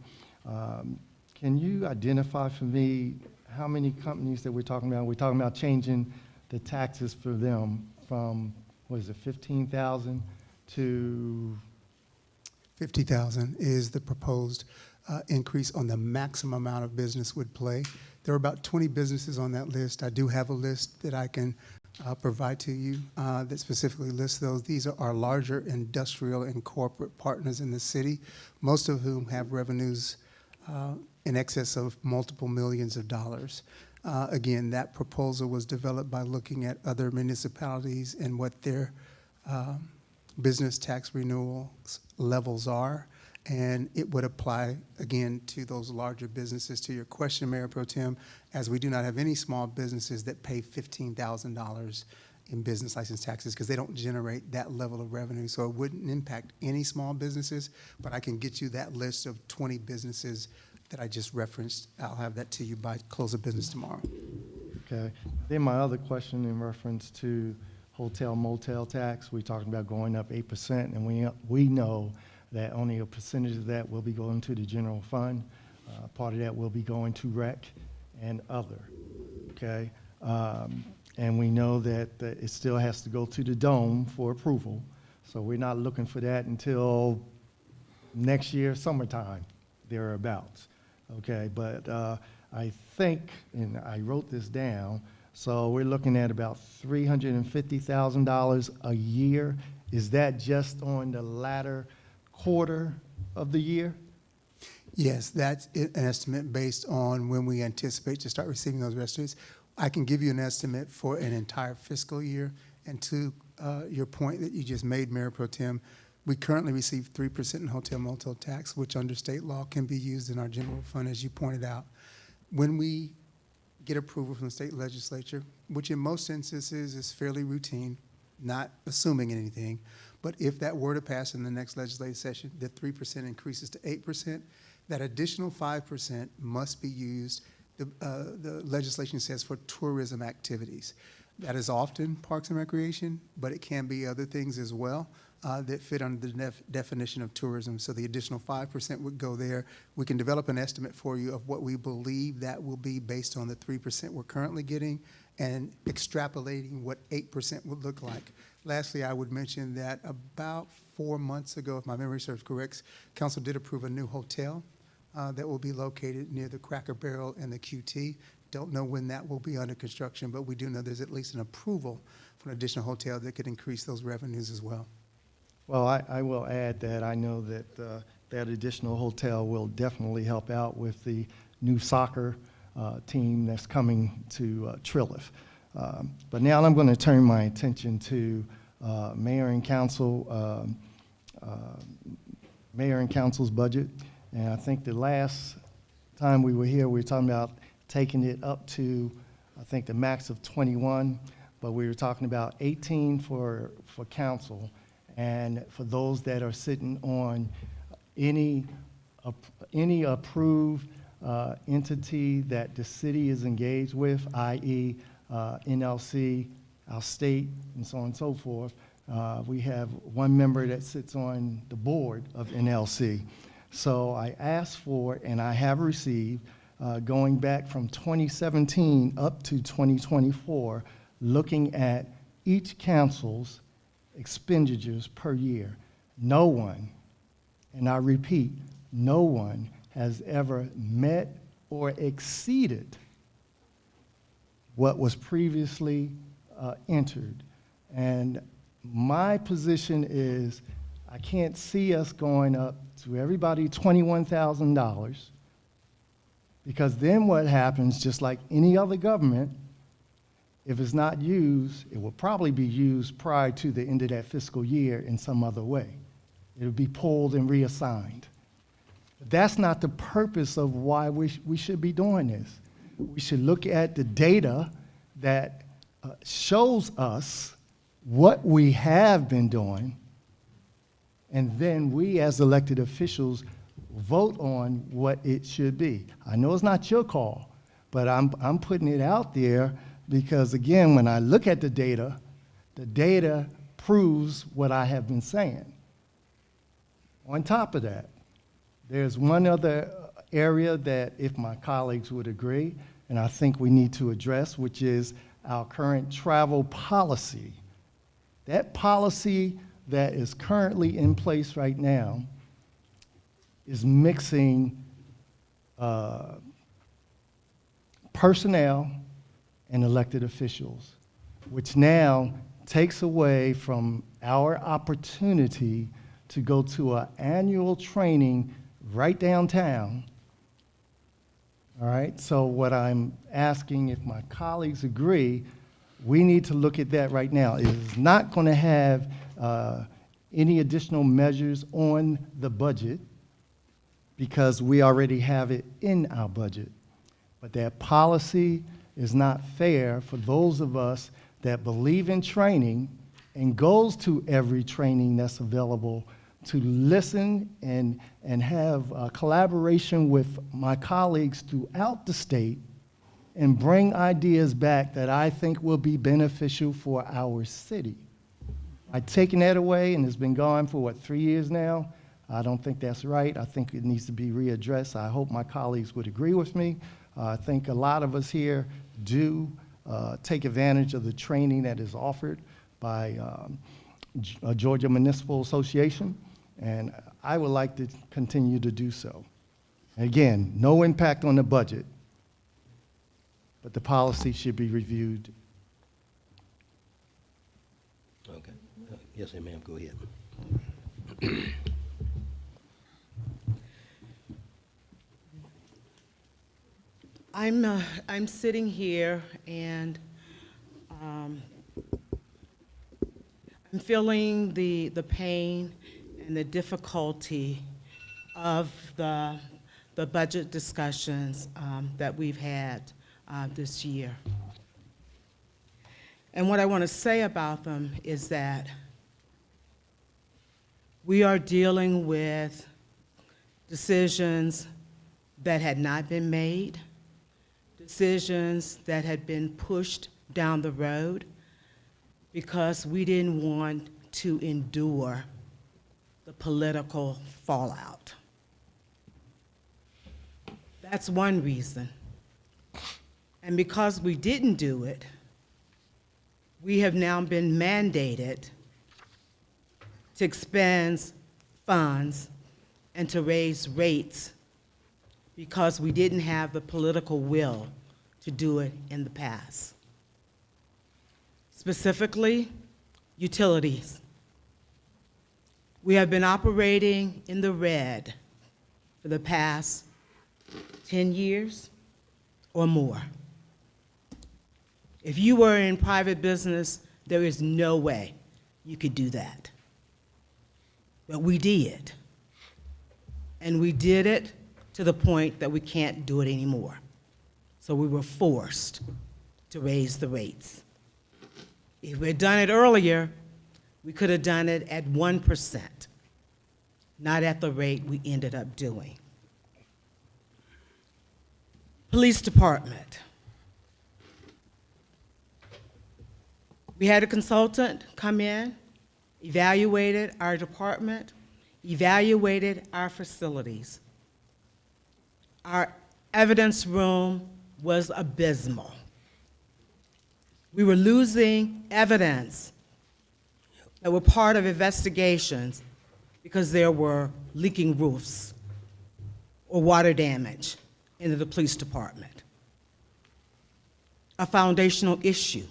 Can you identify for me how many companies that we're talking about? We're talking about changing the taxes for them from, what is it, 15,000 to? 50,000 is the proposed increase on the maximum amount of business would play. There are about 20 businesses on that list. I do have a list that I can provide to you that specifically lists those. These are our larger industrial and corporate partners in the city, most of whom have revenues in excess of multiple millions of dollars. Again, that proposal was developed by looking at other municipalities and what their business tax renewal levels are, and it would apply, again, to those larger businesses. To your question, Mayor Pro Tem, as we do not have any small businesses that pay $15,000 in business license taxes because they don't generate that level of revenue, so it wouldn't impact any small businesses, but I can get you that list of 20 businesses that I just referenced. I'll have that to you by close of business tomorrow. Okay. Then my other question in reference to hotel motel tax, we're talking about going up 8%, and we know that only a percentage of that will be going to the general fund. Part of that will be going to rec and other, okay? And we know that it still has to go to the dome for approval, so we're not looking for that until next year, summertime, thereabouts, okay? But I think, and I wrote this down, so we're looking at about $350,000 a year. Is that just on the latter quarter of the year? Yes, that's an estimate based on when we anticipate to start receiving those restitutes. I can give you an estimate for an entire fiscal year. And to your point that you just made, Mayor Pro Tem, we currently receive 3% in hotel motel tax, which under state law can be used in our general fund, as you pointed out. When we get approval from the state legislature, which in most instances is fairly routine, not assuming anything, but if that were to pass in the next legislative session, the 3% increases to 8%. That additional 5% must be used, the legislation says, for tourism activities. That is often parks and recreation, but it can be other things as well that fit under the definition of tourism. So the additional 5% would go there. We can develop an estimate for you of what we believe that will be based on the 3% we're currently getting and extrapolating what 8% would look like. Lastly, I would mention that about 4 months ago, if my memory serves correct, Council did approve a new hotel that will be located near the Cracker Barrel and the QT. Don't know when that will be under construction, but we do know there's at least an approval for an additional hotel that could increase those revenues as well. Well, I will add that I know that that additional hotel will definitely help out with the new soccer team that's coming to Trilliff. But now I'm going to turn my attention to Mayor and Council's budget. And I think the last time we were here, we were talking about taking it up to, I think, the max of 21, but we were talking about 18 for council. And for those that are sitting on any approved entity that the city is engaged with, i.e. NLC, our state, and so on and so forth, we have one member that sits on the board of NLC. So I asked for, and I have received, going back from 2017 up to 2024, looking at each council's expenditures per year. No one, and I repeat, no one has ever met or exceeded what was previously entered. And my position is I can't see us going up to everybody $21,000, because then what happens, just like any other government, if it's not used, it will probably be used prior to the end of that fiscal year in some other way. It'll be pulled and reassigned. But that's not the purpose of why we should be doing this. We should look at the data that shows us what we have been doing, and then we as elected officials vote on what it should be. I know it's not your call, but I'm putting it out there because, again, when I look at the data proves what I have been saying. On top of that, there's one other area that, if my colleagues would agree, and I think we need to address, which is our current travel policy. That policy that is currently in place right now is mixing personnel and elected officials, which now takes away from our opportunity to go to an annual training right downtown. All right, so what I'm asking, if my colleagues agree, we need to look at that right now. It is not going to have any additional measures on the budget because we already have it in our budget. But that policy is not fair for those of us that believe in training and goes to every training that's available to listen and have collaboration with my colleagues throughout the state and bring ideas back that I think will be beneficial for our city. By taking that away, and it's been gone for, 3 years now, I don't think that's right. I think it needs to be readdressed. I hope my colleagues would agree with me. I think a lot of us here do take advantage of the training that is offered by Georgia Municipal Association, and I would like to continue to do so. Again, no impact on the budget, but the policy should be reviewed. Okay. Yes, ma'am, go ahead. I'm sitting here and I'm feeling the pain and the difficulty of the budget discussions that we've had this year. And what I want to say about them is that we are dealing with decisions that had not been made, decisions that had been pushed down the road because we didn't want to endure the political fallout. That's one reason. And because we didn't do it, we have now been mandated to expend funds and to raise rates because we didn't have the political will to do it in the past. Specifically, utilities. We have been operating in the red for the past 10 years or more. If you were in private business, there is no way you could do that. But we did. And we did it to the point that we can't do it anymore. So we were forced to raise the rates. If we had done it earlier, we could have done it at 1%, not at the rate we ended up doing. Police department. We had a consultant come in, evaluated our department, evaluated our facilities. Our evidence room was abysmal. We were losing evidence that were part of investigations because there were leaking roofs or water damage into the police department. A foundational issue,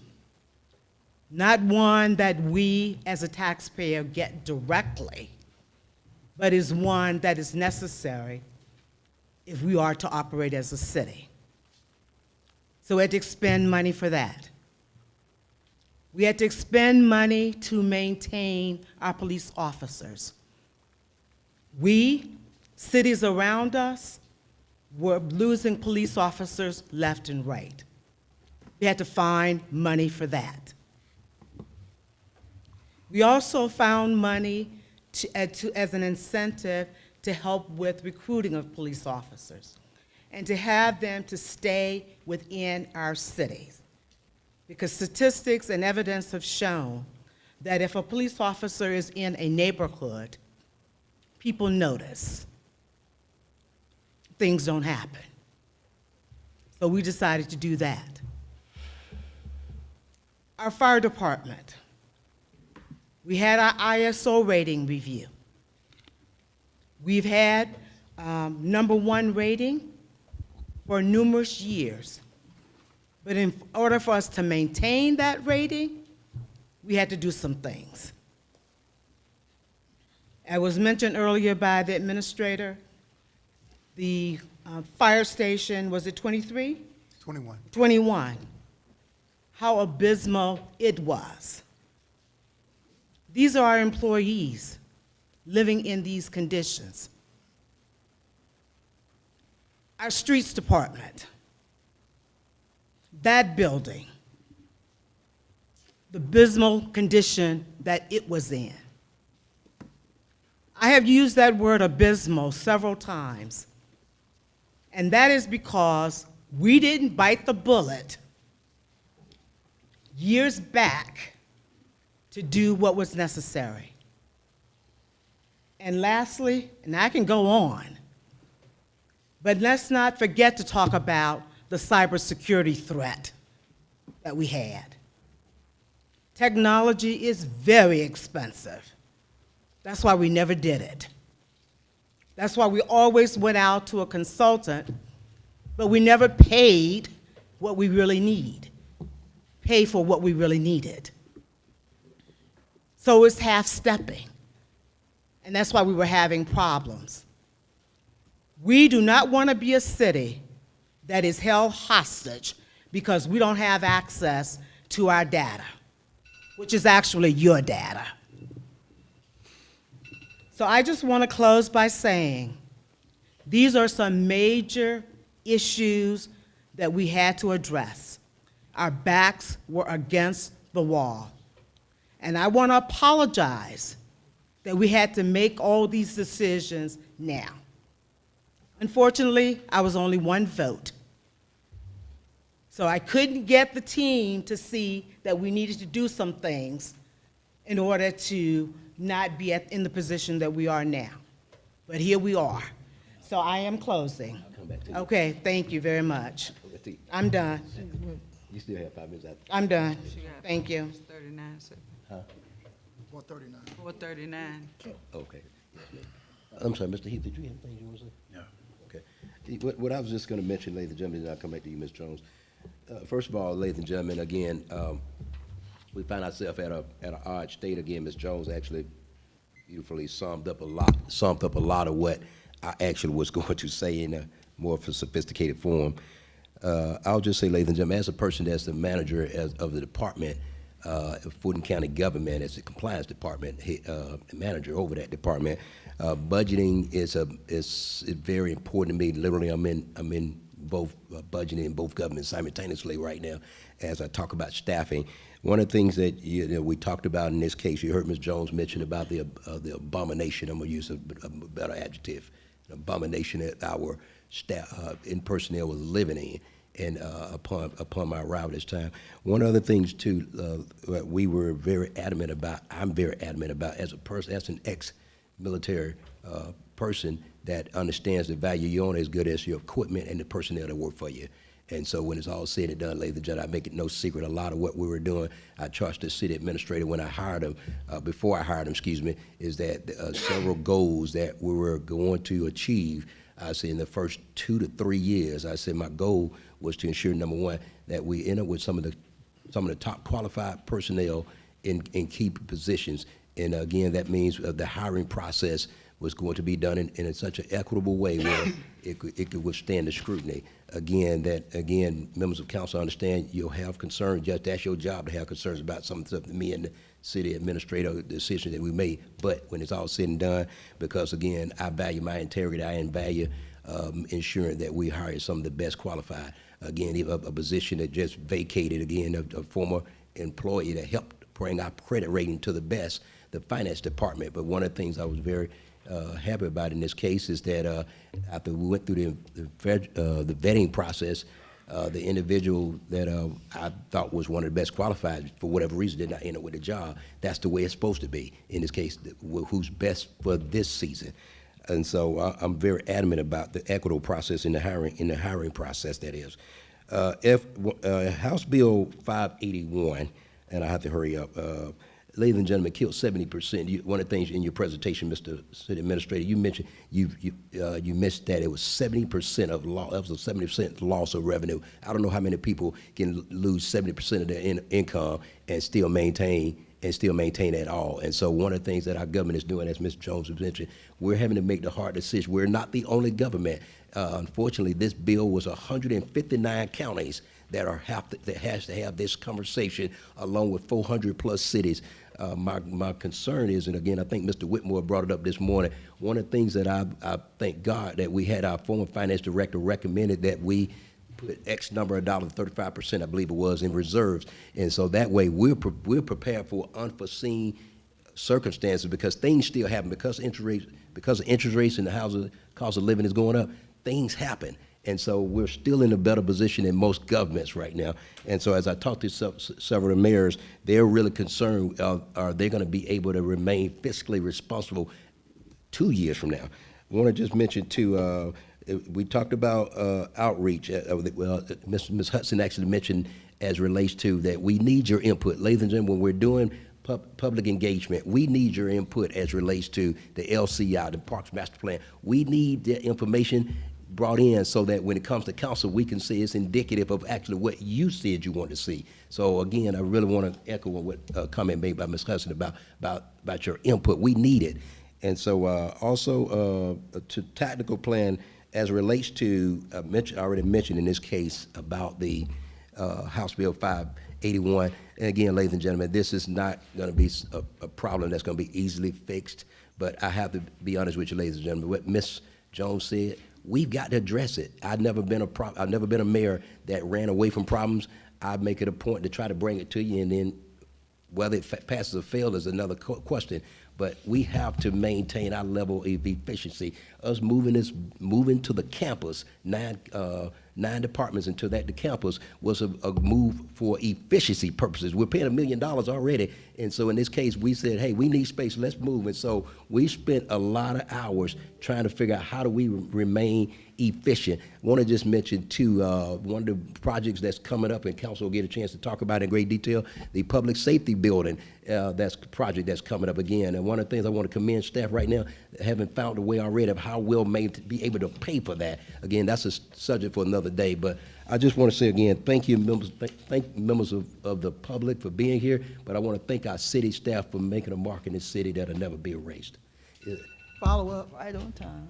not one that we as a taxpayer get directly, but is one that is necessary if we are to operate as a city. So we had to expend money for that. We had to expend money to maintain our police officers. We, cities around us, were losing police officers left and right. We had to find money for that. We also found money as an incentive to help with recruiting of police officers and to have them to stay within our cities. Because statistics and evidence have shown that if a police officer is in a neighborhood, people notice. Things don't happen. So we decided to do that. Our fire department, we had our ISO rating review. We've had #1 rating for numerous years. But in order for us to maintain that rating, we had to do some things. As was mentioned earlier by the administrator, the fire station, was it 23? 21. 21. How abysmal it was. These are our employees living in these conditions. Our streets department, that building, the abysmal condition that it was in. I have used that word abysmal several times, and that is because we didn't bite the bullet years back to do what was necessary. And lastly, and I can go on, but let's not forget to talk about the cybersecurity threat that we had. Technology is very expensive. That's why we never did it. That's why we always went out to a consultant, but we never paid what we really need, pay for what we really needed. So it's half-stepping, and that's why we were having problems. We do not want to be a city that is held hostage because we don't have access to our data, which is actually your data. So I just want to close by saying these are some major issues that we had to address. Our backs were against the wall. And I want to apologize that we had to make all these decisions now. Unfortunately, I was only one vote. So I couldn't get the team to see that we needed to do some things in order to not be in the position that we are now. But here we are. So I am closing. I'll come back to you. Okay, thank you very much. I'm done. You still have 5 minutes. I'm done. Thank you. 39 seconds. Huh? 439. 439. Okay. Yes, ma'am. I'm sorry, Mr. Heath, did you have anything you want to say? No. Okay. What I was just going to mention, ladies and gentlemen, and I'll come back to you, Ms. Jones. First of all, ladies and gentlemen, again, we find ourselves at an odd state again. Ms. Jones actually beautifully summed up a lot of what I actually was going to say in a more of a sophisticated form. I'll just say, ladies and gentlemen, as a person that's the manager of the department, Fulton County government, as the compliance department manager over that department, budgeting is very important to me. Literally, I'm in both budgeting and both governments simultaneously right now as I talk about staffing. One of the things that we talked about in this case, you heard Ms. Jones mention about the abomination. I'm going to use a better adjective, an abomination that our staff in personnel was living in. And upon my arrival this time. One of the things too, we were very adamant about, I'm very adamant about as a person, as an ex-military person that understands the value you own as good as your equipment and the personnel that work for you. And so when it's all said and done, ladies and gentlemen, I make it no secret, a lot of what we were doing, I charged the city administrator when I hired him, before I hired him, excuse me, is that several goals that we were going to achieve, I say in the first 2 to 3 years, I said my goal was to ensure, number one, that we end up with some of the top qualified personnel in key positions. And again, that means the hiring process was going to be done in such an equitable way where it could withstand the scrutiny. Again, members of council understand you'll have concerns. Just that's your job to have concerns about some stuff that me and the city administrator decisions that we made. But when it's all said and done, because again, I value my integrity, I value ensuring that we hire some of the best qualified. Again, a position that just vacated, again, a former employee that helped bring our credit rating to the best, the finance department. But one of the things I was very happy about in this case is that after we went through the vetting process, the individual that I thought was one of the best qualified, for whatever reason, did not end up with a job. That's the way it's supposed to be in this case, who's best for this season. And so I'm very adamant about the equitable process in the hiring process, that is. House Bill 581, and I have to hurry up, ladies and gentlemen, killed 70%. One of the things in your presentation, Mr. City Administrator, you mentioned you missed that it was 70% of loss. That was a 70% loss of revenue. I don't know how many people can lose 70% of their income and still maintain at all. And so one of the things that our government is doing, as Ms. Jones has mentioned, we're having to make the hard decision. We're not the only government. Unfortunately, this bill was 159 counties that has to have this conversation, along with 400 plus cities. My concern is, and again, I think Mr. Whitmore brought it up this morning, one of the things that I thank God that we had our former finance director recommended that we put X number of dollars, 35%, I believe it was, in reserves. And so that way we're prepared for unforeseen circumstances, because things still happen. Because of interest rates and the housing cost of living is going up, things happen. And so we're still in a better position than most governments right now. And so as I talked to several mayors, they're really concerned, are they going to be able to remain fiscally responsible 2 years from now? I want to just mention too, we talked about outreach. Ms. Hudson actually mentioned as relates to that we need your input. Ladies and gentlemen, when we're doing public engagement, we need your input as relates to the LCI, the Parks Master Plan. We need the information brought in so that when it comes to council, we can see it's indicative of actually what you said you want to see. So again, I really want to echo what comment made by Ms. Hudson about your input. We need it. And so also to tactical plan as it relates to, I already mentioned in this case about the House Bill 581. And again, ladies and gentlemen, this is not going to be a problem that's going to be easily fixed. But I have to be honest with you, ladies and gentlemen, what Ms. Jones said, we've got to address it. I've never been a mayor that ran away from problems. I make it a point to try to bring it to you, and then whether it passes or fails is another question. But we have to maintain our level of efficiency. Us moving to the campus, nine departments into the campus was a move for efficiency purposes. We're paying $1 million already, and so in this case, we said, hey, we need space, let's move. And so we spent a lot of hours trying to figure out how do we remain efficient. I want to just mention too, one of the projects that's coming up, and council will get a chance to talk about in great detail, the public safety building. That's a project that's coming up again. And one of the things I want to commend staff right now, haven't found a way already of how we'll be able to pay for that. Again, that's a subject for another day. But I just want to say again, thank you, members, thank members of the public for being here. But I want to thank our city staff for making a mark in this city that'll never be erased. Follow up. Right on time.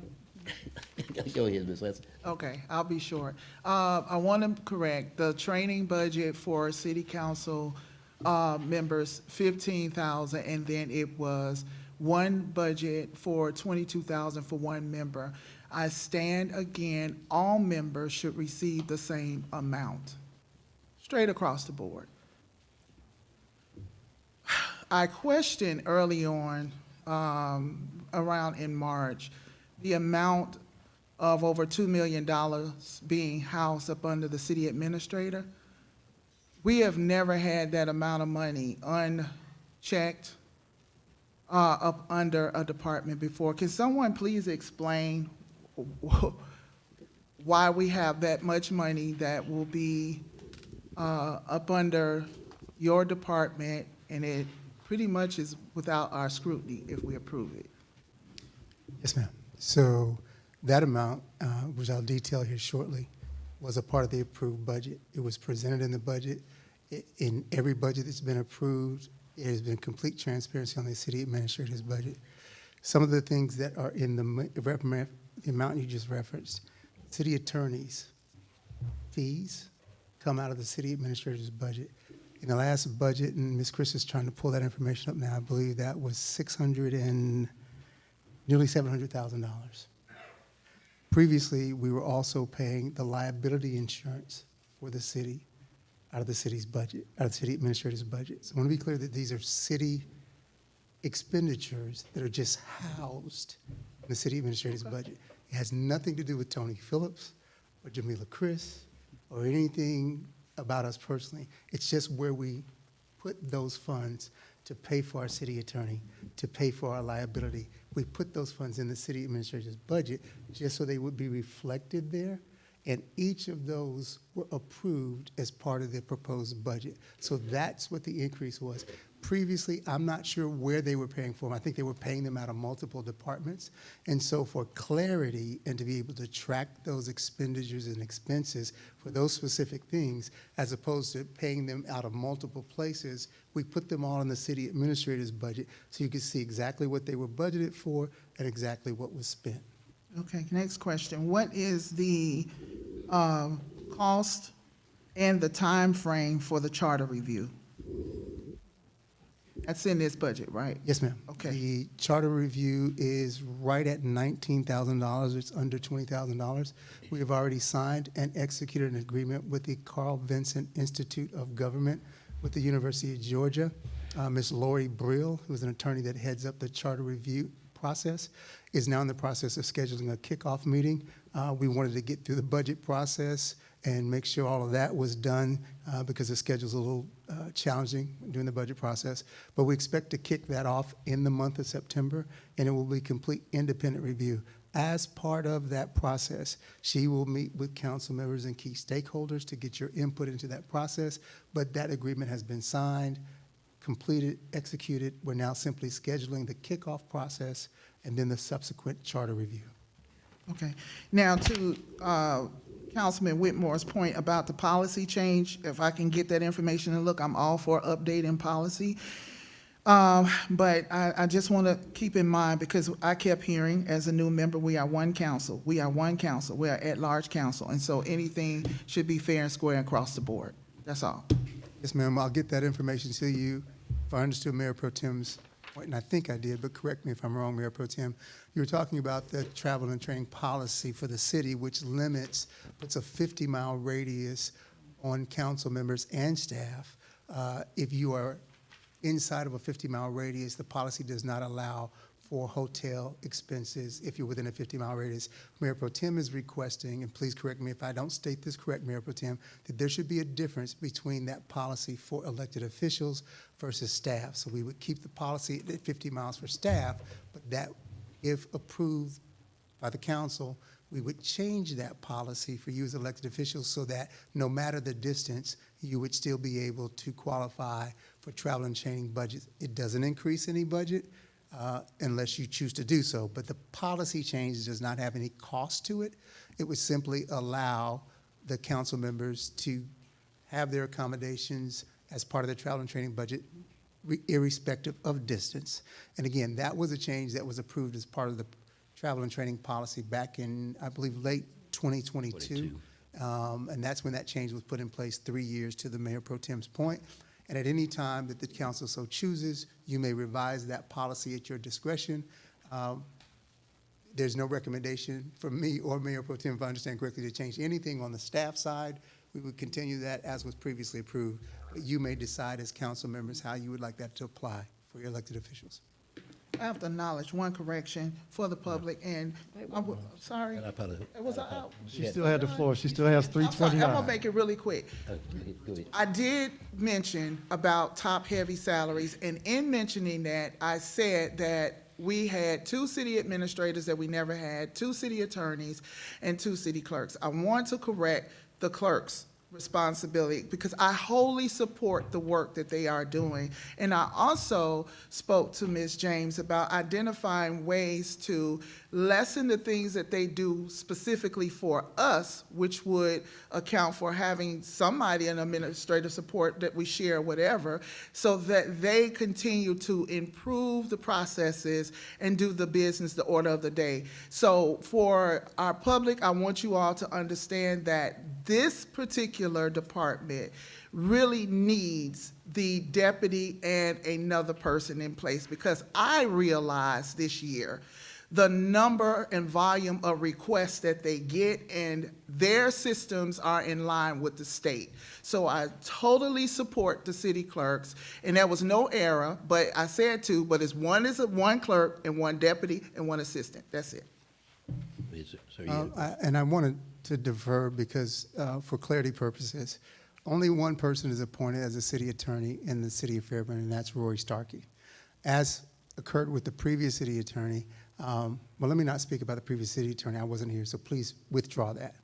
Go ahead, Ms. Hudson. Okay, I'll be short. I want to correct the training budget for city council members, $15,000, and then it was one budget for $22,000 for one member. I stand again, all members should receive the same amount, straight across the board. I questioned early on, around in March, the amount of over $2 million being housed up under the city administrator. We have never had that amount of money unchecked up under a department before. Can someone please explain why we have that much money that will be up under your department, and it pretty much is without our scrutiny if we approve it? Yes, ma'am. So that amount, which I'll detail here shortly, was a part of the approved budget. It was presented in the budget. In every budget that's been approved, it has been complete transparency on the city administrator's budget. Some of the things that are in the amount you just referenced, city attorneys' fees come out of the city administrator's budget. In the last budget, and Ms. Chris is trying to pull that information up now, I believe that was nearly $700,000. Previously, we were also paying the liability insurance for the city out of the city's budget, out of the city administrator's budget. So I want to be clear that these are city expenditures that are just housed in the city administrator's budget. It has nothing to do with Tony Phillips or Jamila Chris or anything about us personally. It's just where we put those funds to pay for our city attorney, to pay for our liability. We put those funds in the city administrator's budget just so they would be reflected there. And each of those were approved as part of the proposed budget. So that's what the increase was. Previously, I'm not sure where they were paying for them. I think they were paying them out of multiple departments. And so for clarity and to be able to track those expenditures and expenses for those specific things, as opposed to paying them out of multiple places, we put them all in the city administrator's budget so you could see exactly what they were budgeted for and exactly what was spent. Okay, next question. What is the cost and the time frame for the charter review? That's in this budget, right? Yes, ma'am. Okay. The charter review is right at $19,000. It's under $20,000. We have already signed and executed an agreement with the Carl Vinson Institute of Government with the University of Georgia. Ms. Lori Brill, who's an attorney that heads up the charter review process, is now in the process of scheduling a kickoff meeting. We wanted to get through the budget process and make sure all of that was done because the schedule's a little challenging during the budget process. But we expect to kick that off in the month of September, and it will be complete independent review. As part of that process, she will meet with council members and key stakeholders to get your input into that process. But that agreement has been signed, completed, executed. We're now simply scheduling the kickoff process and then the subsequent charter review. Okay. Now to Councilman Whitmore's point about the policy change, if I can get that information and look, I'm all for updating policy. But I just want to keep in mind, because I kept hearing as a new member, we are one council. We are one council. We are at-large council. And so anything should be fair and square across the board. That's all. Yes, ma'am. I'll get that information to you. If I understood Mayor Pro Tem's point, and I think I did, but correct me if I'm wrong, Mayor Pro Tem, you were talking about the travel and training policy for the city, which puts a 50-mile radius on council members and staff. If you are inside of a 50-mile radius, the policy does not allow for hotel expenses if you're within a 50-mile radius. Mayor Pro Tem is requesting, and please correct me if I don't state this correct, Mayor Pro Tem, that there should be a difference between that policy for elected officials versus staff. So we would keep the policy at 50 miles for staff, but that, if approved by the council, we would change that policy for you as elected officials so that no matter the distance, you would still be able to qualify for travel and training budgets. It doesn't increase any budget unless you choose to do so, but the policy change does not have any cost to it. It would simply allow the council members to have their accommodations as part of the travel and training budget, irrespective of distance. And again, that was a change that was approved as part of the travel and training policy back in, I believe, late 2022. And that's when that change was put in place 3 years to the Mayor Pro Tem's point. And at any time that the council so chooses, you may revise that policy at your discretion. There's no recommendation from me or Mayor Pro Tem, if I understand correctly, to change anything on the staff side. We would continue that as was previously approved. But you may decide as council members how you would like that to apply for your elected officials. I have to acknowledge one correction for the public, and sorry. Was I out? She still had the floor. She still has I'm sorry, 329. I'm gonna make it really quick. Go ahead. I did mention about top-heavy salaries, and in mentioning that, I said that we had 2 city administrators that we never had, 2 city attorneys, and 2 city clerks. I want to correct the clerks. responsibility, because I wholly support the work that they are doing. And I also spoke to Ms. James about identifying ways to lessen the things that they do specifically for us, which would account for having somebody in administrative support that we share, whatever, so that they continue to improve the processes and do the business, the order of the day. So for our public, I want you all to understand that this particular department really needs the deputy and another person in place, because I realized this year the number and volume of requests that they get, and their systems are in line with the state. So I totally support the city clerks, and there was no error, but I said two, but it's one clerk and one deputy and one assistant. That's it. And I wanted to defer because, for clarity purposes, only one person is appointed as a city attorney in the city of Fairburn, and that's Rory Starkey. As occurred with the previous city attorney, well, let me not speak about the previous city attorney. I wasn't here, so please withdraw that.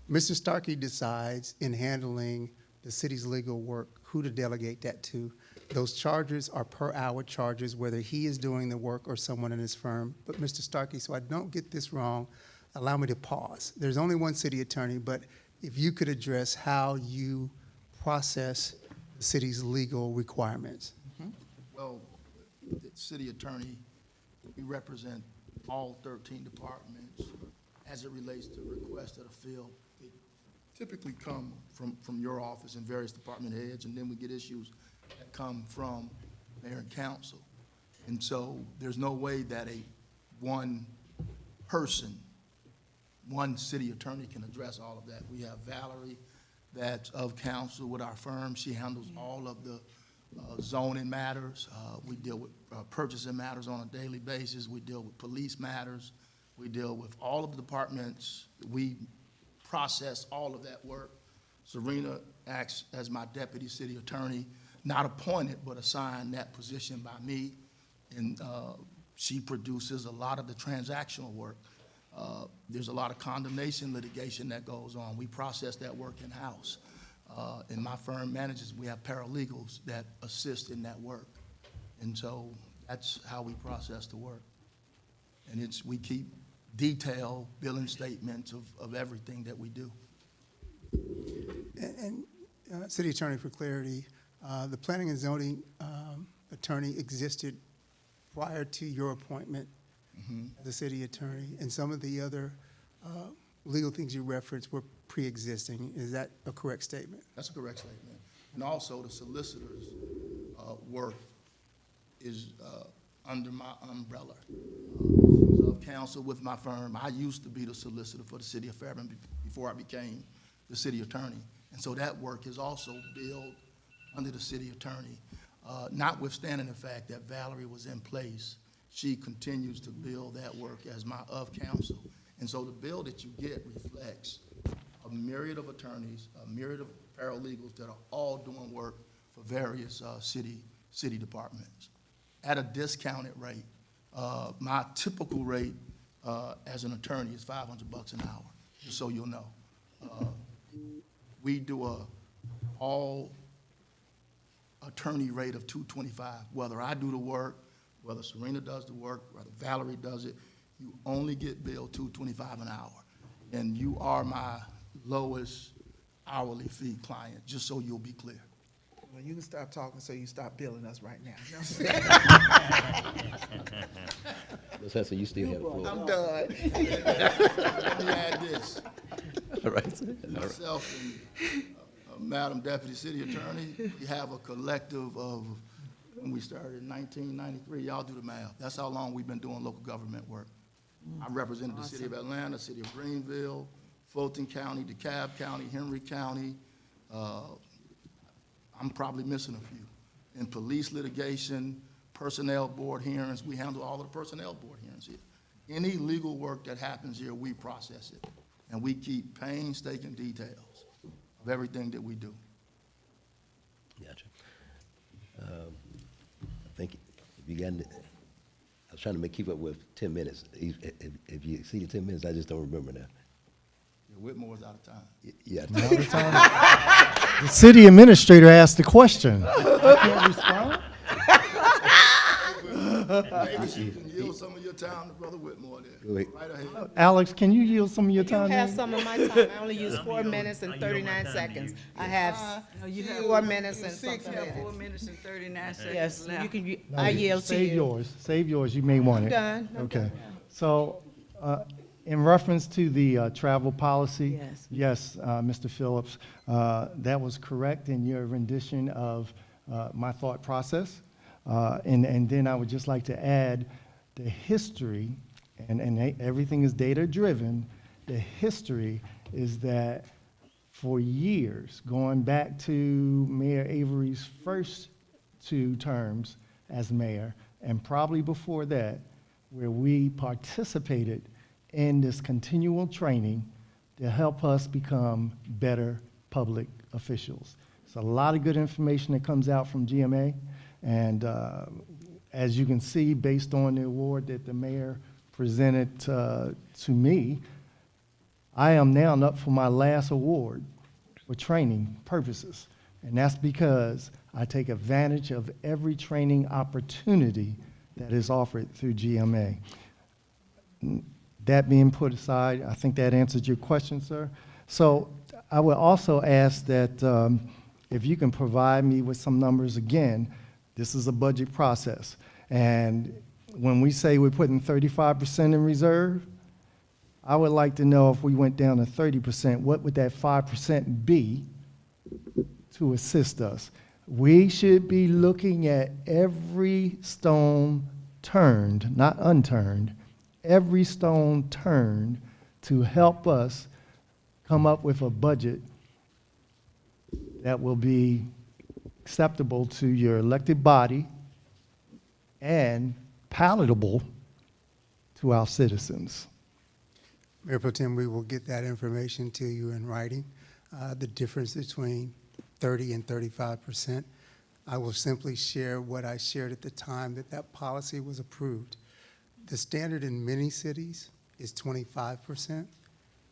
Mr. Starkey decides in handling the city's legal work who to delegate that to. Those charges are per hour charges, whether he is doing the work or someone in his firm. But Mr. Starkey, so I don't get this wrong, allow me to pause. There's only one city attorney, but if you could address how you process the city's legal requirements. Well, the city attorney, we represent all 13 departments as it relates to requests that are filled. They typically come from your office and various department heads, and then we get issues that come from mayor and council. And so there's no way that one person, one city attorney can address all of that. We have Valerie that's of council with our firm. She handles all of the zoning matters. We deal with purchasing matters on a daily basis. We deal with police matters. We deal with all of the departments. We process all of that work. Serena acts as my deputy city attorney, not appointed, but assigned that position by me. And she produces a lot of the transactional work. There's a lot of condemnation litigation that goes on. We process that work in-house. And my firm manages, we have paralegals that assist in that work. And so that's how we process the work. And we keep detailed billing statements of everything that we do. And City Attorney, for clarity, the planning and zoning attorney existed prior to your appointment as the city attorney, and some of the other legal things you referenced were pre-existing. Is that a correct statement? That's a correct statement. And also the solicitor's work is under my umbrella. Of counsel with my firm. I used to be the solicitor for the city of Fairburn before I became the city attorney. And so that work is also billed under the city attorney. Notwithstanding the fact that Valerie was in place, she continues to bill that work as my of counsel. And so the bill that you get reflects a myriad of attorneys, a myriad of paralegals that are all doing work for various city departments at a discounted rate. My typical rate as an attorney is $500 an hour, just so you'll know. We do a all attorney rate of $225. Whether I do the work, whether Serena does the work, whether Valerie does it, you only get billed $225 an hour. And you are my lowest hourly fee client, just so you'll be clear. Well, you can stop talking so you stop billing us right now. So you still have the floor. I'm done. Let me add this. All right. Myself and Madam Deputy City Attorney, we have a collective of, when we started in 1993, y'all do the math. That's how long we've been doing local government work. I represented the city of Atlanta, city of Greenville, Fulton County, DeKalb County, Henry County. I'm probably missing a few. In police litigation, personnel board hearings, we handle all of the personnel board hearings here. Any legal work that happens here, we process it. And we keep painstaking details of everything that we do. Gotcha. I think if you got, I was trying to keep up with 10 minutes. If you exceeded 10 minutes, I just don't remember now. Whitmore's out of town. Yeah. The city administrator asked the question. I can't respond. Maybe you can yield some of your time to Brother Whitmore there. Wait. Right ahead. Alex, can you yield some of your You time? have now? some of my time. I only use 4 minutes and 39 seconds. I have You have 4 minutes and six, something you have 4 minutes. minutes and 39 seconds Yes, left. you can, No, I yield to Save you. yours. Save yours. You may want it. done. I'm Okay. done. So, in reference to the travel policy, Yes. Mr. Phillips, that was correct in your rendition of my thought process. And then I would just like to add the history, and everything is data-driven. The history is that for years, going back to Mayor Avery's first 2 terms as mayor, and probably before that, where we participated in this continual training to help us become better public officials. It's a lot of good information that comes out from GMA, and as you can see, based on the award that the mayor presented to me, I am now up for my last award for training purposes, and that's because I take advantage of every training opportunity that is offered through GMA. That being put aside, I think that answers your question, sir. So I would also ask that if you can provide me with some numbers again. This is a budget process. And when we say we're putting 35% in reserve, I would like to know if we went down to 30%, what would that 5% be to assist us? We should be looking at every stone turned, not unturned, every stone turned to help us come up with a budget that will be acceptable to your elected body and palatable to our citizens. Mayor Pro Tem, we will get that information to you in writing. The difference between 30 and 35%. I will simply share what I shared at the time that policy was approved. The standard in many cities is 25%.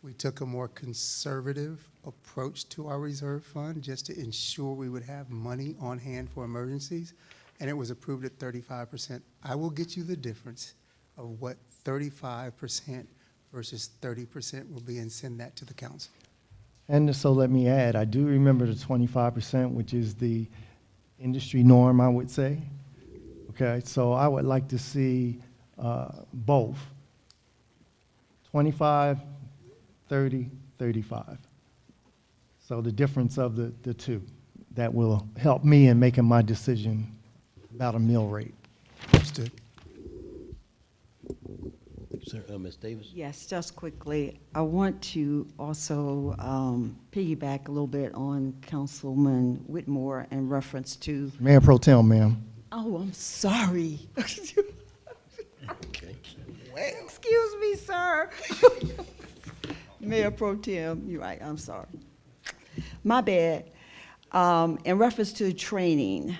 We took a more conservative approach to our reserve fund just to ensure we would have money on hand for emergencies, and it was approved at 35%. I will get you the difference of what 35% versus 30% will be and send that to the council. And so let me add, I do remember the 25%, which is the industry norm, I would say. Okay, so I would like to see both 25, 30, 35. So the difference of the two, that will help me in making my decision about a mill rate. Understood. Sir, Ms. Davis? Yes, just quickly, I want to also piggyback a little bit on Councilman Whitmore in reference to, Mayor Pro Tem, ma'am. oh, I'm sorry. Okay. Excuse me, sir. Mayor Pro Tem, you're right, I'm sorry. My bad. In reference to training,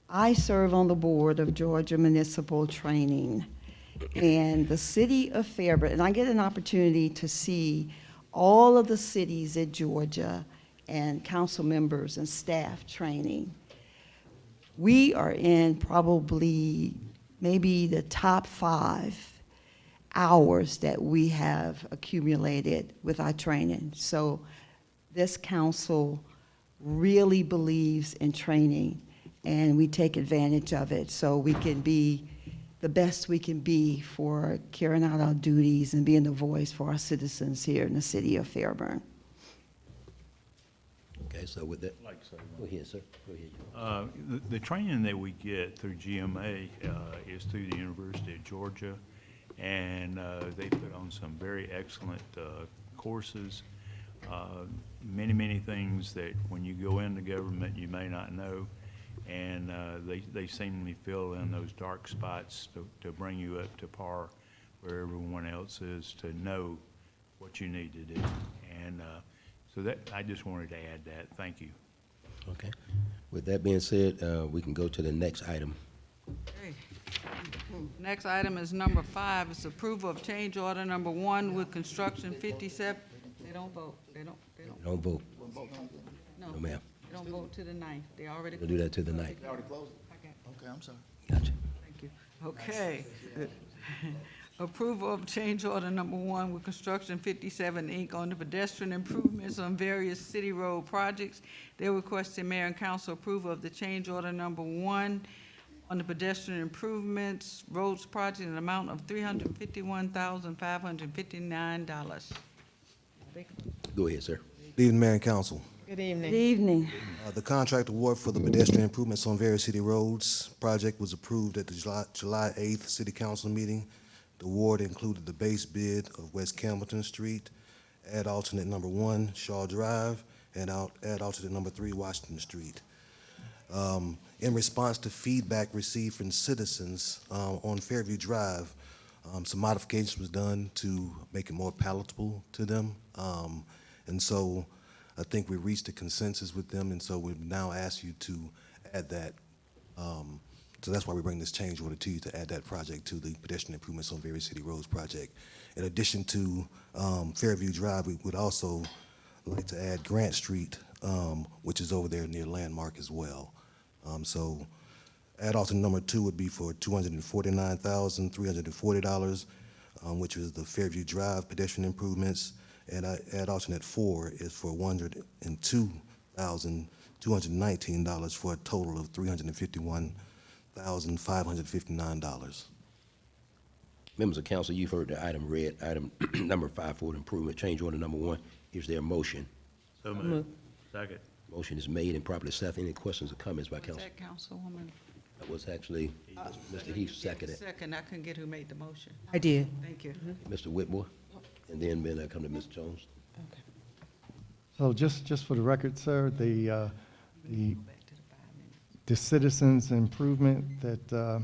I serve on the board of Georgia Municipal Training. And the city of Fairburn, and I get an opportunity to see all of the cities in Georgia and council members and staff training. We are in probably maybe the top 5 hours that we have accumulated with our training. So this council really believes in training, and we take advantage of it so we can be the best we can be for carrying out our duties and being the voice for our citizens here in the city of Fairburn. Okay, so with that, go ahead, sir. Go ahead. The training that we get through GMA is through the University of Georgia, and they put on some very excellent courses, many things that when you go into government you may not know, and they seemingly fill in those dark spots to bring you up to par where everyone else is, to know what you need to do. And so that, I just wanted to add that. Thank you. Okay. With that being said, we can go to the next item. Okay. Next item is number 5. It's approval of change order number 1 with construction 57. Say don't vote, they don't, Don't vote. no. No, ma'am. They don't vote to the 9th, they already. We'll do that to the 9th. They already closed it? Okay. Okay, I'm sorry. Gotcha. Thank you. Okay. Approval of change order number 1 with Construction 57, Inc. on the pedestrian improvements on various city road projects. They're requesting mayor and council approval of the change order number 1 on the pedestrian improvements roads project in an amount of $351,559. Go ahead, sir. Good evening, Mayor and Council. Good Good evening. evening. The contract award for the pedestrian improvements on various city roads project was approved at the July 8th City Council meeting. The award included the base bid of West Campbellton Street, add alternate number 1, Shaw Drive, and add alternate number 3, Washington Street. In response to feedback received from citizens on Fairview Drive, some modifications was done to make it more palatable to them. And so I think we reached a consensus with them, and so we've now asked you to add that. So that's why we bring this change order to you, to add that project to the pedestrian improvements on various city roads project. In addition to Fairview Drive, we would also like to add Grant Street, which is over there near Landmark as well. So add alternate number 2 would be for $249,340, which is the Fairview Drive pedestrian improvements. And add alternate 4 is for $102,219 for a total of $351,559. Members of council, you've heard the item read, item number 5 for the improvement, change order number 1. Is there a motion? So moved. Second. Motion is made and properly seconded. Any questions or comments by Was council? that Councilwoman? That was actually Mr. Heath seconded. Second, I couldn't get who made the motion. I did. Thank you. Mr. Whitmore, and then come to Ms. Jones. So just for the record, sir, the citizens improvement that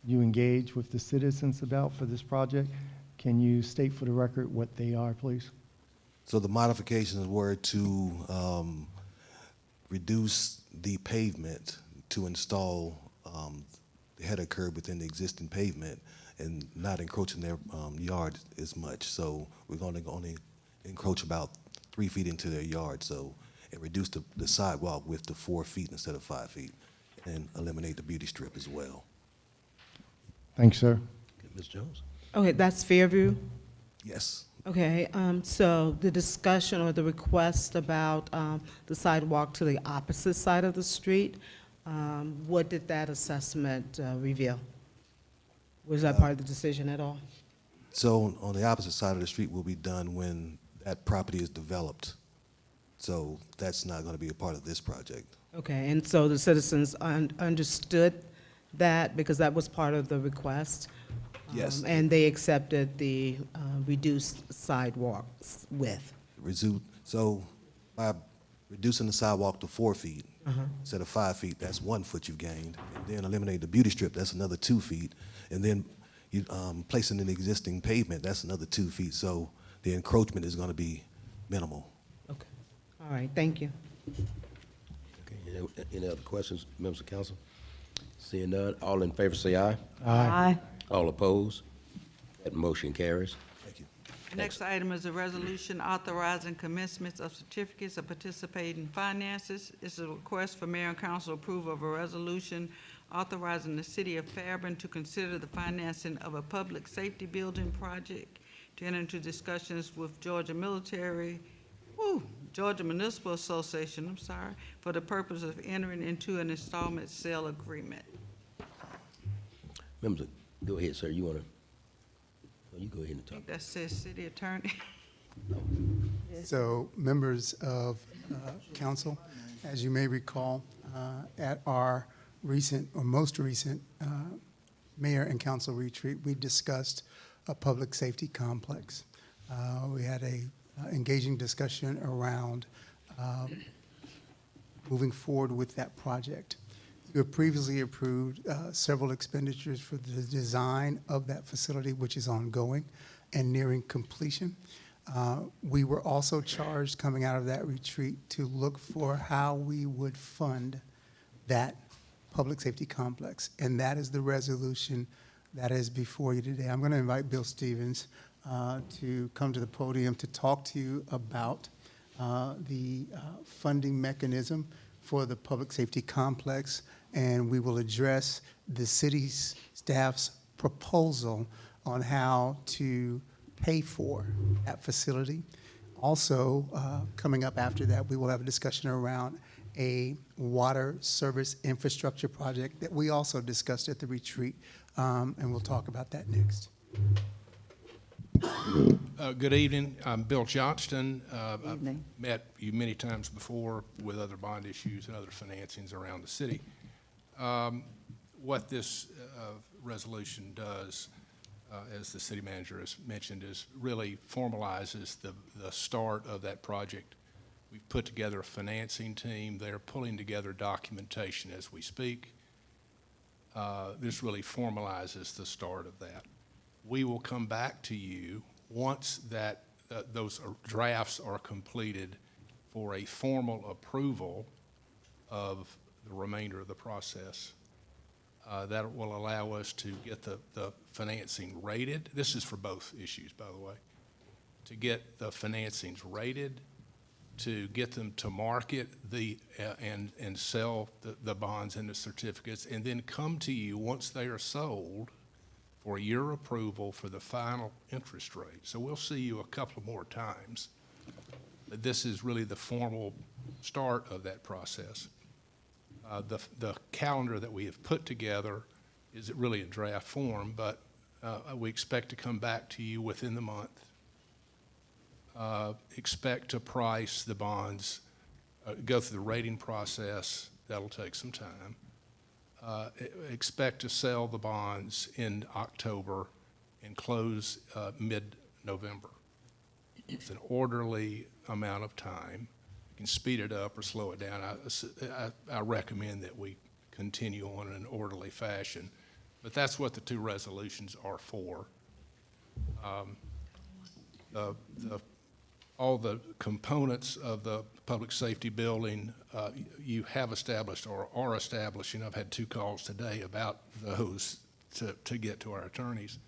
you engage with the citizens about for this project, can you state for the record what they are, please? So the modifications were to reduce the pavement to install the header curb within the existing pavement and not encroaching their yard as much. So we're going to only encroach about 3 feet into their yard, so and reduce the sidewalk width to 4 feet instead of 5 feet, and eliminate the beauty strip as well. Thanks, sir. Okay, Ms. Jones? Okay, that's Fairview? Yes. Okay, so the discussion or the request about the sidewalk to the opposite side of the street, what did that assessment reveal? Was that part of the decision at all? So on the opposite side of the street will be done when that property is developed. So that's not going to be a part of this project. Okay, and so the citizens understood that because that was part of the request? Yes. And they accepted the reduced sidewalks width? So by reducing the sidewalk to 4 feet instead of 5 feet, that's 1 foot you've gained. And then eliminate the beauty strip, that's another 2 feet. And then you placing an existing pavement, that's another 2 feet. So the encroachment is going to be minimal. Okay, all right, thank you. Okay, any other questions, members of council? Seeing none, all in favor say aye. Aye. All opposed? That motion carries. Thank you. The next item is a resolution authorizing commencement of certificates of participating finances. It's a request for mayor and council approval of a resolution authorizing the city of Fairburn to consider the financing of a public safety building project, to enter into discussions with Georgia Municipal Association, for the purpose of entering into an installment sale agreement. Members, go ahead, sir. You want to? You go ahead and I talk. think that says city attorney. So, members of council, as you may recall, at our recent or most recent mayor and council retreat, we discussed a public safety complex. We had a engaging discussion around moving forward with that project. You have previously approved several expenditures for the design of that facility, which is ongoing and nearing completion. We were also charged coming out of that retreat to look for how we would fund that public safety complex, and that is the resolution that is before you today. I'm going to invite Bill Stevens to come to the podium to talk to you about the funding mechanism for the public safety complex, and we will address the city's staff's proposal on how to pay for that facility. Also, coming up after that, we will have a discussion around a water service infrastructure project that we also discussed at the retreat, and we'll talk about that next. Good evening. I'm Bill Johnston. Evening. I've met you many times before with other bond issues and other financings around the city. What this resolution does, as the city manager has mentioned, is really formalizes the start of that project. We've put together a financing team. They're pulling together documentation as we speak. This really formalizes the start of that. We will come back to you once that those drafts are completed for a formal approval of the remainder of the process. That will allow us to get the financing rated. This is for both issues, by the way. To get the financings rated, to get them to market and sell the bonds and the certificates, and then come to you once they are sold for your approval for the final interest rate. So we'll see you a couple more times. But this is really the formal start of that process. The calendar that we have put together is really in draft form, but we expect to come back to you within the month. Expect to price the bonds, go through the rating process. That'll take some time. Expect to sell the bonds in October and close mid-November. It's an orderly amount of time. You can speed it up or slow it down. I recommend that we continue on in an orderly fashion, but that's what the two resolutions are for. All the components of the public safety building you have established or are establishing. I've had 2 calls today about those to get to our attorneys.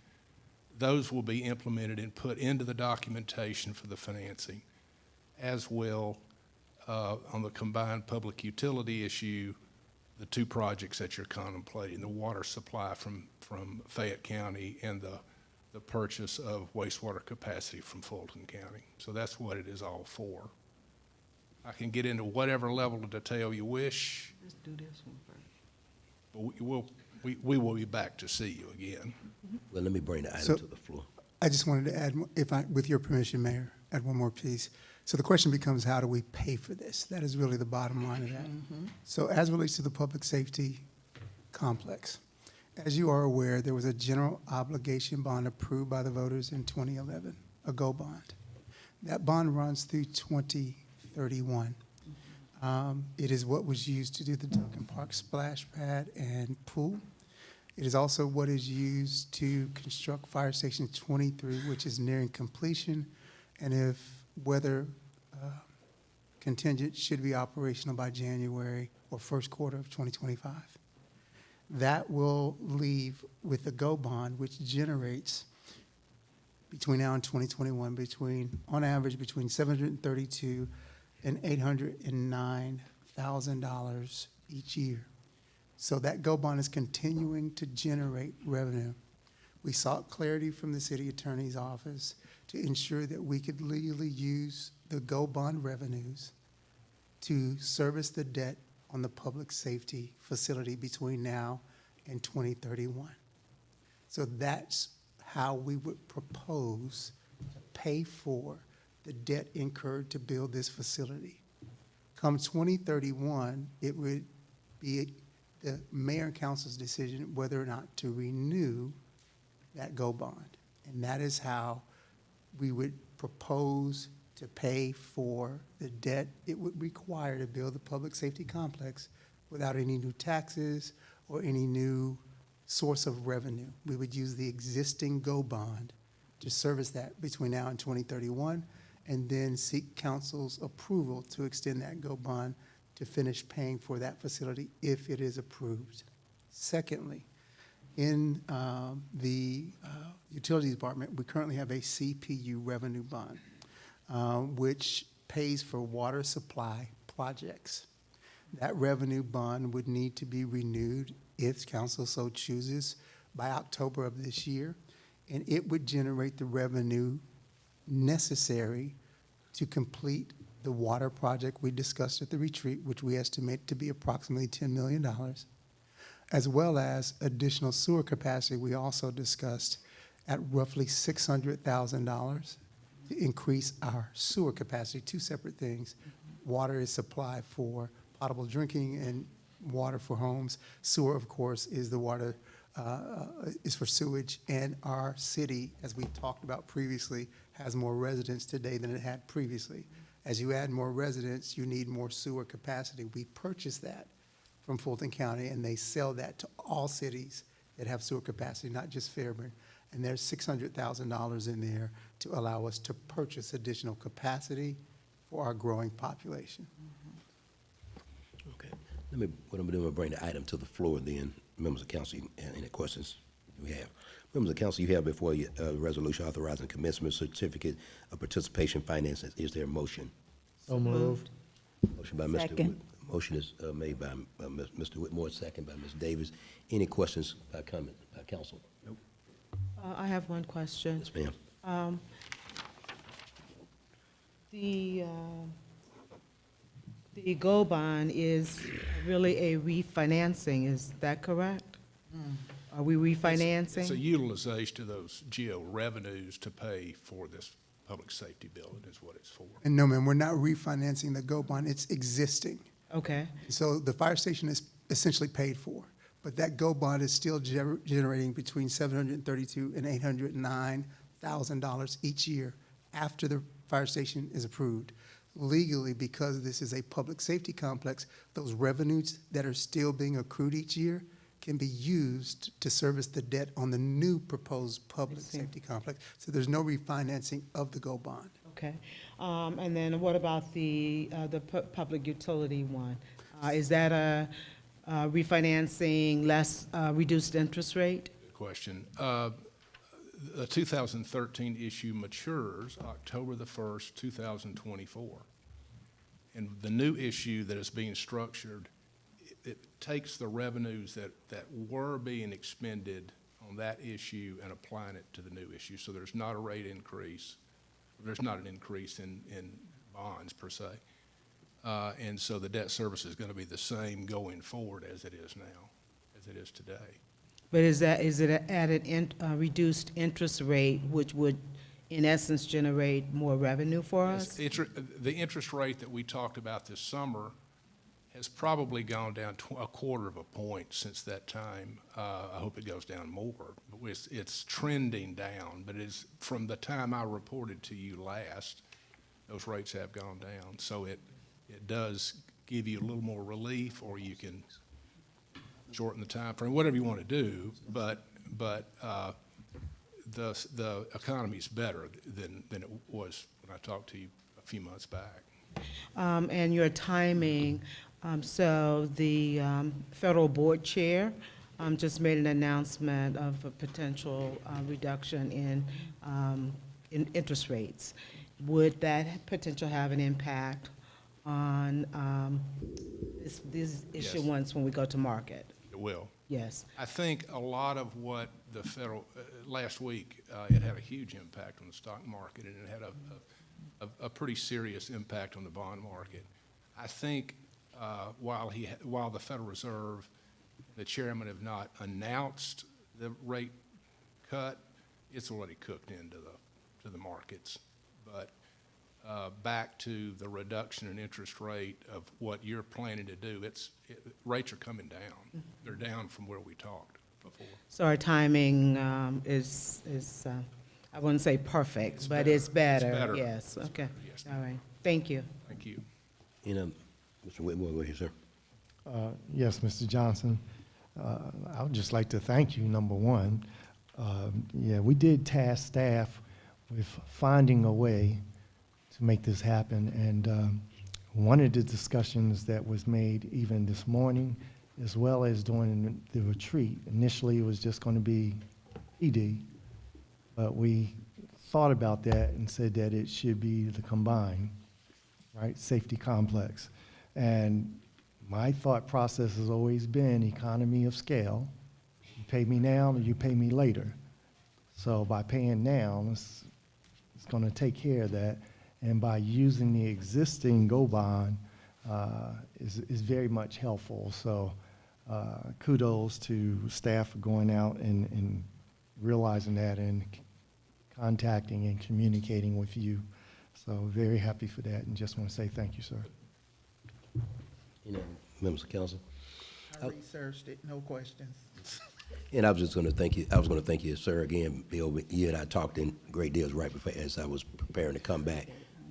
Those will be implemented and put into the documentation for the financing, as will on the combined public utility issue, the 2 projects that you're contemplating, the water supply from Fayette County and the purchase of wastewater capacity from Fulton County. So that's what it is all for. I can get into whatever level of detail you wish. Let's do this one first. But we will be back to see you again. Well, let me bring the item So- to the floor. I just wanted to add, with your permission, Mayor, add one more piece. So the question becomes, how do we pay for this? That is really the bottom line of that. So as relates to the public safety complex, as you are aware, there was a general obligation bond approved by the voters in 2011, a GO bond. That bond runs through 2031. It is what was used to do the Duncan Park splash pad and pool. It is also what is used to construct Fire Station 23, which is nearing completion, and if weather contingent should be operational by January or first quarter of 2025. That will leave with the GO bond, which generates between now and 2021, on average, between $732,000 and $809,000 each year. So that GO bond is continuing to generate revenue. We sought clarity from the city attorney's office to ensure that we could legally use the GO bond revenues to service the debt on the public safety facility between now and 2031. So that's how we would propose to pay for the debt incurred to build this facility. Come 2031, it would be the mayor and council's decision whether or not to renew that GO bond. And that is how we would propose to pay for the debt it would require to build the public safety complex without any new taxes or any new source of revenue. We would use the existing GO bond to service that between now and 2031, and then seek council's approval to extend that GO bond to finish paying for that facility if it is approved. Secondly, In the Utilities Department, we currently have a CPU revenue bond, which pays for water supply projects. That revenue bond would need to be renewed, if council so chooses, by October of this year, and it would generate the revenue necessary to complete the water project we discussed at the retreat, which we estimate to be approximately $10 million, as well as additional sewer capacity we also discussed at roughly $600,000 to increase our sewer capacity. Two separate things. Water is supplied for potable drinking and water for homes. Sewer, of course, is the water, is for sewage. And our city, as we talked about previously, has more residents today than it had previously. As you add more residents, you need more sewer capacity. We purchase that from Fulton County, and they sell that to all cities that have sewer capacity, not just Fairburn. And there's $600,000 in there to allow us to purchase additional capacity for our growing population. Okay. What I'm gonna do, I'm gonna bring the item to the floor then. Members of council, any questions you have? Members of council, you have before you a resolution authorizing commencement certificate of participation finances. Is there a motion? So moved. Motion by Mr. Second. Motion is made by Mr. Whitmore, second by Ms. Davis. Any questions by comment, by council? Nope. I have one question. Yes, ma'am. The GO bond is really a refinancing, is that correct? Are we refinancing? It's a utilization of those GO revenues to pay for this public safety building is what it's for. And no, ma'am, we're not refinancing the GO bond, it's existing. Okay, So the fire station is essentially paid for, but that GO bond is still generating between $732,000 and $809,000 each year after the fire station is approved. Legally, because this is a public safety complex, those revenues that are still being accrued each year can be used to service the debt on the new proposed public safety complex. So there's no refinancing of the GO bond. okay. And then what about the public utility one? Is that a refinancing less reduced interest rate? Good question. The 2013 issue matures October the 1st, 2024. And the new issue that is being structured, it takes the revenues that were being expended on that issue and applying it to the new issue. So there's not a rate increase. There's not an increase in bonds per se. And so the debt service is going to be the same going forward as it is now, as it is today. But is it at a reduced interest rate, which would, in essence, generate more revenue for us? The interest rate that we talked about this summer has probably gone down a quarter of a point since that time. I hope it goes down more. But it's trending down, but it's from the time I reported to you last, those rates have gone down. So it does give you a little more relief, or you can shorten the time frame, whatever you want to do, but the economy's better than it was when I talked to you a few months back. And your timing, so the federal board chair just made an announcement of a potential reduction in interest rates. Would that potential have an impact on this issuance when we go to market? It will. Yes. I think a lot of what the federal, last week, it had a huge impact on the stock market, and it had a pretty serious impact on the bond market. I think while the Federal Reserve, the chairman have not announced the rate cut, it's already cooked into the markets. But back to the reduction in interest rate of what you're planning to do, rates are coming down. They're down from where we talked before. So our timing is I wouldn't say perfect, but it's better. It's better. Yes, It's okay. better, yes. All right, thank you. Thank you. Mr. Whitmore, go ahead, sir. Yes, Mr. Johnson. I would just like to thank you, number one. Yeah, we did task staff with finding a way to make this happen. And one of the discussions that was made even this morning as well as doing the retreat. Initially, it was just going to be PD, but we thought about that and said that it should be the combined, right, safety complex. And my thought process has always been economy of scale. You pay me now or you pay me later. So by paying now, it's going to take care of that. And by using the existing GO bond is very much helpful. So kudos to staff for going out and realizing that and contacting and communicating with you. So very happy for that and just want to say thank you, sir. You know, members of council. I researched it, no questions. And I was just going to thank you. I was going to thank you, sir, again, Bill. You and I talked in great deals right before as I was preparing to come back.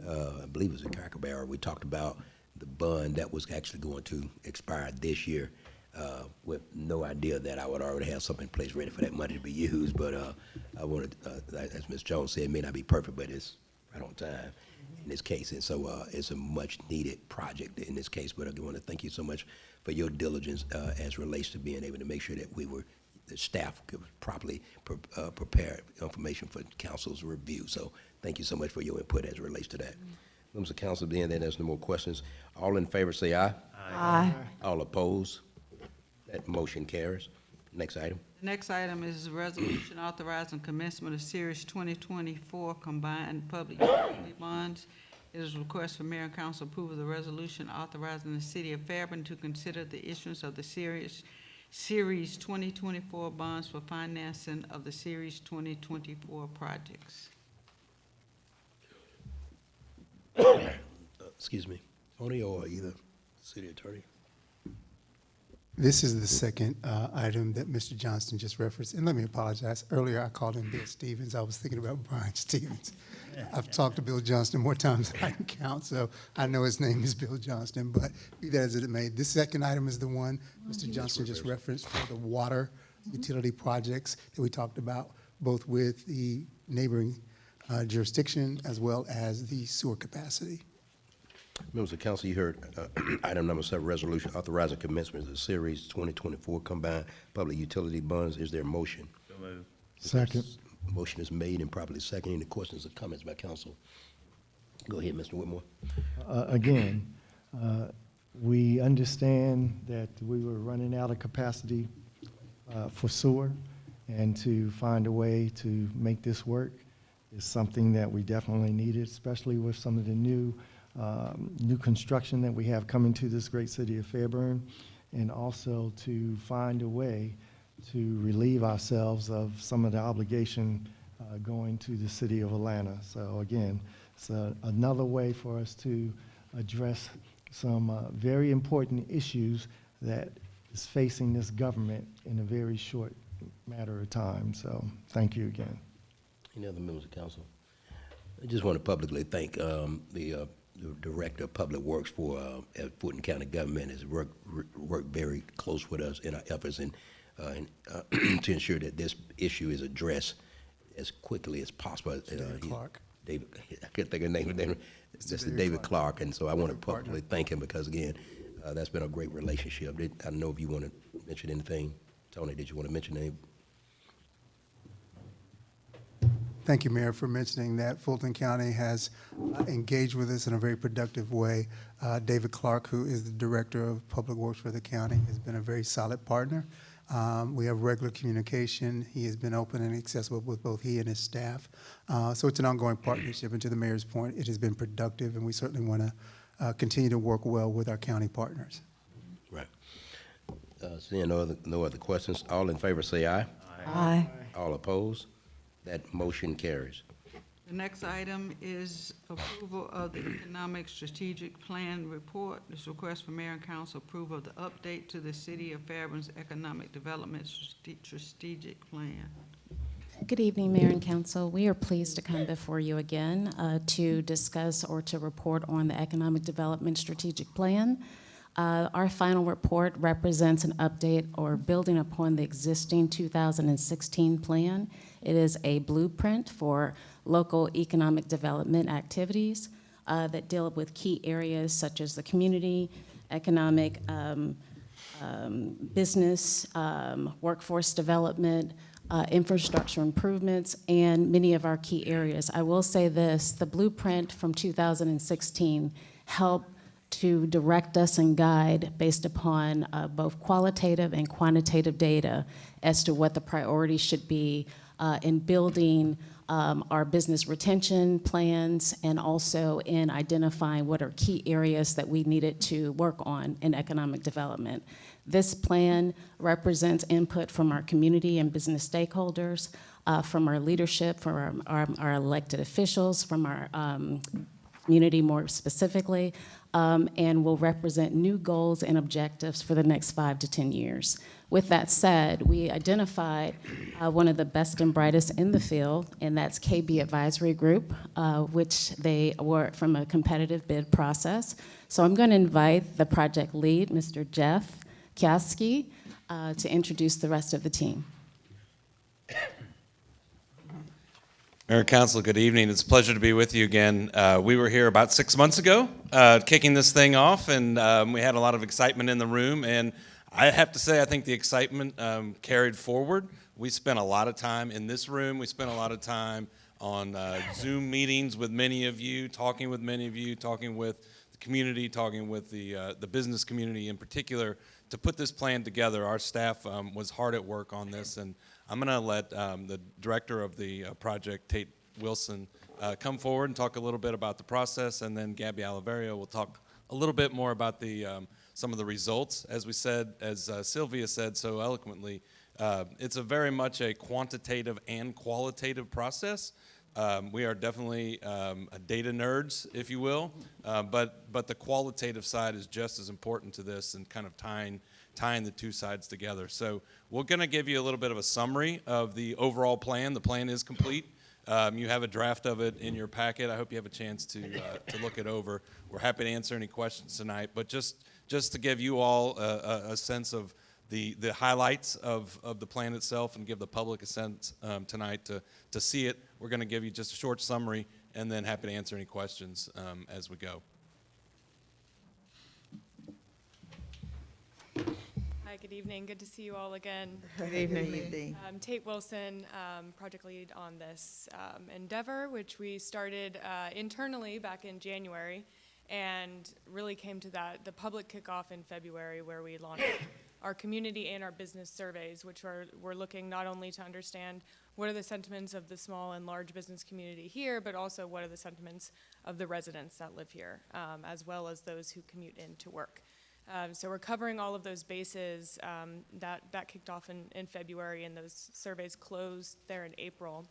I believe it was in Cracker Barrel. We talked about the bond that was actually going to expire this year, with no idea that I would already have something in place ready for that money to be used. But I wanted, as Ms. Jones said, it may not be perfect, but it's right on time in this case. And so it's a much needed project in this case. But I want to thank you so much for your diligence as relates to being able to make sure that the staff could properly prepare information for council's review. So thank you so much for your input as it relates to that. Members of council, being that there's no more questions, all in favor say aye. Aye. All opposed? That motion carries. Next item. The next item is a resolution authorizing commencement of Series 2024 Combined Public Utility Bonds. It is a request for mayor and council approval of the resolution authorizing the city of Fairburn to consider the issuance of the Series 2024 bonds for financing of the Series 2024 projects. Excuse me, Tony or either city attorney? This is the second item that Mr. Johnston just referenced. And let me apologize. Earlier, I called him Bill Stevens. I was thinking about Brian Stevens. I've talked to Bill Johnston more times than I can count, so I know his name is Bill Johnston. But be that as it may, this second item is the one Mr. Johnston just referenced for the water utility projects that we talked about, both with the neighboring jurisdiction as well as the sewer capacity. Members of council, you heard item number 7, resolution authorizing commencement of the Series 2024 Combined Public Utility Bonds. Is there a motion? So moved. Second. Motion is made and properly seconded. Any questions or comments by council? Go ahead, Mr. Whitmore. Again, we understand that we were running out of capacity for sewer, and to find a way to make this work is something that we definitely needed, especially with some of the new construction that we have coming to this great city of Fairburn, and also to find a way to relieve ourselves of some of the obligation going to the city of Atlanta. So again, it's another way for us to address some very important issues that is facing this government in a very short matter of time. So thank you again. Any other members of council? I just want to publicly thank the Director of Public Works for at Fulton County Government has worked very close with us in our efforts and to ensure that this issue is addressed as quickly as possible. David Clark. David, I can't think of the name of him. It's just David Clark, and so I want to publicly thank him because again, that's been a great relationship. I don't know if you want to mention anything. Tony, did you want to mention anything? Thank you, Mayor, for mentioning that. Fulton County has engaged with us in a very productive way. David Clark, who is the Director of Public Works for the county, has been a very solid partner. We have regular communication. He has been open and accessible with both he and his staff. So it's an ongoing partnership, and to the Mayor's point, it has been productive, and we certainly want to continue to work well with our county partners. Right. Seeing no other questions, all in favor say aye. Aye. All opposed? That motion carries. The next item is approval of the Economic Strategic Plan Report. This request for mayor and council approval of the update to the City of Fairburn's Economic Development Strategic Plan. Good evening, Mayor and Council. We are pleased to come before you again to discuss or to report on the Economic Development Strategic Plan. Our final report represents an update or building upon the existing 2016 plan. It is a blueprint for local economic development activities that deal with key areas such as the community, economic business, workforce development, infrastructure improvements, and many of our key areas. I will say this, the blueprint from 2016 helped to direct us and guide based upon both qualitative and quantitative data as to what the priorities should be in building our business retention plans, and also in identifying what are key areas that we needed to work on in economic development. This plan represents input from our community and business stakeholders, from our leadership, from our elected officials, from our community more specifically, and will represent new goals and objectives for the next 5 to 10 years. With that said, we identified one of the best and brightest in the field, and that's KB Advisory Group, which they were from a competitive bid process. So I'm going to invite the project lead, Mr. Jeff Kiaski, to introduce the rest of the team. Mayor and Council, good evening. It's a pleasure to be with you again. We were here about 6 months ago, kicking this thing off, and we had a lot of excitement in the room. And I have to say, I think the excitement carried forward. We spent a lot of time in this room. We spent a lot of time on Zoom meetings with many of you, talking with many of you, talking with the community, talking with the business community in particular, to put this plan together. Our staff was hard at work on this, and I'm going to let the director of the project, Tate Wilson, come forward and talk a little bit about the process, and then Gabby Oliverio will talk a little bit more about the some of the results. As we said, as Sylvia said so eloquently, it's a very much a quantitative and qualitative process. We are definitely data nerds, if you will, but the qualitative side is just as important to this, and kind of tying the two sides together. So we're going to give you a little bit of a summary of the overall plan. The plan is complete. You have a draft of it in your packet. I hope you have a chance to look it over. We're happy to answer any questions tonight, but just to give you all a sense of the highlights of the plan itself, and give the public a sense tonight to see it, we're going to give you just a short summary, and then happy to answer any questions as we go. Hi, good evening. Good to see you all again. Good evening. Tate Wilson, project lead on this endeavor, which we started internally back in January, and really came to the public kickoff in February, where we launched our community and our business surveys, which we're looking not only to understand what are the sentiments of the small and large business community here, but also what are the sentiments of the residents that live here, as well as those who commute in to work. So we're covering all of those bases. That kicked off in February, and those surveys closed there in April.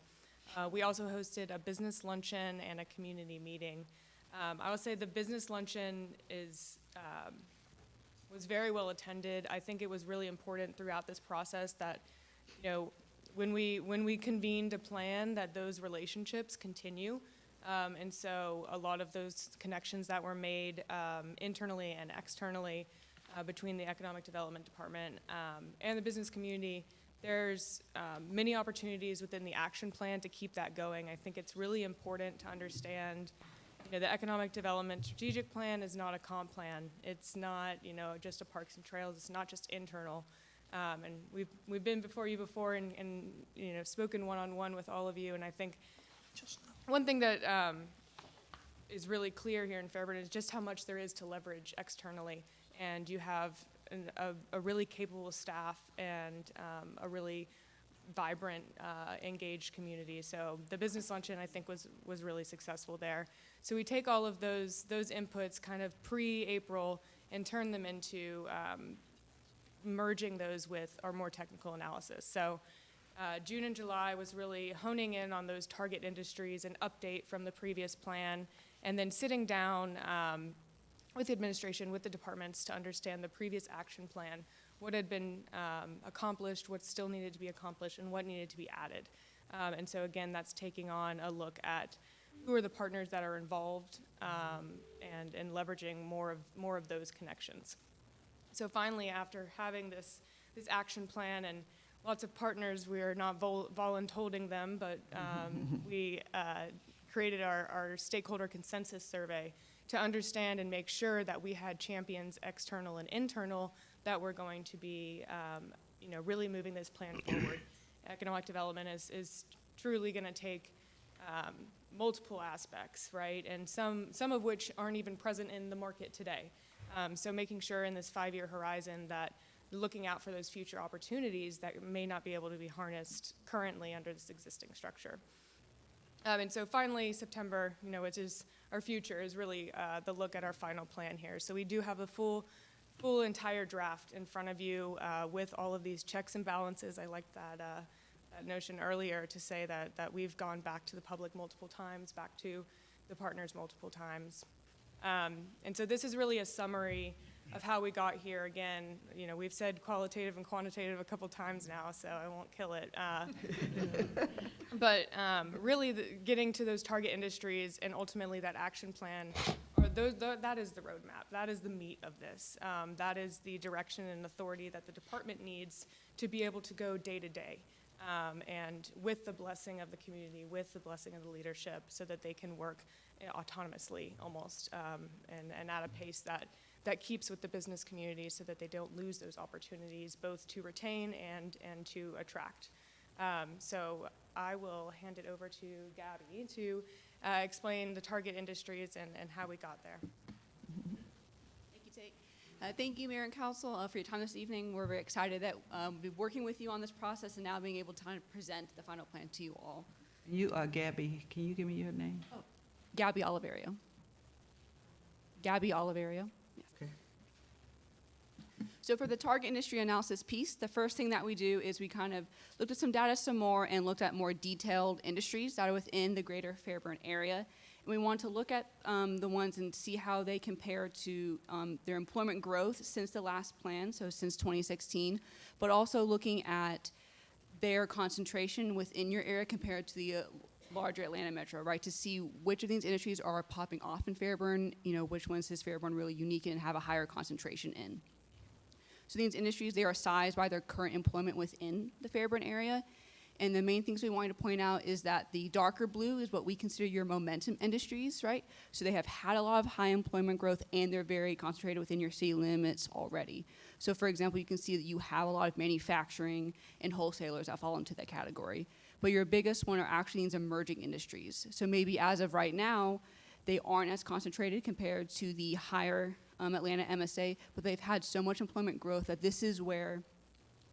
We also hosted a business luncheon and a community meeting. I will say the business luncheon was very well attended. I think it was really important throughout this process that, when we convened a plan, that those relationships continue. And so a lot of those connections that were made internally and externally between the Economic Development Department and the business community, there's many opportunities within the action plan to keep that going. I think it's really important to understand, the Economic Development Strategic Plan is not a comp plan. It's not, just a parks and trails. It's not just internal. And we've been before you before and spoken one-on-one with all of you, and I think one thing that is really clear here in Fairburn is just how much there is to leverage externally, and you have a really capable staff and a really vibrant, engaged community. So the business luncheon, I think, was really successful there. So we take all of those inputs kind of pre-April and turn them into merging those with our more technical analysis. So June and July was really honing in on those target industries, an update from the previous plan, and then sitting down with the administration, with the departments, to understand the previous action plan, what had been accomplished, what still needed to be accomplished, and what needed to be added. And so again, that's taking on a look at who are the partners that are involved, and leveraging more of those connections. So finally, after having this action plan and lots of partners, we are not voluntolding them, but we created our stakeholder consensus survey to understand and make sure that we had champions, external and internal, that we're going to be, really moving this plan forward. Economic development is truly going to take multiple aspects, right? And some of which aren't even present in the market today. So making sure in this 5-year horizon that looking out for those future opportunities that may not be able to be harnessed currently under this existing structure. And so finally, September, which is our future, is really the look at our final plan here. So we do have a full entire draft in front of you with all of these checks and balances. I like that notion earlier to say that we've gone back to the public multiple times, back to the partners multiple times. And so this is really a summary of how we got here. Again, we've said qualitative and quantitative a couple times now, so I won't kill it. But really getting to those target industries and ultimately that action plan, that is the roadmap. That is the meat of this. That is the direction and authority that the department needs to be able to go day to day. And with the blessing of the community, with the blessing of the leadership, so that they can work autonomously almost, and at a pace that keeps with the business community so that they don't lose those opportunities both to retain and to attract. So I will hand it over to Gabby to explain the target industries and how we got there. Thank you, Tate. Thank you, Mayor and Council, for your time this evening. We're very excited that we'll be working with you on this process and now being able to kind of present the final plan to you all. You are Gabby. Can you give me your name? Oh, Gabby Oliverio. Gabby Oliverio. Yes. Okay. So for the target industry analysis piece, the first thing that we do is we kind of looked at some data some more and looked at more detailed industries that are within the greater Fairburn area. And we want to look at the ones and see how they compare to their employment growth since the last plan, so since 2016, but also looking at their concentration within your area compared to the larger Atlanta metro, right, to see which of these industries are popping off in Fairburn, which ones is Fairburn really unique and have a higher concentration in. So these industries, they are sized by their current employment within the Fairburn area. And the main things we wanted to point out is that the darker blue is what we consider your momentum industries, right? So they have had a lot of high employment growth and they're very concentrated within your city limits already. So for example, you can see that you have a lot of manufacturing and wholesalers that fall into that category. But your biggest one are actually these emerging industries. So maybe as of right now, they aren't as concentrated compared to the higher Atlanta MSA, but they've had so much employment growth that this is where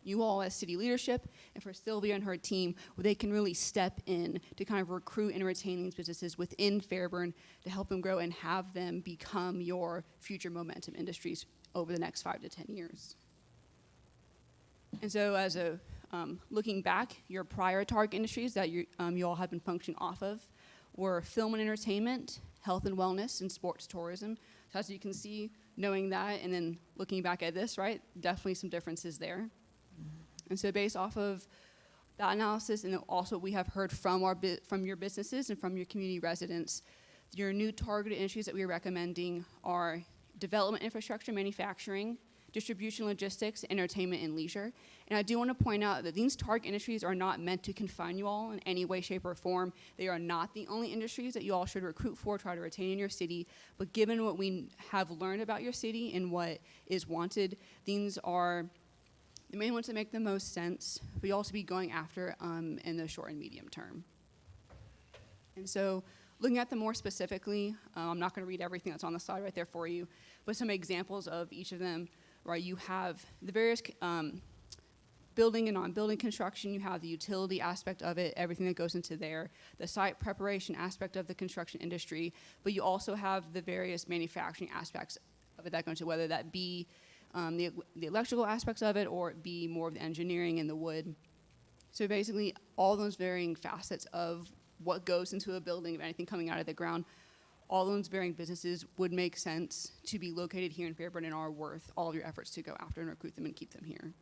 you all as city leadership and for Sylvia and her team, where they can really step in to kind of recruit and retain these businesses within Fairburn to help them grow and have them become your future momentum industries over the next 5 to 10 years. And so as a looking back, your prior target industries that you all have been functioning off of were film and entertainment, health and wellness, and sports tourism. So as you can see, knowing that and then looking back at this, right, definitely some differences there. And so based off of that analysis, and also we have heard from from your businesses and from your community residents, your new targeted industries that we are recommending are development infrastructure, manufacturing, distribution, logistics, entertainment, and leisure. And I do want to point out that these target industries are not meant to confine you all in any way, shape, or form. They are not the only industries that you all should recruit for, try to retain in your city. But given what we have learned about your city and what is wanted, these are the main ones that make the most sense. We also be going after in the short and medium term. And so looking at them more specifically, I'm not going to read everything that's on the slide right there for you, but some examples of each of them. Right, you have the various building and non-building construction, you have the utility aspect of it, everything that goes into there, the site preparation aspect of the construction industry, but you also have the various manufacturing aspects of it that go into, whether that be the electrical aspects of it or it be more of the engineering and the wood. So basically all those varying facets of what goes into a building, of anything coming out of the ground, all those varying businesses would make sense to be located here in Fairburn and are worth all of your efforts to go after and recruit them and keep them here.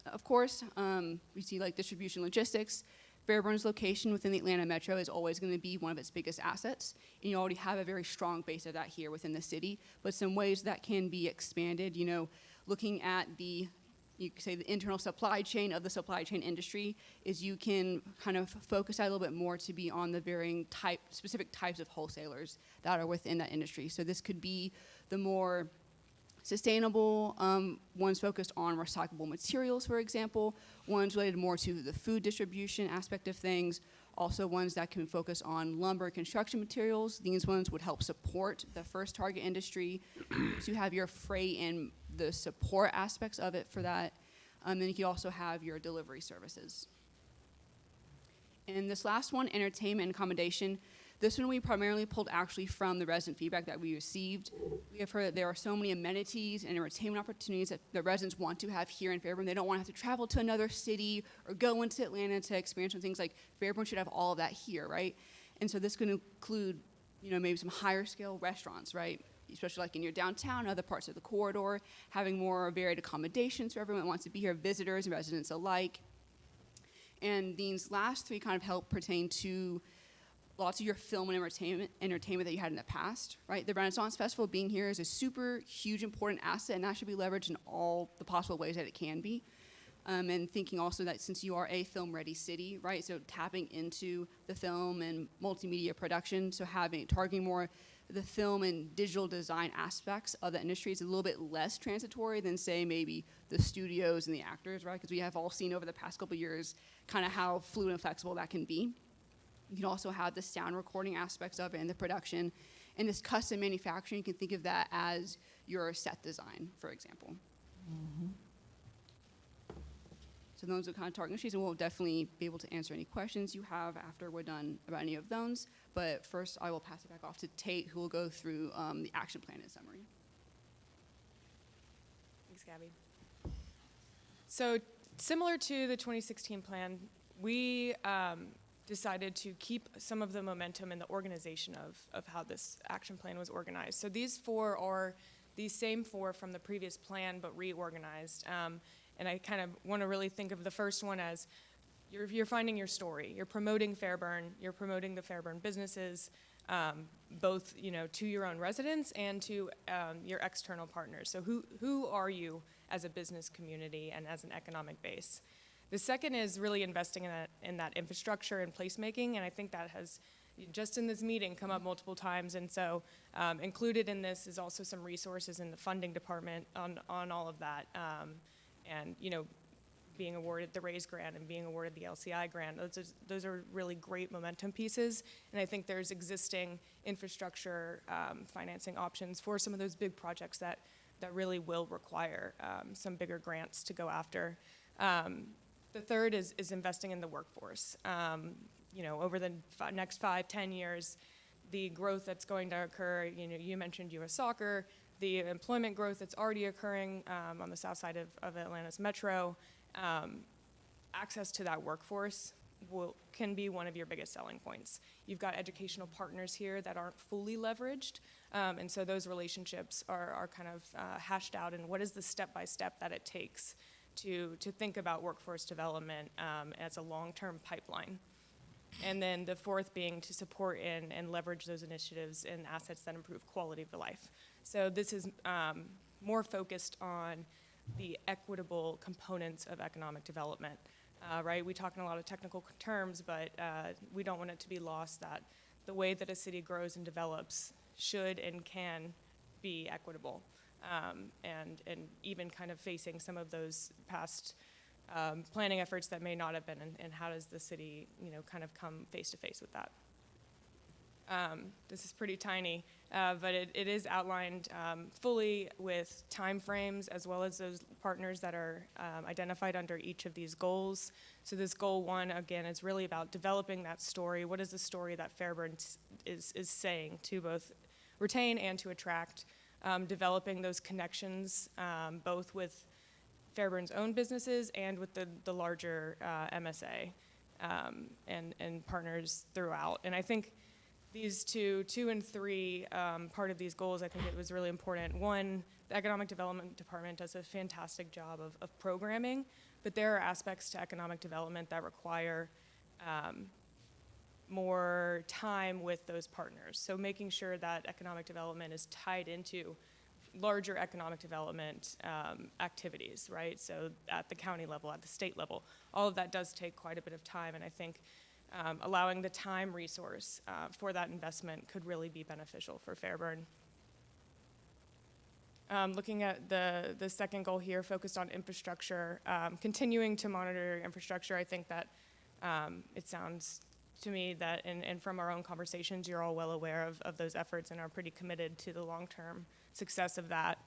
Of course, we see like distribution logistics. Fairburn's location within the Atlanta metro is always going to be one of its biggest assets, and you already have a very strong base of that here within the city, but some ways that can be expanded, looking at you could say the internal supply chain of the supply chain industry is you can kind of focus that a little bit more to be on the varying specific types of wholesalers that are within that industry. So this could be the more sustainable, ones focused on recyclable materials, for example, ones related more to the food distribution aspect of things, also ones that can focus on lumber and construction materials. These ones would help support the first target industry. So you have your freight and the support aspects of it for that. Then you can also have your delivery services. And this last one, entertainment and accommodation, this one we primarily pulled actually from the resident feedback that we received. We have heard that there are so many amenities and entertainment opportunities that the residents want to have here in Fairburn. They don't want to have to travel to another city or go into Atlanta to experience things like Fairburn should have all of that here, right? And so this could include, you know, maybe some higher scale restaurants, right? Especially like in your downtown, other parts of the corridor, having more varied accommodations for everyone that wants to be here, visitors and residents alike. And these last three kind of help pertain to lots of your film and entertainment that you had in the past, right? The Renaissance Festival being here is a super huge, important asset, and that should be leveraged in all the possible ways that it can be. And thinking also that since you are a film-ready city, right, so tapping into the film and multimedia production, so targeting more the film and digital design aspects of the industry is a little bit less transitory than, say, maybe the studios and the actors, right? Because we have all seen over the past couple of years kind of how fluid and flexible that can be. You can also have the sound recording aspects of it and the production. And this custom manufacturing, you can think of that as your set design, for example. So those are kind of target industries, and we'll definitely be able to answer any questions you have after we're done about any of those. But first, I will pass it back off to Tate, who will go through the action plan in summary. Thanks, Gabby. So similar to the 2016 plan, we decided to keep some of the momentum in the organization of how this action plan was organized. So these four are these same four from the previous plan, but reorganized. And I kind of want to really think of the first one as you're finding your story. You're promoting Fairburn. You're promoting the Fairburn businesses, both to your own residents and to your external partners. So who are you as a business community and as an economic base? The second is really investing in that infrastructure and placemaking, and I think that has, just in this meeting, come up multiple times. And so included in this is also some resources in the funding department on all of that. And being awarded the RAISE grant and being awarded the LCI grant, those are really great momentum pieces. And I think there's existing infrastructure financing options for some of those big projects that really will require some bigger grants to go after. The third is investing in the workforce. Over the next 5-10 years, the growth that's going to occur, you mentioned U.S. Soccer, the employment growth that's already occurring on the south side of Atlanta's metro, access to that workforce can be one of your biggest selling points. You've got educational partners here that aren't fully leveraged, and so those relationships are kind of hashed out, and what is the step-by-step that it takes to think about workforce development as a long-term pipeline. And then the fourth being to support and leverage those initiatives and assets that improve quality of life. So this is more focused on the equitable components of economic development, right? We talk in a lot of technical terms, but we don't want it to be lost that the way that a city grows and develops should and can be equitable. And even kind of facing some of those past planning efforts that may not have been, and how does the city, kind of come face to face with that. This is pretty tiny, but it is outlined fully with timeframes as well as those partners that are identified under each of these goals. So this goal 1, again, is really about developing that story. What is the story that Fairburn is saying to both retain and to attract? Developing those connections, both with Fairburn's own businesses and with the larger MSA and partners throughout. And I think these two and 3 part of these goals, I think it was really important. 1, the Economic Development Department does a fantastic job of programming, but there are aspects to economic development that require more time with those partners. So making sure that economic development is tied into larger economic development activities, right? So at the county level, at the state level, all of that does take quite a bit of time, and I think allowing the time resource for that investment could really be beneficial for Fairburn. looking at the second goal here, focused on infrastructure, continuing to monitor infrastructure. I think that it sounds to me that, and from our own conversations, you're all well aware of those efforts and are pretty committed to the long-term success of that.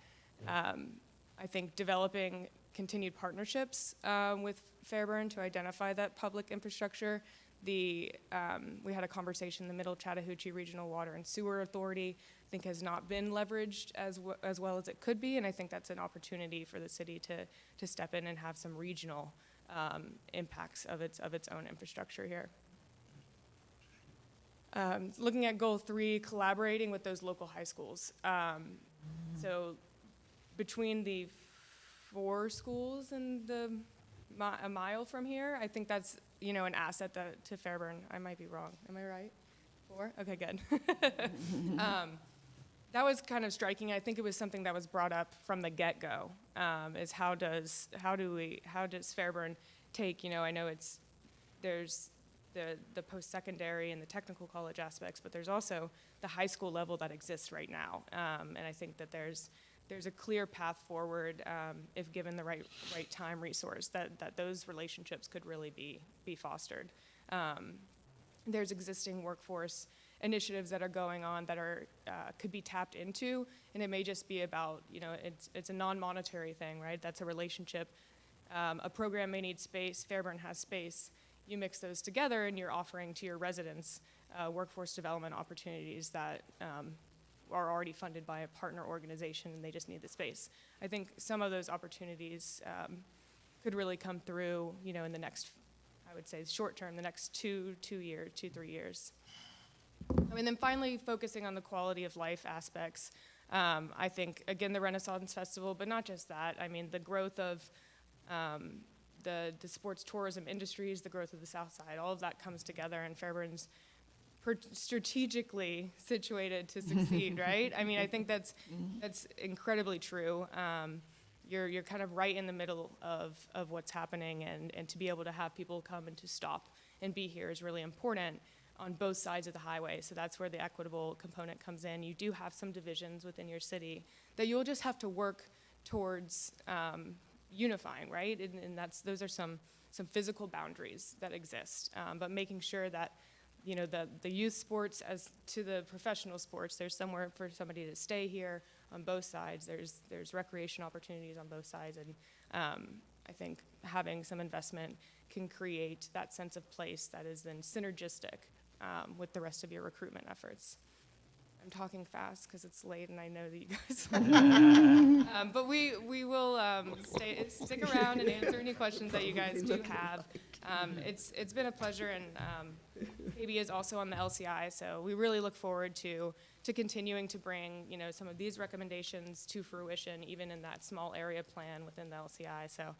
I think developing continued partnerships with Fairburn to identify that public infrastructure. We had a conversation, the Middle Chattahoochee Regional Water and Sewer Authority, I think has not been leveraged as well as it could be, and I think that's an opportunity for the city to step in and have some regional impacts of its own infrastructure here. Looking at goal 3, collaborating with those local high schools. So between the 4 schools and a mile from here, I think that's, an asset to Fairburn. I might be wrong. Am I right? 4? Okay, good. That was kind of striking. I think it was something that was brought up from the get-go, is how does Fairburn take, I know there's the post-secondary and the technical college aspects, but there's also the high school level that exists right now. And I think that there's a clear path forward, if given the right time resource, that those relationships could really be fostered. There's existing workforce initiatives that are going on that could be tapped into, and it may just be about, it's a non-monetary thing, right? That's a relationship. A program may need space, Fairburn has space. You mix those together and you're offering to your residents workforce development opportunities that are already funded by a partner organization, and they just need the space. I think some of those opportunities could really come through, in the next, I would say, short term, the next 3 years. And then finally, focusing on the quality of life aspects. I think, again, the Renaissance Festival, but not just that. I mean, the growth of the sports tourism industries, the growth of the South Side, all of that comes together, and Fairburn's strategically situated to succeed, right? I mean, I think that's incredibly true. You're kind of right in the middle of what's happening, and to be able to have people come and to stop and be here is really important on both sides of the highway. So that's where the equitable component comes in. You do have some divisions within your city that you'll just have to work towards unifying, right? And those are some physical boundaries that exist, but making sure that the youth sports as to the professional sports, there's somewhere for somebody to stay here on both sides. There's recreation opportunities on both sides, and I think having some investment can create that sense of place that is then synergistic with the rest of your recruitment efforts. I'm talking fast because it's late and I know that you guys but we will stick around and answer any questions that you guys do have. It's been a pleasure, and KB is also on the LCI, so we really look forward to continuing to bring some of these recommendations to fruition, even in that small area plan within the LCI. So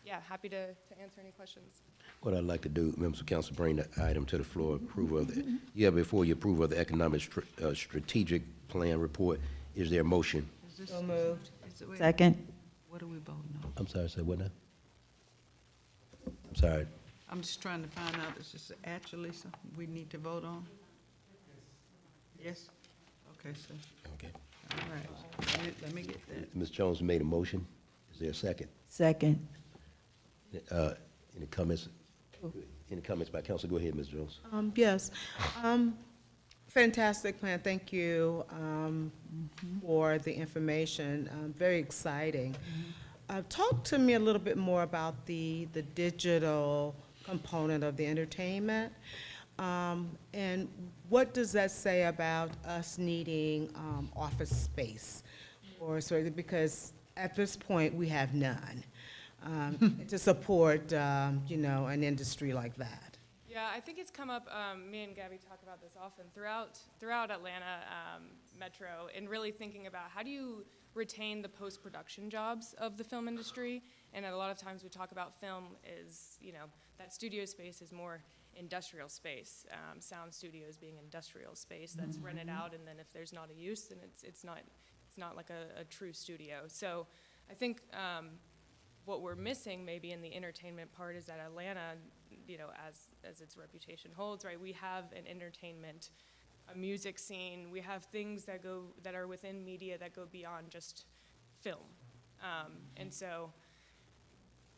yeah, happy to answer any questions. What I'd like to do, members of council, bring the item to the floor, approval of before you approve of the economic strategic plan report. Is there a motion? So moved. Second. What are we voting on? I'm sorry, say what now? I'm sorry. I'm just trying to find out, is this actually something we need to vote on? Yes? Okay, sir. Okay. All right. Let me get that. Ms. Jones made a motion. Is there a second? Second. Any comments? Any comments by council? Go ahead, Ms. Jones. Yes. Fantastic plan. Thank you for the information. Very exciting. Talk to me a little bit more about the digital component of the entertainment. And what does that say about us needing office space? Because at this point, we have none to support, an industry like that. Yeah, I think it's come up, me and Gabby talk about this often, throughout Atlanta Metro, and really thinking about how do you retain the post-production jobs of the film industry. And a lot of times we talk about film is, that studio space is more industrial space, sound studios being industrial space that's rented out, and then if there's not a use, then it's not like a true studio. So I think what we're missing maybe in the entertainment part is that Atlanta, as its reputation holds, right, we have an entertainment a music scene. We have things that are within media that go beyond just film. And so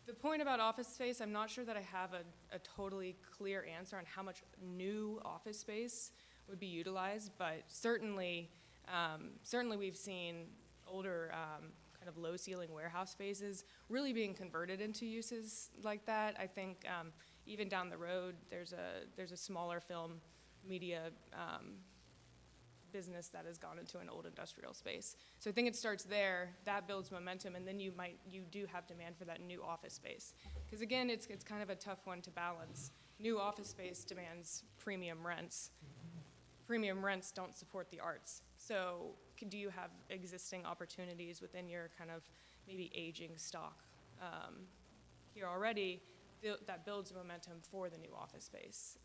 the point about office space, I'm not sure that I have a totally clear answer on how much new office space would be utilized, but certainly we've seen older kind of low ceiling warehouse spaces really being converted into uses like that. I think even down the road, there's a smaller film media business that has gone into an old industrial space. So I think it starts there, that builds momentum, and then you do have demand for that new office space. Because again, it's kind of a tough one to balance. New office space demands premium rents. Premium rents don't support the arts. So do you have existing opportunities within your kind of maybe aging stock here already that builds momentum for the new office space?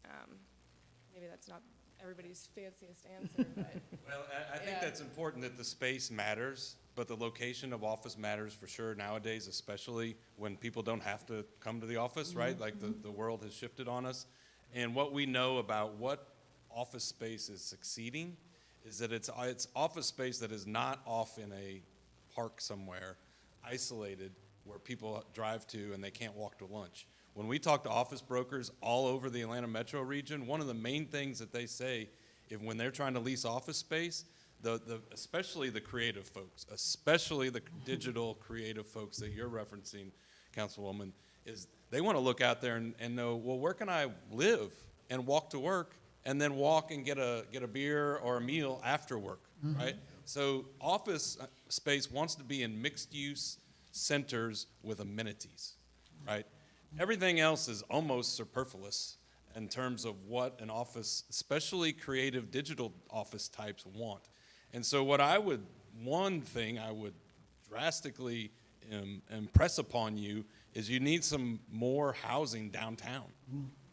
Maybe that's not everybody's fanciest answer, but. Well, I think that's important that the space matters, but the location of office matters for sure nowadays, especially when people don't have to come to the office, right? Like the world has shifted on us. And what we know about what office space is succeeding is that it's office space that is not off in a park somewhere, isolated, where people drive to and they can't walk to lunch. When we talk to office brokers all over the Atlanta metro region, one of the main things that they say when they're trying to lease office space, especially the creative folks, especially the digital creative folks that you're referencing, Councilwoman, is they want to look out there and know, well, where can I live and walk to work and then walk and get a beer or a meal after work, right? So office space wants to be in mixed-use centers with amenities, right? Everything else is almost superfluous in terms of what an office, especially creative digital office types, want. And so one thing I would drastically impress upon you is you need some more housing downtown.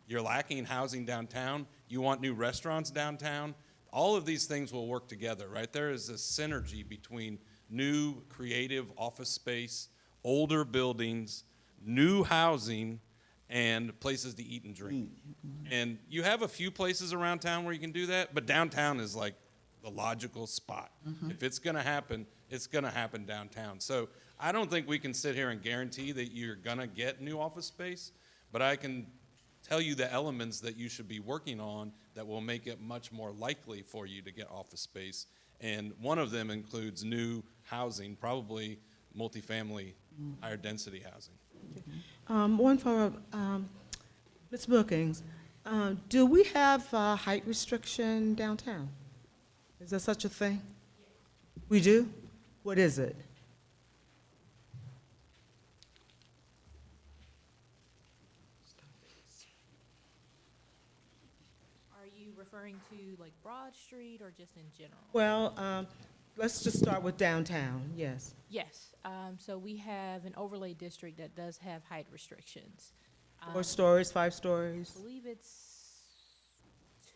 You're lacking housing downtown. You want new restaurants downtown. All of these things will work together, right? There is a synergy between new creative office space, older buildings, new housing, and places to eat and drink. And you have a few places around town where you can do that, but downtown is like the logical spot. If it's gonna happen, it's gonna happen downtown. So I don't think we can sit here and guarantee that you're gonna get new office space, but I can tell you the elements that you should be working on that will make it much more likely for you to get office space. And one of them includes new housing, probably multifamily, higher density housing. One for Ms. Bookings. Do we have height restriction downtown? Is there such a thing? We do? What is it? Are you referring to like Broad Street or just in general? Well, let's just start with downtown, yes. Yes, so we have an overlay district that does have height restrictions. 4 stories, 5 stories? I believe it's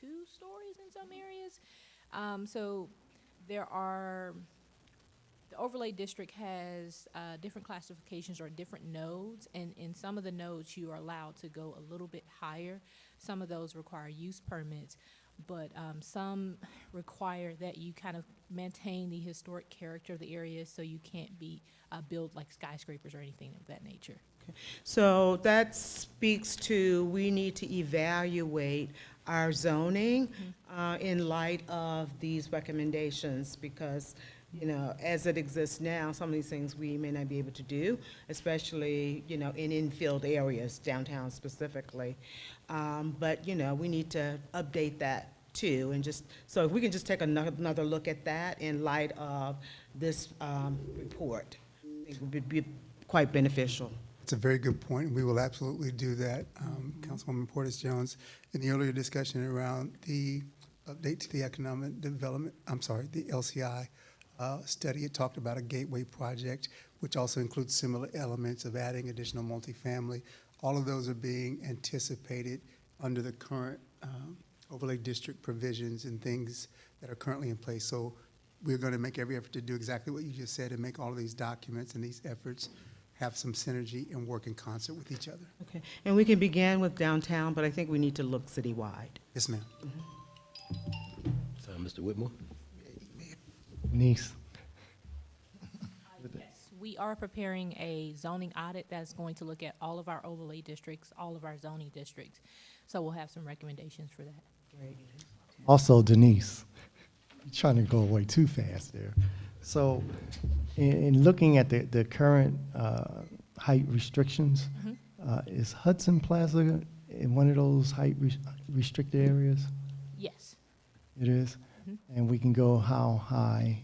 2 stories in some areas. So there are, the overlay district has different classifications or different nodes, and in some of the nodes you are allowed to go a little bit higher. Some of those require use permits, but some require that you kind of maintain the historic character of the area, so you can't build like skyscrapers or anything of that nature. Okay. So that speaks to, we need to evaluate our zoning in light of these recommendations, because, you know, as it exists now, some of these things we may not be able to do, especially, you know, in infield areas, downtown specifically. But, you know, we need to update that too, and just, so if we can just take another look at that in light of this report, I think it would be quite beneficial. It's a very good point, and we will absolutely do that. Councilwoman Portis Jones, in the earlier discussion around the update to the economic development, the LCI study, it talked about a gateway project, which also includes similar elements of adding additional multifamily. All of those are being anticipated under the current overlay district provisions and things that are currently in place. So we're going to make every effort to do exactly what you just said and make all of these documents and these efforts have some synergy and work in concert with each other. Okay, and we can begin with downtown, but I think we need to look citywide. Yes, ma'am. So Mr. Whitmore? Denise? Yes, we are preparing a zoning audit that's going to look at all of our overlay districts, all of our zoning districts. So we'll have some recommendations for that. Also Denise, you're trying to go away too fast there. So in looking at the current height restrictions, is Hudson Plaza in one of those height restricted areas? Yes. It is? And we can go how high?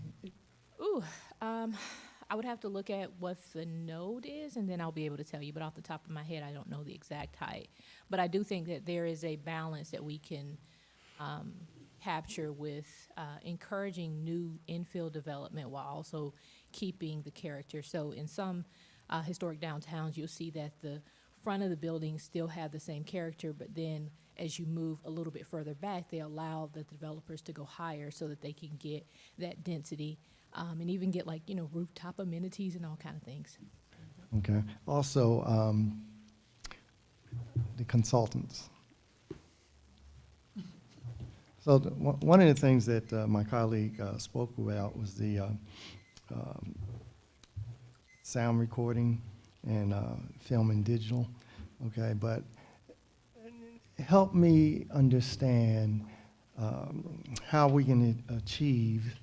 Ooh, I would have to look at what the node is, and then I'll be able to tell you. But off the top of my head, I don't know the exact height. But I do think that there is a balance that we can capture with encouraging new infill development while also keeping the character. So in some historic downtowns, you'll see that the front of the buildings still have the same character, but then as you move a little bit further back, they allow the developers to go higher so that they can get that density and even get, like, you know, rooftop amenities and all kind of things. Okay. Also, the consultants. So one of the things that my colleague spoke about was the sound recording and film and digital. Okay, but help me understand how we can achieve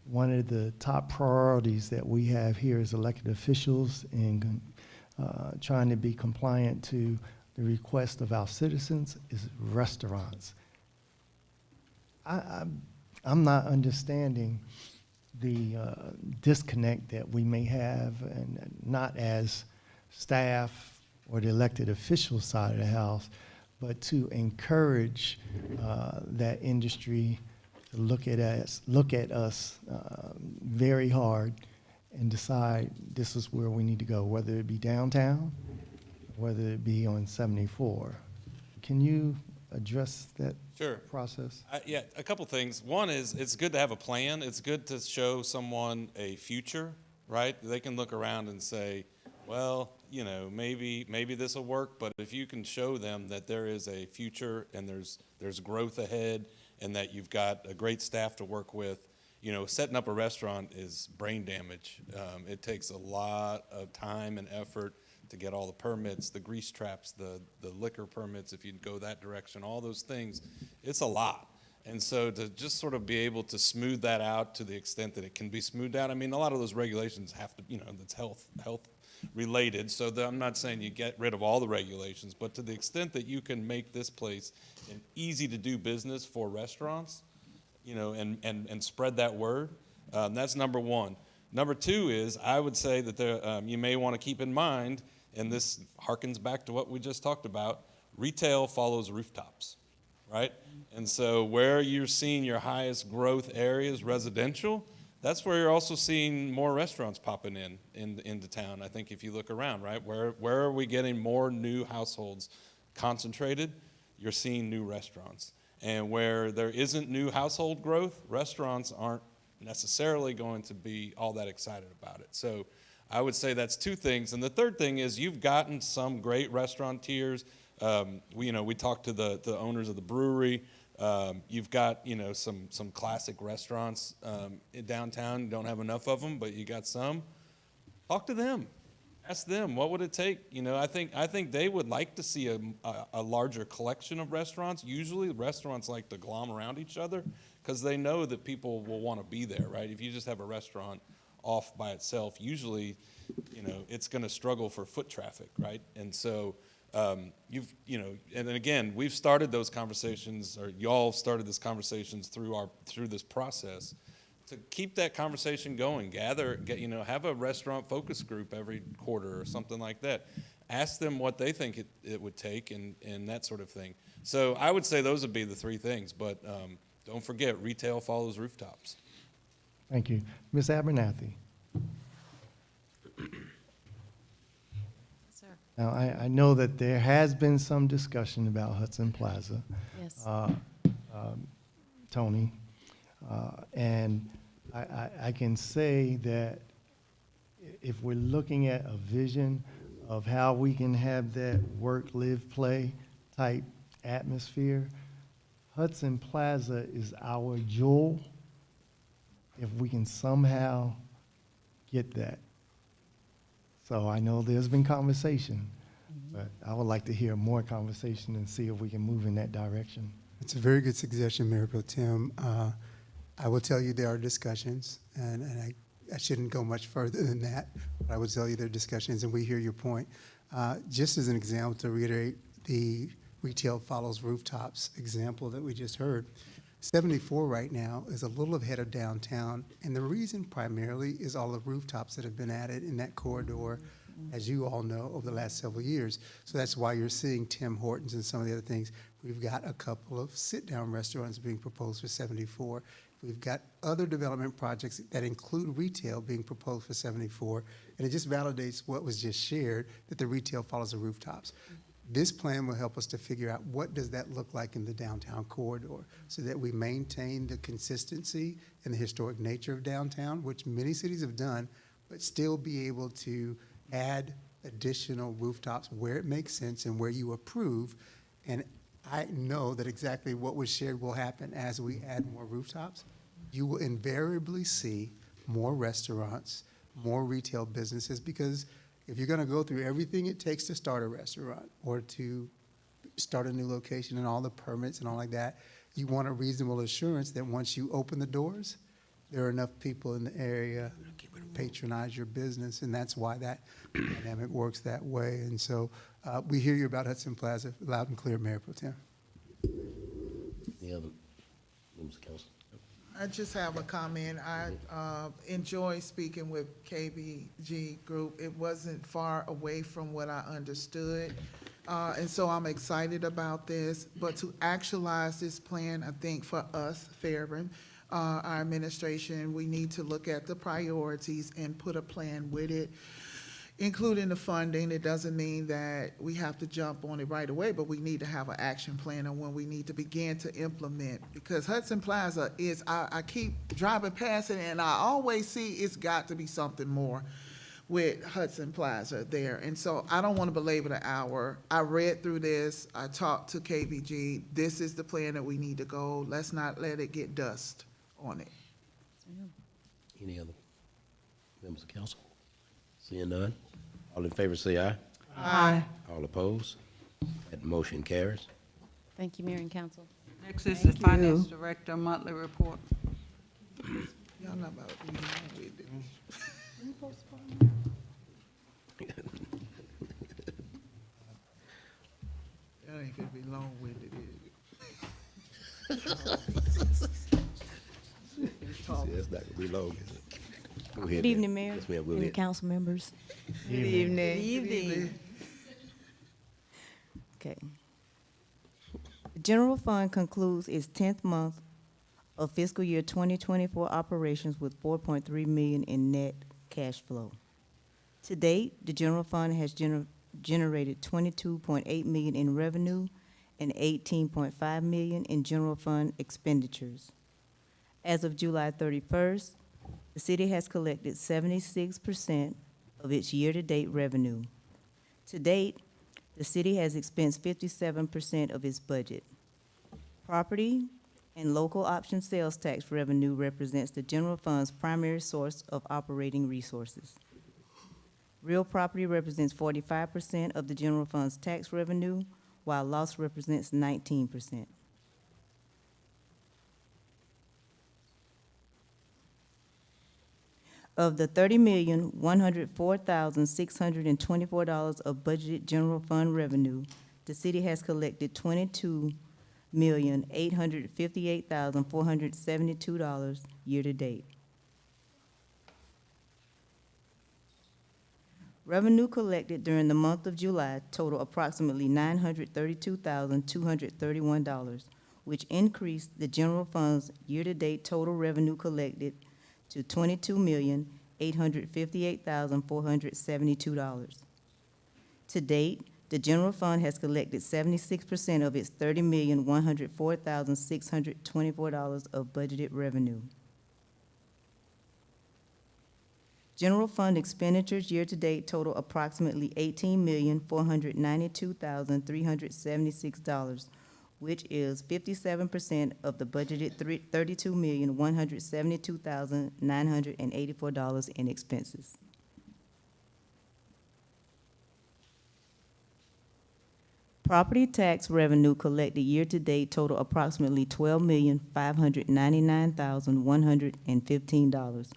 one of the top priorities that we have here as elected officials in trying to be compliant to the request of our citizens is restaurants. I'm not understanding the disconnect that we may have, and not as staff or the elected official side of the house, but to encourage that industry to look at us very hard and decide this is where we need to go, whether it be downtown, whether it be on 74. Can you address that process? Yeah, a couple things. One is it's good to have a plan. It's good to show someone a future, right? They can look around and say, well, you know, maybe this will work, but if you can show them that there is a future and there's growth ahead and that you've got a great staff to work with, you know, setting up a restaurant is brain damage. It takes a lot of time and effort to get all the permits, the grease traps, the liquor permits, if you go that direction, all those things. It's a lot. And so to just sort of be able to smooth that out to the extent that it can be smoothed out, I mean, a lot of those regulations have to, you know, that's health related. So I'm not saying you get rid of all the regulations, but to the extent that you can make this place an easy to do business for restaurants, you know, and spread that word, that's number one. Number two is I would say that you may want to keep in mind, and this harkens back to what we just talked about, retail follows rooftops, right? And so where you're seeing your highest growth areas, residential, that's where you're also seeing more restaurants popping into town. I think if you look around, right, where are we getting more new households concentrated? You're seeing new restaurants. And where there isn't new household growth, restaurants aren't necessarily going to be all that excited about it. So I would say that's two things. And the third thing is you've gotten some great restaurateurs. We talked to the owners of the brewery. You've got, you know, some classic restaurants in downtown. You don't have enough of them, but you got some. Talk to them. Ask them, what would it take? You know, I think they would like to see a larger collection of restaurants. Usually restaurants like to glom around each other because they know that people will want to be there, right? If you just have a restaurant off by itself, usually, you know, it's going to struggle for foot traffic, right? And so and then again, we've started those conversations, or y'all started these conversations through this process to keep that conversation going. Have a restaurant focus group every quarter or something like that. Ask them what they think it would take and that sort of thing. So I would say those would be the three things, but don't forget, retail follows rooftops. Thank you. Ms. Abernathy. Now, I know that there has been some discussion about Hudson Plaza. Yes. Tony, and I can say that if we're looking at a vision of how we can have that work, live, play type atmosphere, Hudson Plaza is our jewel. If we can somehow get that. So I know there's been conversation, but I would like to hear more conversation and see if we can move in that direction. It's a very good suggestion, Mayor Pro Tem. I will tell you there are discussions, and I shouldn't go much further than that, but I would tell you there are discussions, and we hear your point. Just as an example, to reiterate the retail follows rooftops example that we just heard, 74 right now is a little ahead of downtown, and the reason primarily is all the rooftops that have been added in that corridor, as you all know, over the last several years. So that's why you're seeing Tim Hortons and some of the other things. We've got a couple of sit-down restaurants being proposed for 74. We've got other development projects that include retail being proposed for 74, and it just validates what was just shared, that the retail follows the rooftops. This plan will help us to figure out what does that look like in the downtown corridor so that we maintain the consistency and the historic nature of downtown, which many cities have done, but still be able to add additional rooftops where it makes sense and where you approve. And I know that exactly what was shared will happen as we add more rooftops. You will invariably see more restaurants, more retail businesses, because if you're going to go through everything it takes to start a restaurant or to start a new location and all the permits and all like that, you want a reasonable assurance that once you open the doors, there are enough people in the area to patronize your business, and that's why that dynamic works that way. And so we hear you about Hudson Plaza loud and clear, Mayor Pro Tem. Any other members of council? I just have a comment. I enjoy speaking with KBG Group. It wasn't far away from what I understood. And so I'm excited about this. But to actualize this plan, I think for us, Fairburn, our administration, we need to look at the priorities and put a plan with it, including the funding. It doesn't mean that we have to jump on it right away, but we need to have an action plan on when we need to begin to implement. Because Hudson Plaza is, I keep driving past it and I always see it's got to be something more with Hudson Plaza there. And so I don't want to belabor the hour. I read through this, I talked to KBG. This is the plan that we need to go. Let's not let it get dust on it. Any other members of council? Seeing none? All in favor say aye. Aye. All opposed? That motion carries. Thank you, Mayor and Council. Next is the Finance Director monthly report. Y'all not about to be long with it. Y'all ain't gonna be long with it, is it? See, that's not gonna be long, is it? Go ahead, Good evening, ma'am. Mayor Yes, ma'am, go and the ahead. council members. Good evening. Good evening. Okay. The general fund concludes its 10th month of fiscal year 2024 operations with $4.3 million in net cash flow. To date, the general fund has generated $22.8 million in revenue and $18.5 million in general fund expenditures. As of July 31st, the city has collected 76% of its year-to-date revenue. To date, the city has expensed 57% of its budget. Property and local option sales tax revenue represents the general fund's primary source of operating resources. Real property represents 45% of the general fund's tax revenue, while loss represents 19%. Of the $30,104,624 of budgeted general fund revenue, the city has collected $22,858,472 year-to-date. Revenue collected during the month of July total approximately $932,231, which increased the general fund's year-to-date total revenue collected to $22,858,472. To date, the general fund has collected 76% of its $30,104,624 of budgeted revenue. General fund expenditures year-to-date total approximately $18,492,376, which is 57% of the budgeted $32,172,984 in expenses. Property tax revenue collected year-to-date total approximately $12,599,115,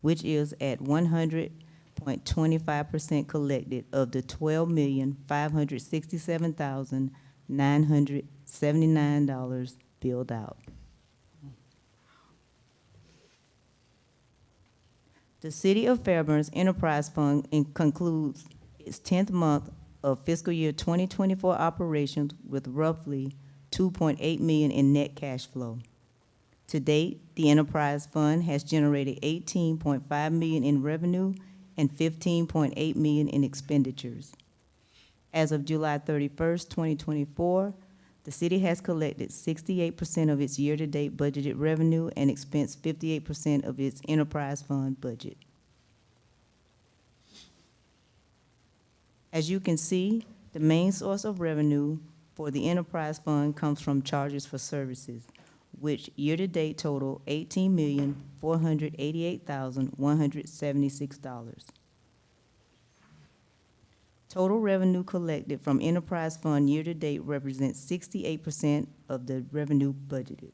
which is at 100.25% collected of the $12,567,979 billed out. The City of Fairburn's Enterprise Fund concludes its 10th month of fiscal year 2024 operations with roughly $2.8 million in net cash flow. To date, the Enterprise Fund has generated $18.5 million in revenue and $15.8 million in expenditures. As of July 31st, 2024, the city has collected 68% of its year-to-date budgeted revenue and expensed 58% of its Enterprise Fund budget. As you can see, the main source of revenue for the Enterprise Fund comes from charges for services, which year-to-date total $18,488,176. Total revenue collected from Enterprise Fund year-to-date represents 68% of the revenue budgeted.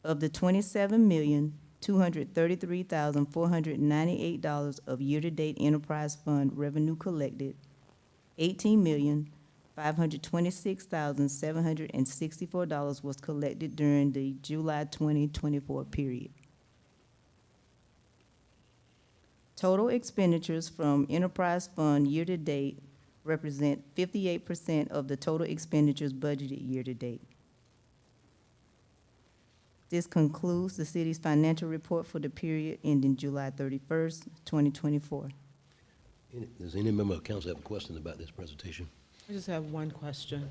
Of the $27,233,498 of year-to-date Enterprise Fund revenue collected, $18,526,764 was collected during the July 2024 period. Total expenditures from Enterprise Fund year-to-date represent 58% of the total expenditures budgeted year-to-date. This concludes the city's financial report for the period ending July 31st, 2024. Does any member of council have questions about this presentation? I just have one question.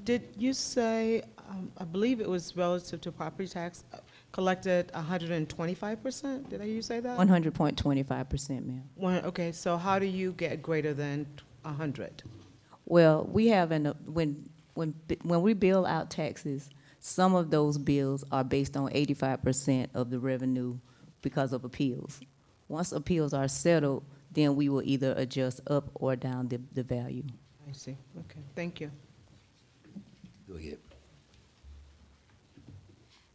Did you say, I believe it was relative to property tax, collected 125%? Did I hear you say that? 100.25%, ma'am. Okay, so how do you get greater than 100? Well, we have, when we bill out taxes, some of those bills are based on 85% of the revenue because of appeals. Once appeals are settled, then we will either adjust up or down the value. I see, okay, thank you. Go ahead.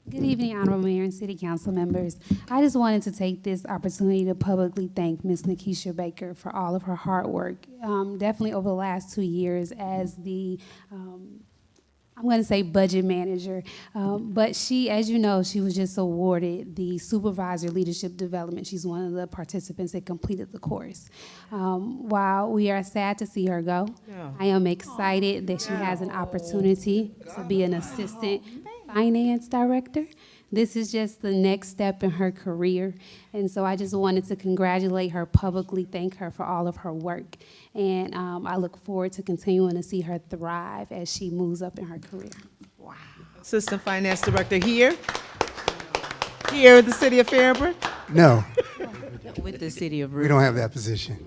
Good evening, Honorable Mayor and City Council members. I just wanted to take this opportunity to publicly thank Ms. Nikisha Baker for all of her hard work, definitely over the last 2 years as the I'm going to say budget manager, but she, as you know, she was just awarded the Supervisor Leadership Development. She's one of the participants that completed the course. While we are sad to see her go, I am excited that she has an opportunity to be an assistant finance director. This is just the next step in her career, and so I just wanted to congratulate her publicly, thank her for all of her work, and I look forward to continuing to see her thrive as she moves up in her career. Wow. Assistant Finance Director here? Here at the City of Fairburn? No, With the city of we don't have that position.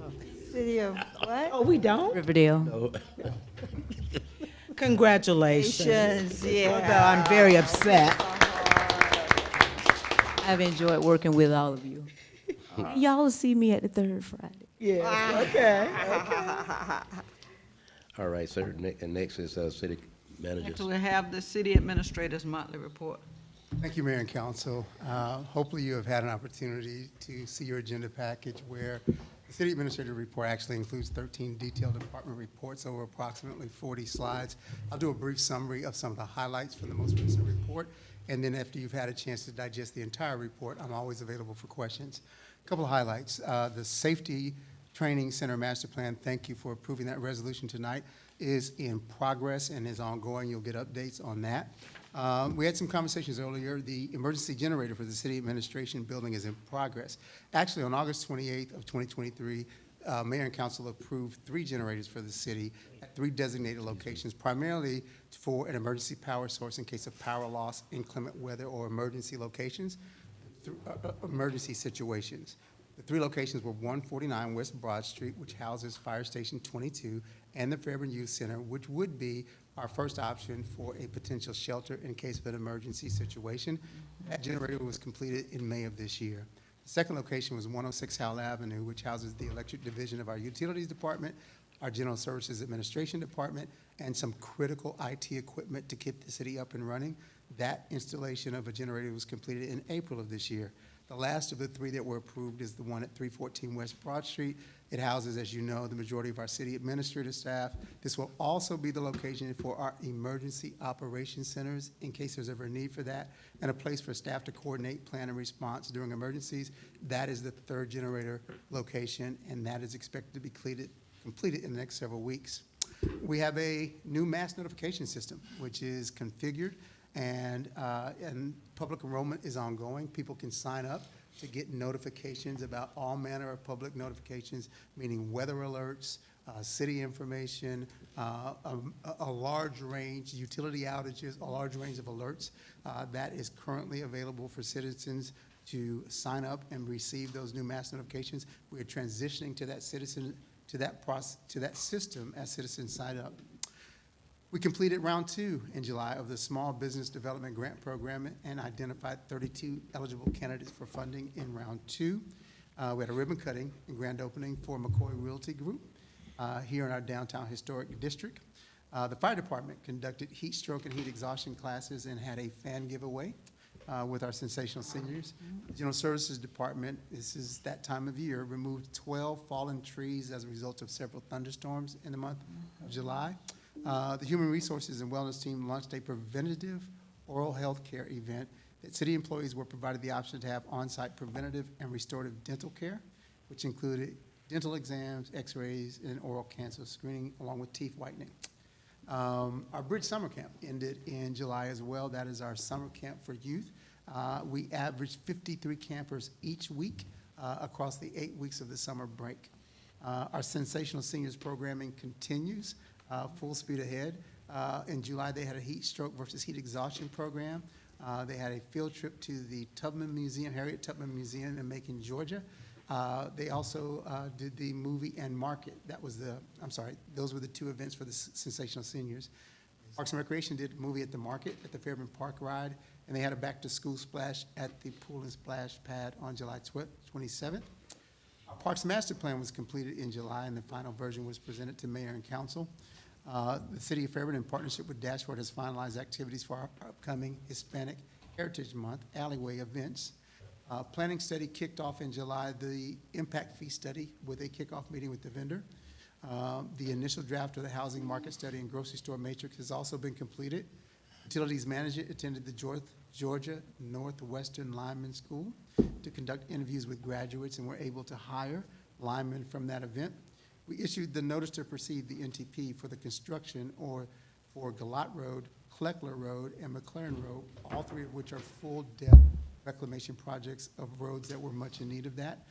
City of what? Oh, we don't? Riverdale. Congratulations. Yeah. Although I'm very upset. I've enjoyed working with all of you. Y'all will see me at the third Friday. Yes, okay. All right, sir. And next is city manager. Next, we have the city administrator's monthly report. Thank you, Mayor and Council. Hopefully you have had an opportunity to see your agenda package where the city administrator report actually includes 13 detailed department reports over approximately 40 slides. I'll do a brief summary of some of the highlights from the most recent report, and then after you've had a chance to digest the entire report, I'm always available for questions. A couple of highlights. The Safety Training Center Master Plan, thank you for approving that resolution tonight, is in progress and is ongoing. You'll get updates on that. We had some conversations earlier. The emergency generator for the city administration building is in progress. Actually, on August 28th of 2023, Mayor and Council approved 3 generators for the city at 3 designated locations, primarily for an emergency power source in case of power loss, inclement weather, or emergency locations, emergency situations. The 3 locations were 149 West Broad Street, which houses Fire Station 22, and the Fairburn Youth Center, which would be our first option for a potential shelter in case of an emergency situation. That generator was completed in May of this year. The second location was 106 Howell Avenue, which houses the electric division of our utilities department, our general services administration department, and some critical IT equipment to keep the city up and running. That installation of a generator was completed in April of this year. The last of the three that were approved is the one at 314 West Broad Street. It houses, as you know, the majority of our city administrative staff. This will also be the location for our emergency operations centers in case there's ever a need for that, and a place for staff to coordinate, plan, and response during emergencies. That is the third generator location, and that is expected to be completed in the next several weeks. We have a new mass notification system, which is configured, and public enrollment is ongoing. People can sign up to get notifications about all manner of public notifications, meaning weather alerts, city information, a large range, utility outages, a large range of alerts. That is currently available for citizens to sign up and receive those new mass notifications. We are transitioning to that system as citizens sign up. We completed round 2 in July of the Small Business Development Grant Program and identified 32 eligible candidates for funding in round 2. We had a ribbon cutting and grand opening for McCoy Realty Group here in our downtown historic district. The fire department conducted heat stroke and heat exhaustion classes and had a fan giveaway with our sensational seniors. The General Services Department, this is that time of year, removed 12 fallen trees as a result of several thunderstorms in the month of July. The Human Resources and Wellness team launched a preventative oral health care event that city employees were provided the option to have on-site preventative and restorative dental care, which included dental exams, x-rays, and oral cancer screening, along with teeth whitening. Our Bridge Summer Camp ended in July as well. That is our summer camp for youth. We averaged 53 campers each week across the 8 weeks of the summer break. Our Sensational Seniors programming continues. Full speed ahead. In July, they had a heat stroke versus heat exhaustion program. They had a field trip to the Tubman Museum, Harriet Tubman Museum in Macon, Georgia. They also did the movie and market. Those were the 2 events for the Sensational Seniors. Parks and Recreation did a movie at the market at the Fairburn Park ride, and they had a back-to-school splash at the Pool and Splash Pad on July 27th. Our Parks Master Plan was completed in July, and the final version was presented to Mayor and Council. The City of Fairburn, in partnership with Dashboard, has finalized activities for our upcoming Hispanic Heritage Month alleyway events. Planning study kicked off in July, the impact fee study with a kickoff meeting with the vendor. The initial draft of the housing market study and grocery store matrix has also been completed. Utilities manager attended the Georgia Northwestern Lineman School to conduct interviews with graduates and were able to hire linemen from that event. We issued the notice to proceed, the NTP, for the construction for Galat Road, Kleckler Road, and McLaren Road, all 3 of which are full-depth reclamation projects of roads that were much in need of that.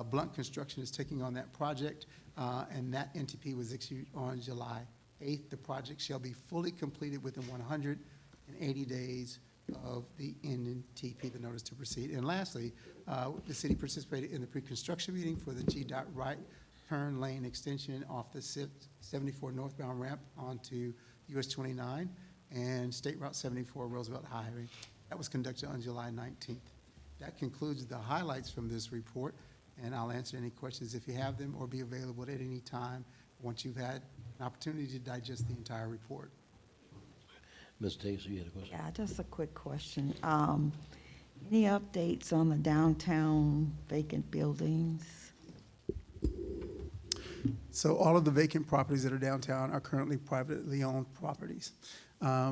Blunt Construction is taking on that project, and that NTP was issued on July 8th. The project shall be fully completed within 180 days of the NTP, the notice to proceed. And lastly, the city participated in the pre-construction meeting for the GDOT right turn lane extension off the 74 northbound ramp onto US 29 and State Route 74 Roosevelt Highway. That was conducted on July 19th. That concludes the highlights from this report, and I'll answer any questions if you have them, or be available at any time once you've had an opportunity to digest the entire report. Ms. Davis, you had a question? Yeah, just a quick question. Any updates on the downtown vacant buildings? So all of the vacant properties that are downtown are currently privately owned properties.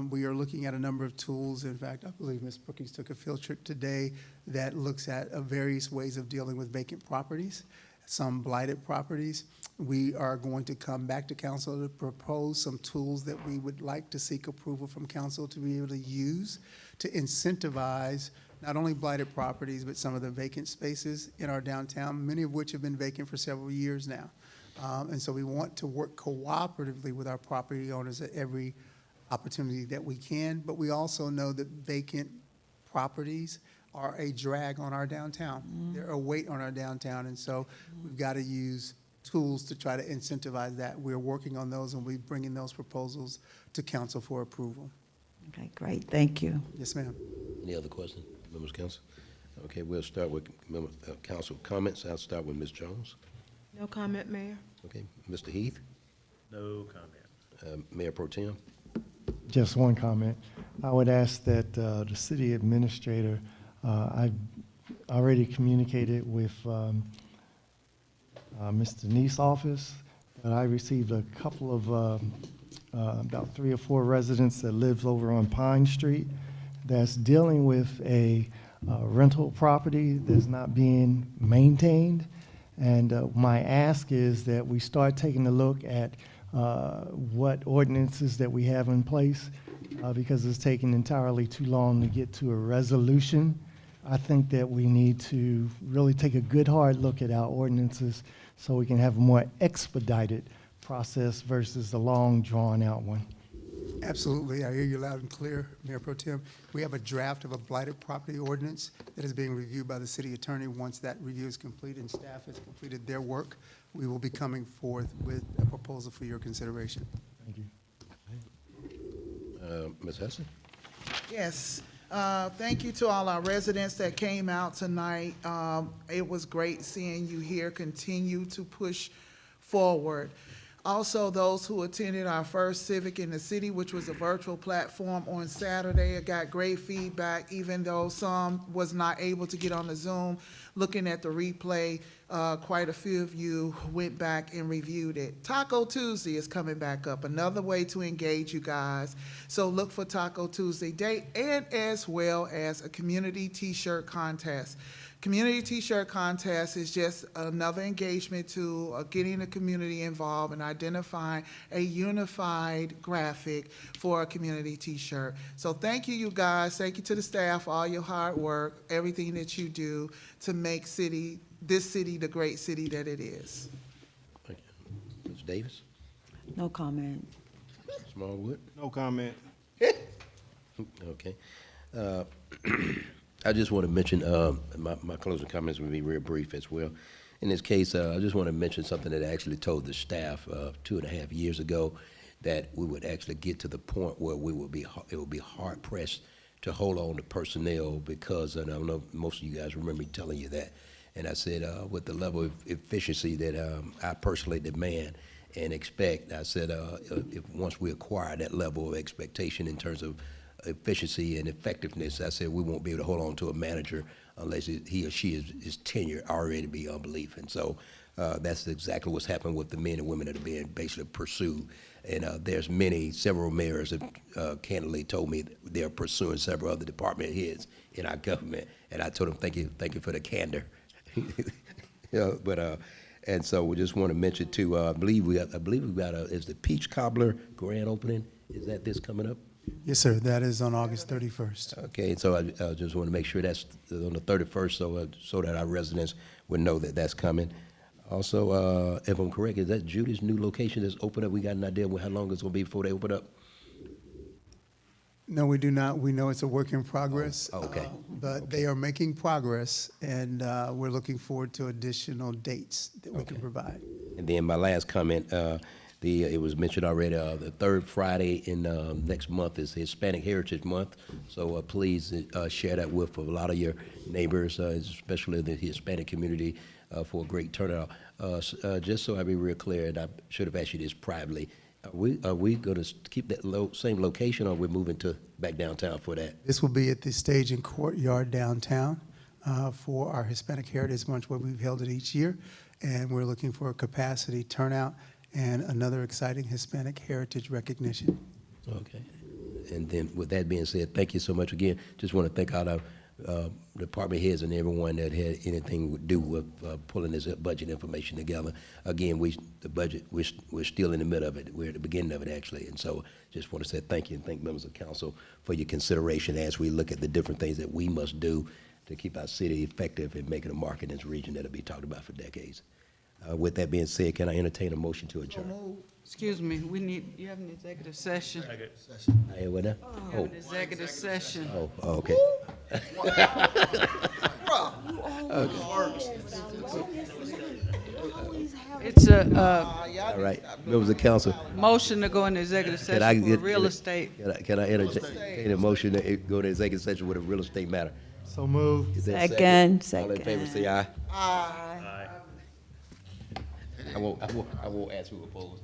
We are looking at a number of tools. In fact, I believe Ms. Brookings took a field trip today that looks at various ways of dealing with vacant properties, some blighted properties. We are going to come back to council to propose some tools that we would like to seek approval from council to be able to use to incentivize not only blighted properties, but some of the vacant spaces in our downtown, many of which have been vacant for several years now. And so we want to work cooperatively with our property owners at every opportunity that we can, but we also know that vacant properties are a drag on our downtown. They're a weight on our downtown, and so we've got to use tools to try to incentivize that. We're working on those, and we're bringing those proposals to council for approval. Okay, great, thank you. Yes, ma'am. Any other questions, members of council? Okay, we'll start with council comments. I'll start with Ms. Jones. No comment, Mayor. Okay, Mr. Heath, No comment. Mayor Pro Tem. Just one comment. I would ask that the city administrator, I've already communicated with Mr. Neese' office, but I received a couple of, about 3 or 4 residents that live over on Pine Street that's dealing with a rental property that's not being maintained. And my ask is that we start taking a look at what ordinances that we have in place, because it's taking entirely too long to get to a resolution. I think that we need to really take a good hard look at our ordinances so we can have a more expedited process versus the long drawn-out one. Absolutely, I hear you loud and clear, Mayor Pro Tem. We have a draft of a blighted property ordinance that is being reviewed by the city attorney. Once that review is complete and staff has completed their work, we will be coming forth with a proposal for your consideration. Thank you. Ms. Hudson? Yes. Thank you to all our residents that came out tonight. It was great seeing you here continue to push forward. Also, those who attended our first Civic in the City, which was a virtual platform on Saturday, it got great feedback, even though some was not able to get on the Zoom. Looking at the replay, quite a few of you went back and reviewed it. Taco Tuesday is coming back up, another way to engage you guys. So look for Taco Tuesday date, and as well as a community t-shirt contest. Community t-shirt contest is just another engagement to getting the community involved and identifying a unified graphic for a community t-shirt. So thank you, you guys. Thank you to the staff, all your hard work, everything that you do to make this city the great city that it is. Thank you. Ms. Davis? No comment. Smallwood? No comment. Okay. I just want to mention, my closing comments will be real brief as well. In this case, I just want to mention something that I actually told the staff 2.5 years ago, that we would actually get to the point where it would be hard pressed to hold on to personnel, because, and I don't know if most of you guys remember me telling you that, and I said, with the level of efficiency that I personally demand and expect, I said, if once we acquire that level of expectation in terms of efficiency and effectiveness, I said we won't be able to hold on to a manager unless he or she is tenure already beyond belief. And so that's exactly what's happened with the men and women that are being basically pursued. And there's several mayors have candidly told me they're pursuing several other department heads in our government. And I told them, thank you for the candor. And so we just want to mention too, I believe we've got is the Peach Cobbler grand opening? Is that this coming up? Yes, sir, that is on August 31st. Okay, so I just want to make sure that's on the 31st, so that our residents would know that that's coming. Also, if I'm correct, is that Judy's new location that's open up? We got an idea of how long it's going to be before they open up? No, we do not. We know it's a work in progress. Oh, okay. But they are making progress, and we're looking forward to additional dates that we can provide. And then my last comment, it was mentioned already, the third Friday in next month is Hispanic Heritage Month. So please share that with a lot of your neighbors, especially the Hispanic community, for a great turnout. Just so I be real clear, and I should have asked you this privately, are we going to keep that same location, or are we moving back downtown for that? This will be at the Stage and Courtyard downtown for our Hispanic Heritage Month, where we've held it each year. And we're looking for a capacity turnout and another exciting Hispanic heritage recognition. Okay. And then with that being said, thank you so much again. Just want to thank all our department heads and everyone that had anything to do with pulling this budget information together. Again, the budget, we're still in the middle of it. We're at the beginning of it, actually. And so just want to say thank you, and thank members of council for your consideration as we look at the different things that we must do to keep our city effective and making a mark in this region that'll be talked about for decades. With that being said, can I entertain a motion to adjourn? Excuse me, you have an executive session. Hey, what now? You have an executive session. Oh, okay. It's All right, members of council, Motion to go into executive can I session for get? real estate. Can I entertain a motion to go to executive session with a real estate matter? So move. Is there a Second, All in favor, say aye. Aye. I won't ask who opposed.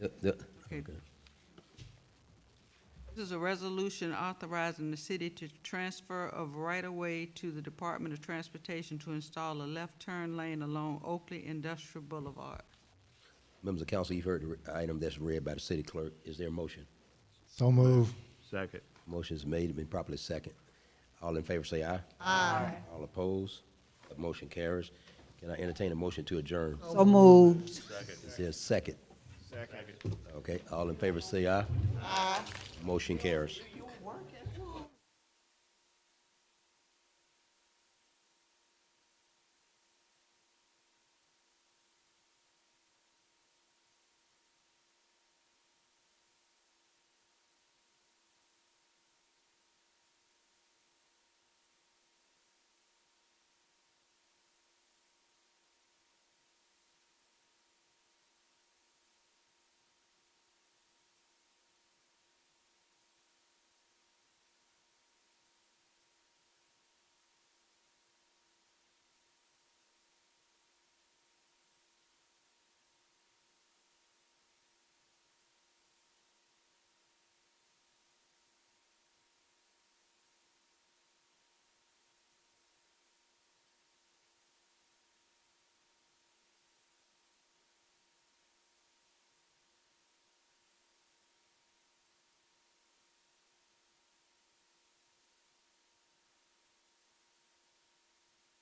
okay? Okay. This is a resolution authorizing the city to transfer of right-of-way to the Department of Transportation to install a left turn lane along Oakley Industrial Boulevard. Members of council, you've heard the item that's read by the city clerk. Is there a motion? So move. Second. Motion is made, been properly second. All in favor say aye. Aye. All opposed? The motion carries. Can I entertain a motion to adjourn? So moved. Is there a second? Second. Okay, all in favor say aye. Aye. Motion carries.